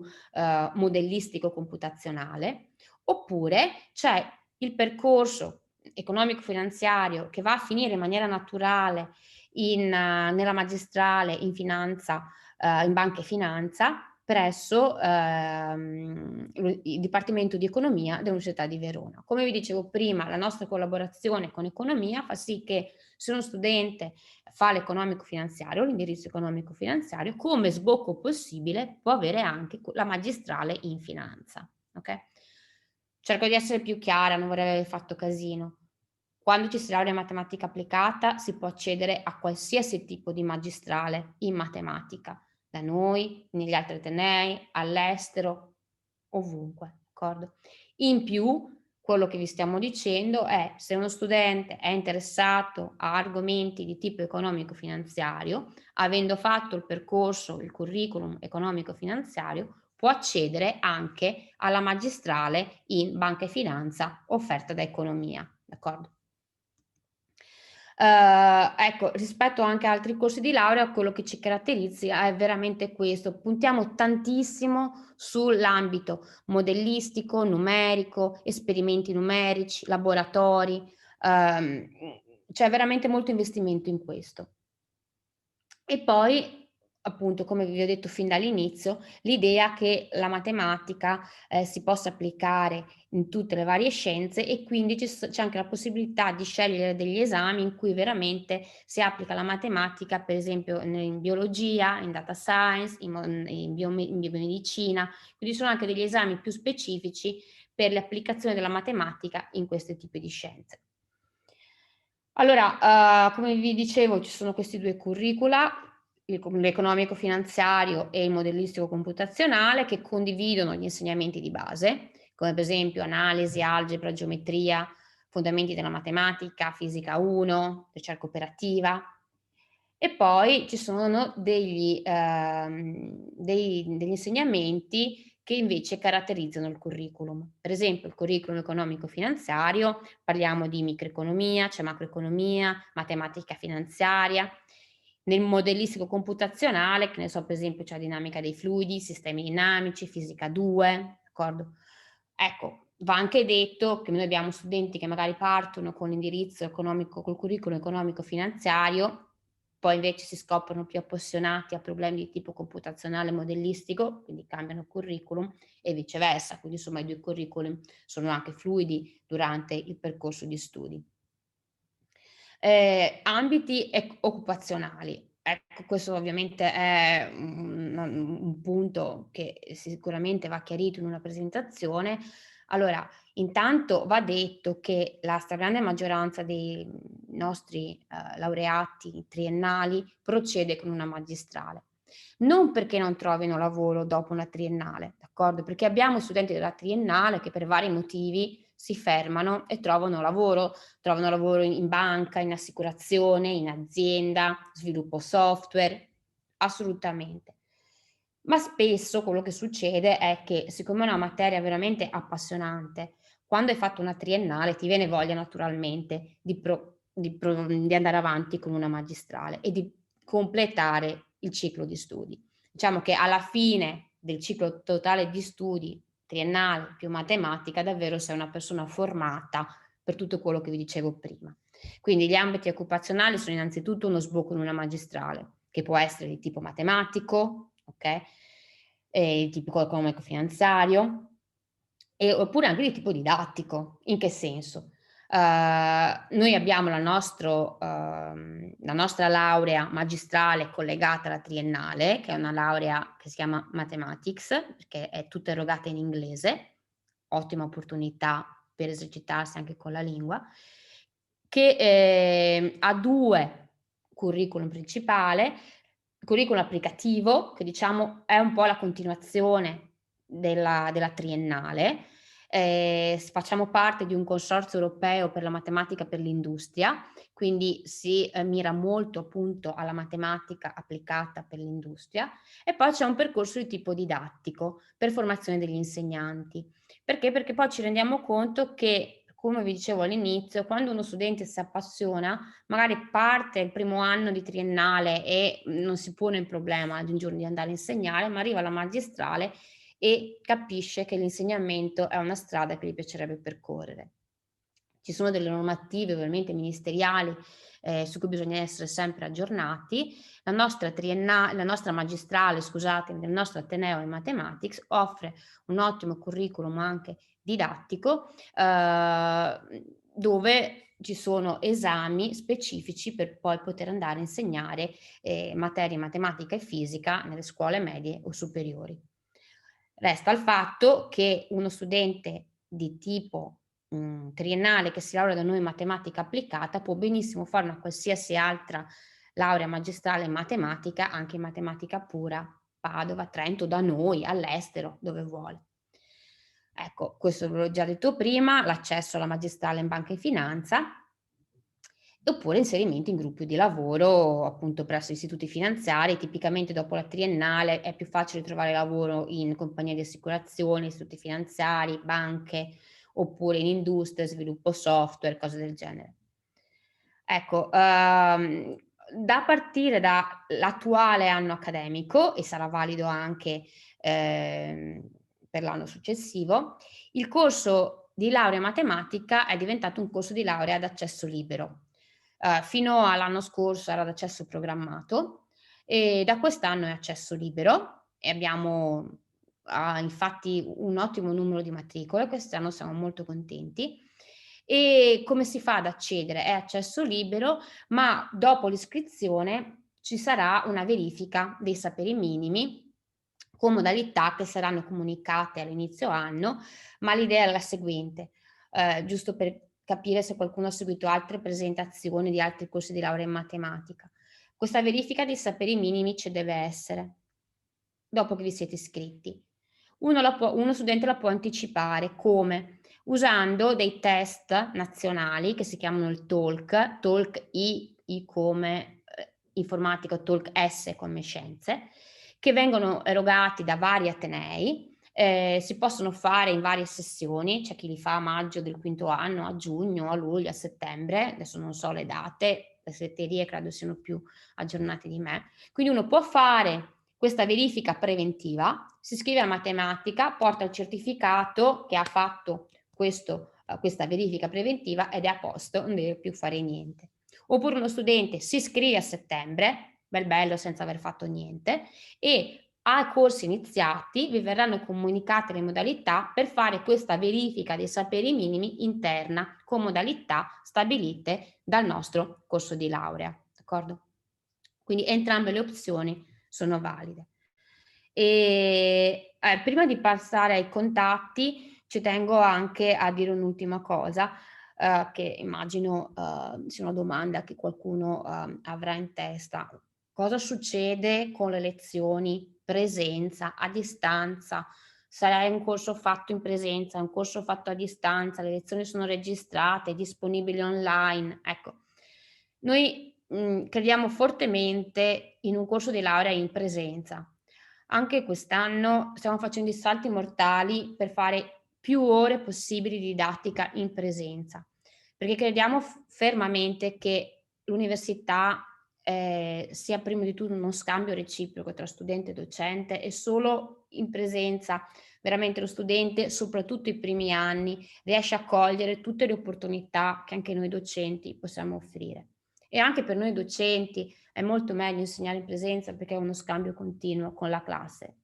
modellistico computazionale, oppure c'è il percorso economico-finanziario che va a finire in maniera naturale nella magistrale in finanza, in banca e finanza, presso il Dipartimento di Economia dell'Università di Verona. Come vi dicevo prima, la nostra collaborazione con Economia fa sì che se uno studente fa l'economico-finanziario, l'indirizzo economico-finanziario, come sbocco possibile può avere anche la magistrale in finanza. Okay? Cerco di essere più chiara, non vorrei aver fatto casino. Quando ci si laurea in matematica applicata si può accedere a qualsiasi tipo di magistrale in matematica, da noi, negli altri atenei, all'estero, ovunque, d'accordo? In più, quello che vi stiamo dicendo è, se uno studente è interessato a argomenti di tipo economico-finanziario, avendo fatto il percorso, il curriculum economico-finanziario, può accedere anche alla magistrale in banca e finanza offerta da Economia, d'accordo? Ecco, rispetto anche a altri corsi di laurea, quello che ci caratterizza è veramente questo. Puntiamo tantissimo sull'ambito modellistico, numerico, esperimenti numerici, laboratori, c'è veramente molto investimento in questo. E poi, appunto, come vi ho detto fin dall'inizio, l'idea che la matematica si possa applicare in tutte le varie scienze, e quindi c'è anche la possibilità di scegliere degli esami in cui veramente si applica la matematica, per esempio in biologia, in data science, in biomedicina, quindi sono anche degli esami più specifici per l'applicazione della matematica in questi tipi di scienze. Allora, come vi dicevo, ci sono questi due curricula, l'economico-finanziario e il modellistico computazionale, che condividono gli insegnamenti di base, come per esempio analisi, algebra, geometria, fondamenti della matematica, fisica 1, ricerca operativa. E poi ci sono degli insegnamenti che invece caratterizzano il curriculum. Per esempio il curriculum economico-finanziario, parliamo di microeconomia, c'è macroeconomia, matematica finanziaria. Nel modellistico computazionale, che ne so, per esempio c'è dinamica dei fluidi, sistemi dinamici, fisica 2, d'accordo? Ecco, va anche detto che noi abbiamo studenti che magari partono con l'indirizzo economico, col curriculum economico-finanziario, poi invece si scoprono più appassionati a problemi di tipo computazionale e modellistico, quindi cambiano curriculum, e viceversa, quindi insomma i due curriculum sono anche fluidi durante il percorso di studi. Ambiti occupazionali. Ecco, questo ovviamente è un punto che sicuramente va chiarito in una presentazione. Allora, intanto va detto che la stragrande maggioranza dei nostri laureati triennali procede con una magistrale. Non perché non trovino lavoro dopo una triennale, d'accordo? Perché abbiamo studenti della triennale che per vari motivi si fermano e trovano lavoro in banca, in assicurazione, in azienda, sviluppo software, assolutamente. Ma spesso quello che succede è che, siccome è una materia veramente appassionante, quando hai fatto una triennale ti viene voglia naturalmente di andare avanti con una magistrale e di completare il ciclo di studi. Diciamo che alla fine del ciclo totale di studi triennale più matematica, davvero sei una persona formata per tutto quello che vi dicevo prima. Quindi gli ambiti occupazionali sono innanzitutto uno sbocco in una magistrale, che può essere di tipo matematico, ok? E di tipo economico-finanziario, oppure anche di tipo didattico. In che senso? Noi abbiamo la nostra laurea magistrale collegata alla triennale, che è una laurea che si chiama Mathematics, perché è tutta erogata in inglese, ottima opportunità per esercitarsi anche con la lingua, che ha 2 curriculum principale, il curriculum applicativo, che diciamo è un po' la continuazione della triennale. Facciamo parte di un consorzio europeo per la matematica per l'industria, quindi si mira molto appunto alla matematica applicata per l'industria, e poi c'è un percorso di tipo didattico per formazione degli insegnanti. Perché? Perché poi ci rendiamo conto che, come vi dicevo all'inizio, quando uno studente si appassiona, magari parte il primo anno di triennale e non si pone il problema di un giorno di andare a insegnare, ma arriva alla magistrale e capisce che l'insegnamento è una strada che gli piacerebbe percorrere. Ci sono delle normative ovviamente ministeriali su cui bisogna essere sempre aggiornati. La nostra magistrale, scusate, nel nostro Ateneo in Mathematics offre un ottimo curriculum anche didattico, dove ci sono esami specifici per poi poter andare a insegnare materie matematica e fisica nelle scuole medie o superiori. Resta il fatto che uno studente di tipo triennale che si laurea da noi in matematica applicata può benissimo fare una qualsiasi altra laurea magistrale in matematica, anche in matematica pura, Padova, Trento, da noi, all'estero, dove vuole. Ecco, questo ve l'ho già detto prima, l'accesso alla magistrale in banca e finanza, oppure inserimento in gruppi di lavoro appunto presso istituti finanziari. Tipicamente dopo la triennale è più facile trovare lavoro in compagnie di assicurazioni, istituti finanziari, banche, oppure in industria, sviluppo software, cose del genere. Ecco, da partire dall'attuale anno accademico, e sarà valido anche per l'anno successivo, il corso di laurea matematica è diventato un corso di laurea ad accesso libero. Fino all'anno scorso era ad accesso programmato e da quest'anno è accesso libero e abbiamo infatti un ottimo numero di matricole, quest'anno siamo molto contenti. E come si fa ad accedere? È accesso libero, ma dopo l'iscrizione ci sarà una verifica dei saperi minimi con modalità che saranno comunicate all'inizio anno, ma l'idea è la seguente, giusto per capire se qualcuno ha seguito altre presentazioni di altri corsi di laurea in matematica. Questa verifica dei saperi minimi ci deve essere dopo che vi siete iscritti. Uno studente la può anticipare come? Usando dei test nazionali che si chiamano il TOLC I come informatica, TOLC S come scienze, che vengono erogati da vari atenei. Si possono fare in varie sessioni, c'è chi li fa a maggio del quinto anno, a giugno, a luglio, a settembre, adesso non so le date, le segreterie credo siano più aggiornate di me. Quindi uno può fare questa verifica preventiva, si iscrive a matematica, porta il certificato che ha fatto questa verifica preventiva ed è a posto, non deve più fare niente. Oppure uno studente si iscrive a settembre, bello senza aver fatto niente, e ai corsi iniziati vi verranno comunicate le modalità per fare questa verifica dei saperi minimi interna con modalità stabilite dal nostro corso di laurea, d'accordo? Quindi entrambe le opzioni sono valide. E prima di passare ai contatti ci tengo anche a dire un'ultima cosa che immagino sia una domanda che qualcuno avrà in testa. Cosa succede con le lezioni presenza, a distanza? Sarà un corso fatto in presenza, un corso fatto a distanza, le lezioni sono registrate, disponibili online? Ecco, noi crediamo fortemente in un corso di laurea in presenza. Anche quest'anno stiamo facendo i salti mortali per fare più ore possibili di didattica in presenza, perché crediamo fermamente che l'università sia prima di tutto uno scambio reciproco tra studente e docente, e solo in presenza veramente lo studente, soprattutto i primi anni, riesce a cogliere tutte le opportunità che anche noi docenti possiamo offrire. E anche per noi docenti è molto meglio insegnare in presenza perché è uno scambio continuo con la classe.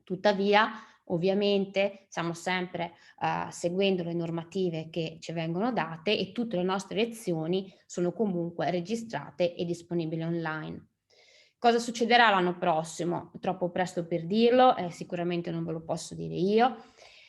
Tuttavia, ovviamente, stiamo sempre seguendo le normative che ci vengono date e tutte le nostre lezioni sono comunque registrate e disponibili online. Cosa succederà l'anno prossimo? È troppo presto per dirlo, sicuramente non ve lo posso dire io.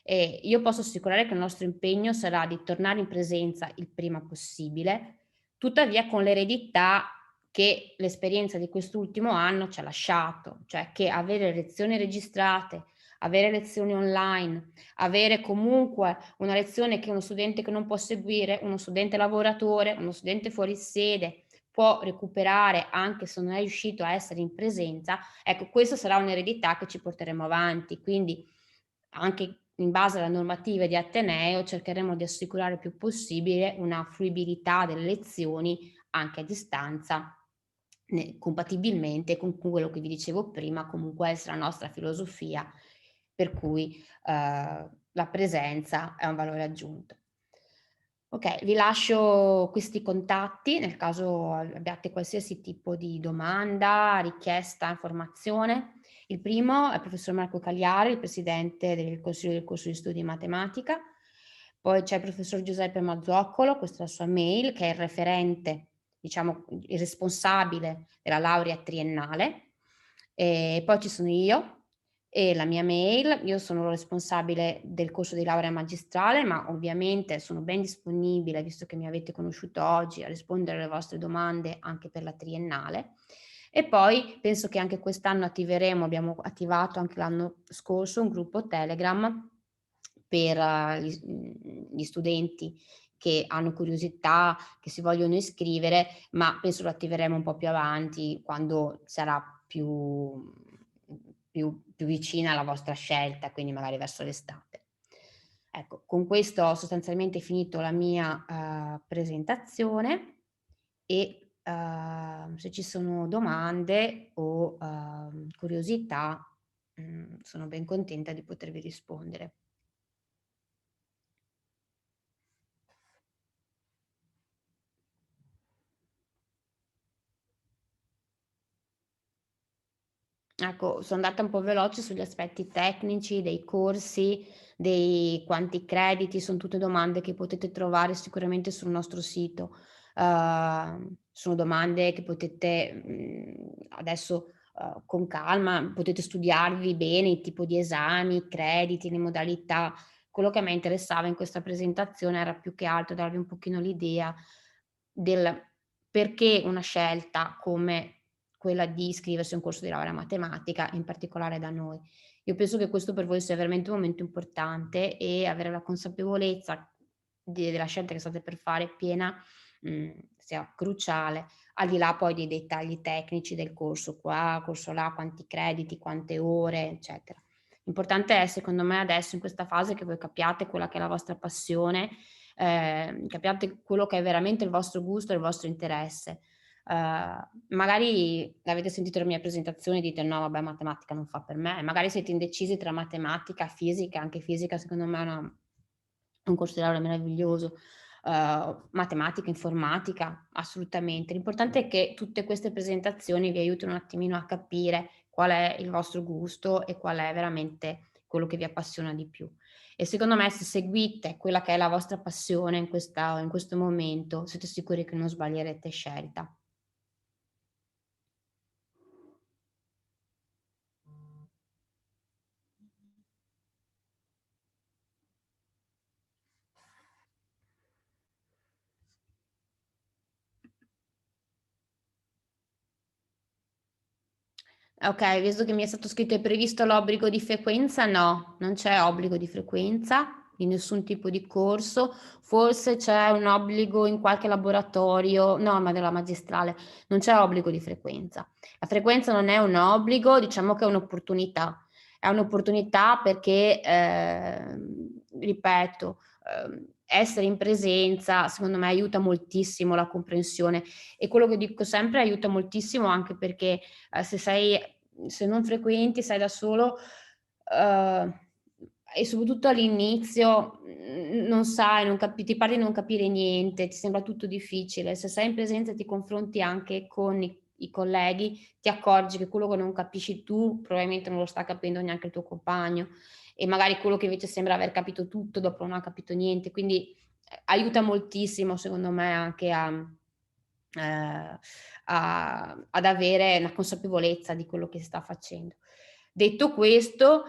Io posso assicurare che il nostro impegno sarà di tornare in presenza il prima possibile, tuttavia con l'eredità che l'esperienza di quest'ultimo anno ci ha lasciato, cioè che avere lezioni registrate, avere lezioni online, avere comunque una lezione che uno studente che non può seguire, uno studente lavoratore, uno studente fuori sede può recuperare anche se non è riuscito a essere in presenza, ecco, questa sarà un'eredità che ci porteremo avanti, quindi anche in base alla normativa di Ateneo cercheremo di assicurare il più possibile una fruibilità delle lezioni anche a distanza, compatibilmente con quello che vi dicevo prima, comunque essere la nostra filosofia, per cui la presenza è un valore aggiunto. Ok, vi lascio questi contatti nel caso abbiate qualsiasi tipo di domanda, richiesta, informazione. Il primo è il professor Marco Cagliari, il presidente del Consiglio del corso di studi di matematica. Poi c'è il professor Giuseppe Mazzoccolo, questa è la sua mail, che è il referente, diciamo il responsabile della laurea triennale. E poi ci sono io e la mia mail. Io sono responsabile del corso di laurea magistrale, ma ovviamente sono ben disponibile, visto che mi avete conosciuto oggi, a rispondere alle vostre domande anche per la triennale. E poi penso che anche quest'anno abbiamo attivato anche l'anno scorso un gruppo Telegram per gli studenti che hanno curiosità, che si vogliono iscrivere, ma penso lo attiveremo un po' più avanti, quando sarà più vicina alla vostra scelta, quindi magari verso l'estate. Ecco, con questo ho sostanzialmente finito la mia presentazione e se ci sono domande o curiosità, sono ben contenta di potervi rispondere. Ecco, sono andata un po' veloce sugli aspetti tecnici dei corsi, dei quanti crediti, sono tutte domande che potete trovare sicuramente sul nostro sito. Sono domande che potete adesso con calma, potete studiarvi bene il tipo di esami, i crediti, le modalità. Quello che a me interessava in questa presentazione era più che altro darvi un pochino l'idea del perché una scelta come quella di iscriversi a un corso di laurea matematica, in particolare da noi. Io penso che questo per voi sia veramente un momento importante e avere la consapevolezza della scelta che state per fare piena sia cruciale, al di là poi dei dettagli tecnici del corso qua, corso là, quanti crediti, quante ore, eccetera. L'importante è, secondo me, adesso in questa fase che voi capiate quella che è la vostra passione, capiate quello che è veramente il vostro gusto e il vostro interesse. Magari avete sentito la mia presentazione e dite no vabbè matematica non fa per me, magari siete indecisi tra matematica, fisica, anche fisica secondo me è un corso di laurea meraviglioso, matematica, informatica, assolutamente. L'importante è che tutte queste presentazioni vi aiutino un attimino a capire qual è il vostro gusto e qual è veramente quello che vi appassiona di più. E secondo me se seguite quella che è la vostra passione in questo momento, siete sicuri che non sbaglierete scelta. Ok, visto che mi è stato scritto è previsto l'obbligo di frequenza, no, non c'è obbligo di frequenza di nessun tipo di corso, forse c'è un obbligo in qualche laboratorio, no, ma della magistrale, non c'è obbligo di frequenza. La frequenza non è un obbligo, diciamo che è un'opportunità perché, ripeto, essere in presenza, secondo me, aiuta moltissimo la comprensione, e quello che dico sempre, aiuta moltissimo anche perché se non frequenti, sei da solo, e soprattutto all'inizio, non sai, ti pare di non capire niente, ti sembra tutto difficile. Se sei in presenza e ti confronti anche con i colleghi, ti accorgi che quello che non capisci tu probabilmente non lo sta capendo neanche il tuo compagno, e magari quello che invece sembra aver capito tutto dopo non ha capito niente. Quindi aiuta moltissimo, secondo me, anche ad avere una consapevolezza di quello che si sta facendo. Detto questo,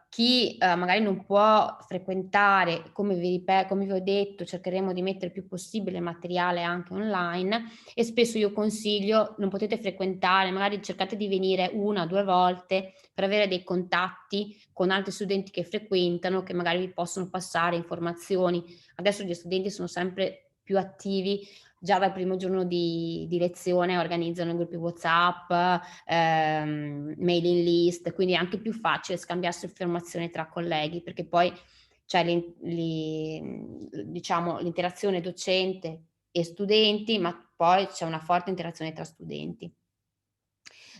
chi magari non può frequentare, come vi ho detto, cercheremo di mettere il più possibile materiale anche online, e spesso io consiglio, non potete frequentare, magari cercate di venire 1 o 2 volte per avere dei contatti con altri studenti che frequentano, che magari vi possono passare informazioni. Adesso gli studenti sono sempre più attivi, già dal primo giorno di lezione organizzano gruppi WhatsApp, mailing list, quindi è anche più facile scambiarsi informazioni tra colleghi, perché poi c'è diciamo, l'interazione docente e studenti, ma poi c'è una forte interazione tra studenti.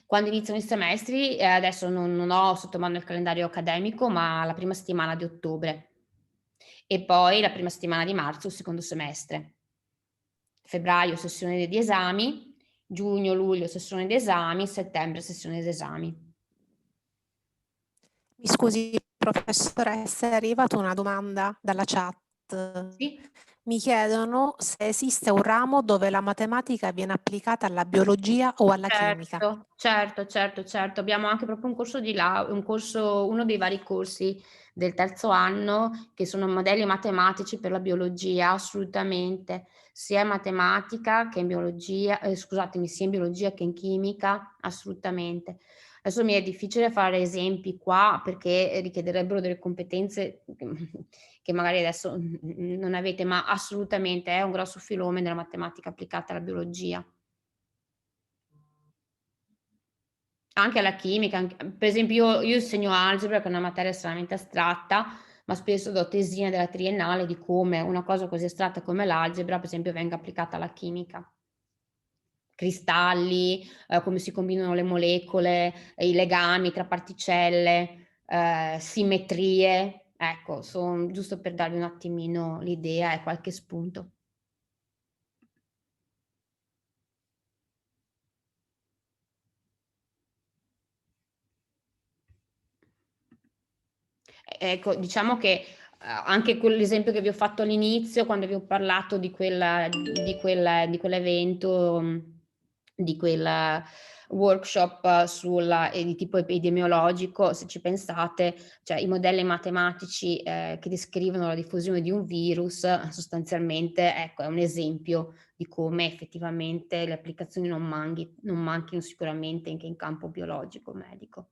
Quando iniziano i semestri, adesso non ho sotto mano il calendario accademico, ma la prima settimana di ottobre, e poi la prima settimana di marzo, il secondo semestre. Febbraio sessione di esami, giugno-luglio sessione di esami, settembre sessione di esami.
Mi scusi, professoressa, è arrivata una domanda dalla chat.
Sì?
Mi chiedono se esiste un ramo dove la matematica viene applicata alla biologia o alla chimica.
Certo. Abbiamo anche proprio un corso uno dei vari corsi del terzo anno che sono modelli matematici per la biologia, assolutamente, sia in matematica che in biologia, sia in biologia che in chimica, assolutamente. Adesso mi è difficile fare esempi qua perché richiederebbero delle competenze che magari adesso non avete, ma assolutamente è un grosso filone della matematica applicata alla biologia. Anche alla chimica, per esempio io insegno algebra, che è una materia estremamente astratta, ma spesso do tesine della triennale di come una cosa così astratta come l'algebra, per esempio, venga applicata alla chimica. Cristalli, come si combinano le molecole, i legami tra particelle, simmetrie, ecco, giusto per darvi un attimino l'idea e qualche spunto. Ecco, diciamo che anche quell'esempio che vi ho fatto all'inizio, quando vi ho parlato di quell'evento, di quel workshop di tipo epidemiologico, se ci pensate, cioè i modelli matematici che descrivono la diffusione di un virus, sostanzialmente, ecco, è un esempio di come effettivamente le applicazioni non manchino sicuramente anche in campo biologico, medico.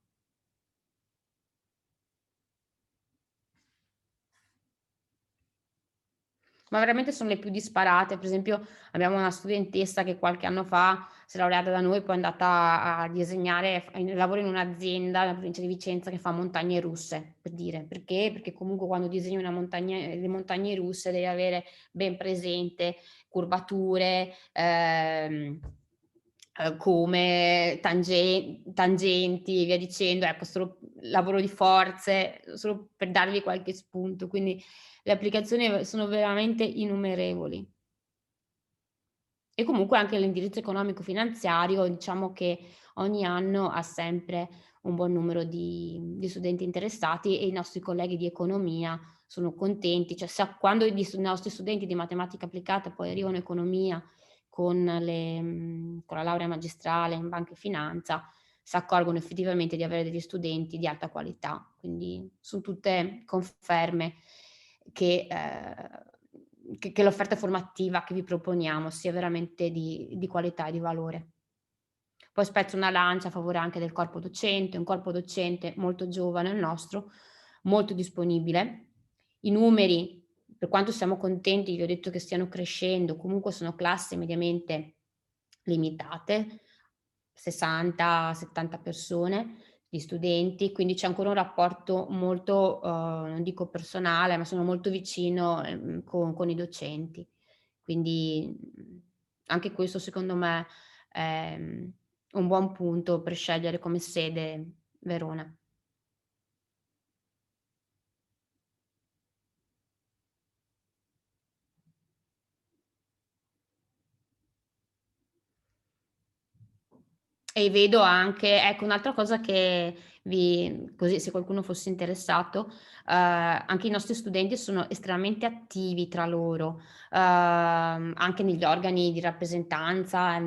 Ma veramente sono le più disparate. Per esempio abbiamo una studentessa che qualche anno fa si è laureata da noi, poi è andata a disegnare, lavora in un'azienda nella provincia di Vicenza che fa montagne russe, per dire. Perché? Perché comunque quando disegni le montagne russe devi avere ben presente curvature, come tangenti e via dicendo, ecco, solo lavoro di forze, solo per darvi qualche spunto. Quindi le applicazioni sono veramente innumerevoli. E comunque anche l'indirizzo economico-finanziario, diciamo che ogni anno ha sempre un buon numero di studenti interessati, e i nostri colleghi di economia sono contenti, cioè quando i nostri studenti di matematica applicata poi arrivano in economia con la laurea magistrale in banca e finanza, si accorgono effettivamente di avere degli studenti di alta qualità. Quindi sono tutte conferme che l'offerta formativa che vi proponiamo sia veramente di qualità e di valore. Poi spezzo una lancia a favore anche del corpo docente, un corpo docente molto giovane il nostro, molto disponibile. I numeri, per quanto siamo contenti, vi ho detto che stiano crescendo, comunque sono classi mediamente limitate, 60-70 persone. gli studenti, quindi c'è ancora un rapporto molto, non dico personale, ma sono molto vicino con i docenti. Quindi anche questo secondo me è un buon punto per scegliere come sede Verona. E vedo anche, ecco, un'altra cosa che così se qualcuno fosse interessato, anche i nostri studenti sono estremamente attivi tra loro, anche negli organi di rappresentanza,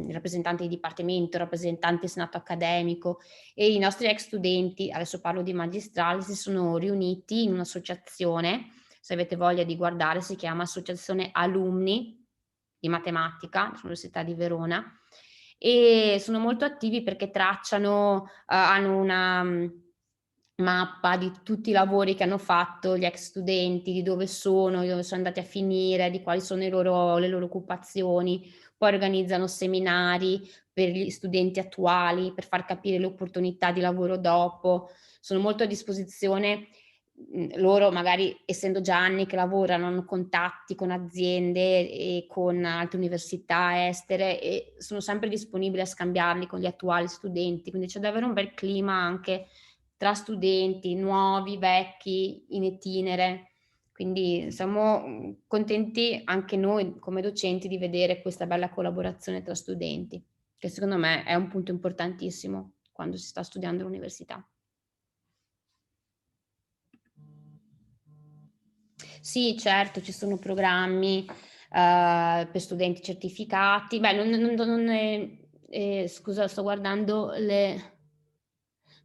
rappresentanti di dipartimento, rappresentanti senato accademico, e i nostri ex studenti, adesso parlo di magistrali, si sono riuniti in un'associazione, se avete voglia di guardare, si chiama Associazione Alumni di Matematica dell'Università di Verona, e sono molto attivi perché tracciano, hanno una mappa di tutti i lavori che hanno fatto gli ex studenti, di dove sono andati a finire, di quali sono le loro occupazioni. Poi organizzano seminari per gli studenti attuali, per far capire le opportunità di lavoro dopo. Sono molto a disposizione. Loro magari, essendo già anni che lavorano, hanno contatti con aziende e con altre università estere e sono sempre disponibili a scambiarli con gli attuali studenti, quindi c'è davvero un bel clima anche tra studenti nuovi, vecchi, in itinere, quindi siamo contenti anche noi come docenti di vedere questa bella collaborazione tra studenti, che secondo me è un punto importantissimo quando si sta studiando all'università. Sì, certo, ci sono programmi per studenti certificati. Beh, scusa, sto guardando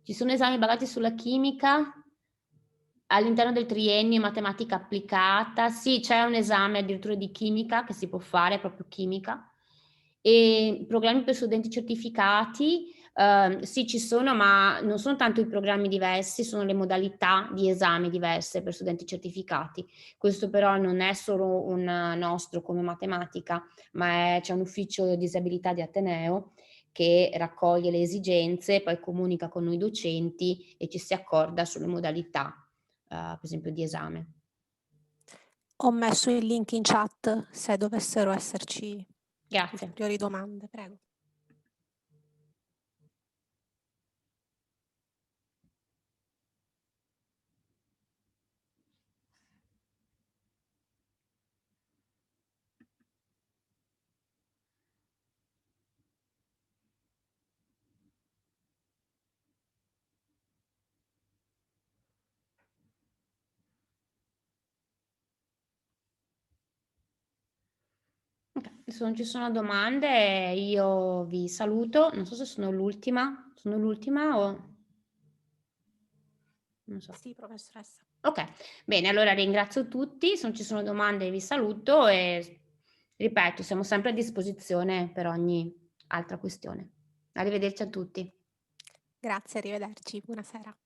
ci sono esami basati sulla chimica all'interno del triennio matematica applicata. Sì, c'è un esame addirittura di chimica che si può fare, proprio chimica. E programmi per studenti certificati, sì, ci sono, ma non sono tanto i programmi diversi, sono le modalità di esame diverse per studenti certificati. Questo però non è solo un nostro come matematica, ma c'è un ufficio disabilità di Ateneo che raccoglie le esigenze, poi comunica con noi docenti e ci si accorda sulle modalità, per esempio di esame.
Ho messo il link in chat se dovessero esserci
Grazie.
ulteriori domande, prego. Okay, se non ci sono domande io vi saluto. Non so se sono l'ultima. Sono l'ultima o non so. Sì, professoressa.
Okay, bene, allora ringrazio tutti. Se non ci sono domande vi saluto e ripeto, siamo sempre a disposizione per ogni altra questione. Arrivederci a tutti.
Grazie, arrivederci, buonasera.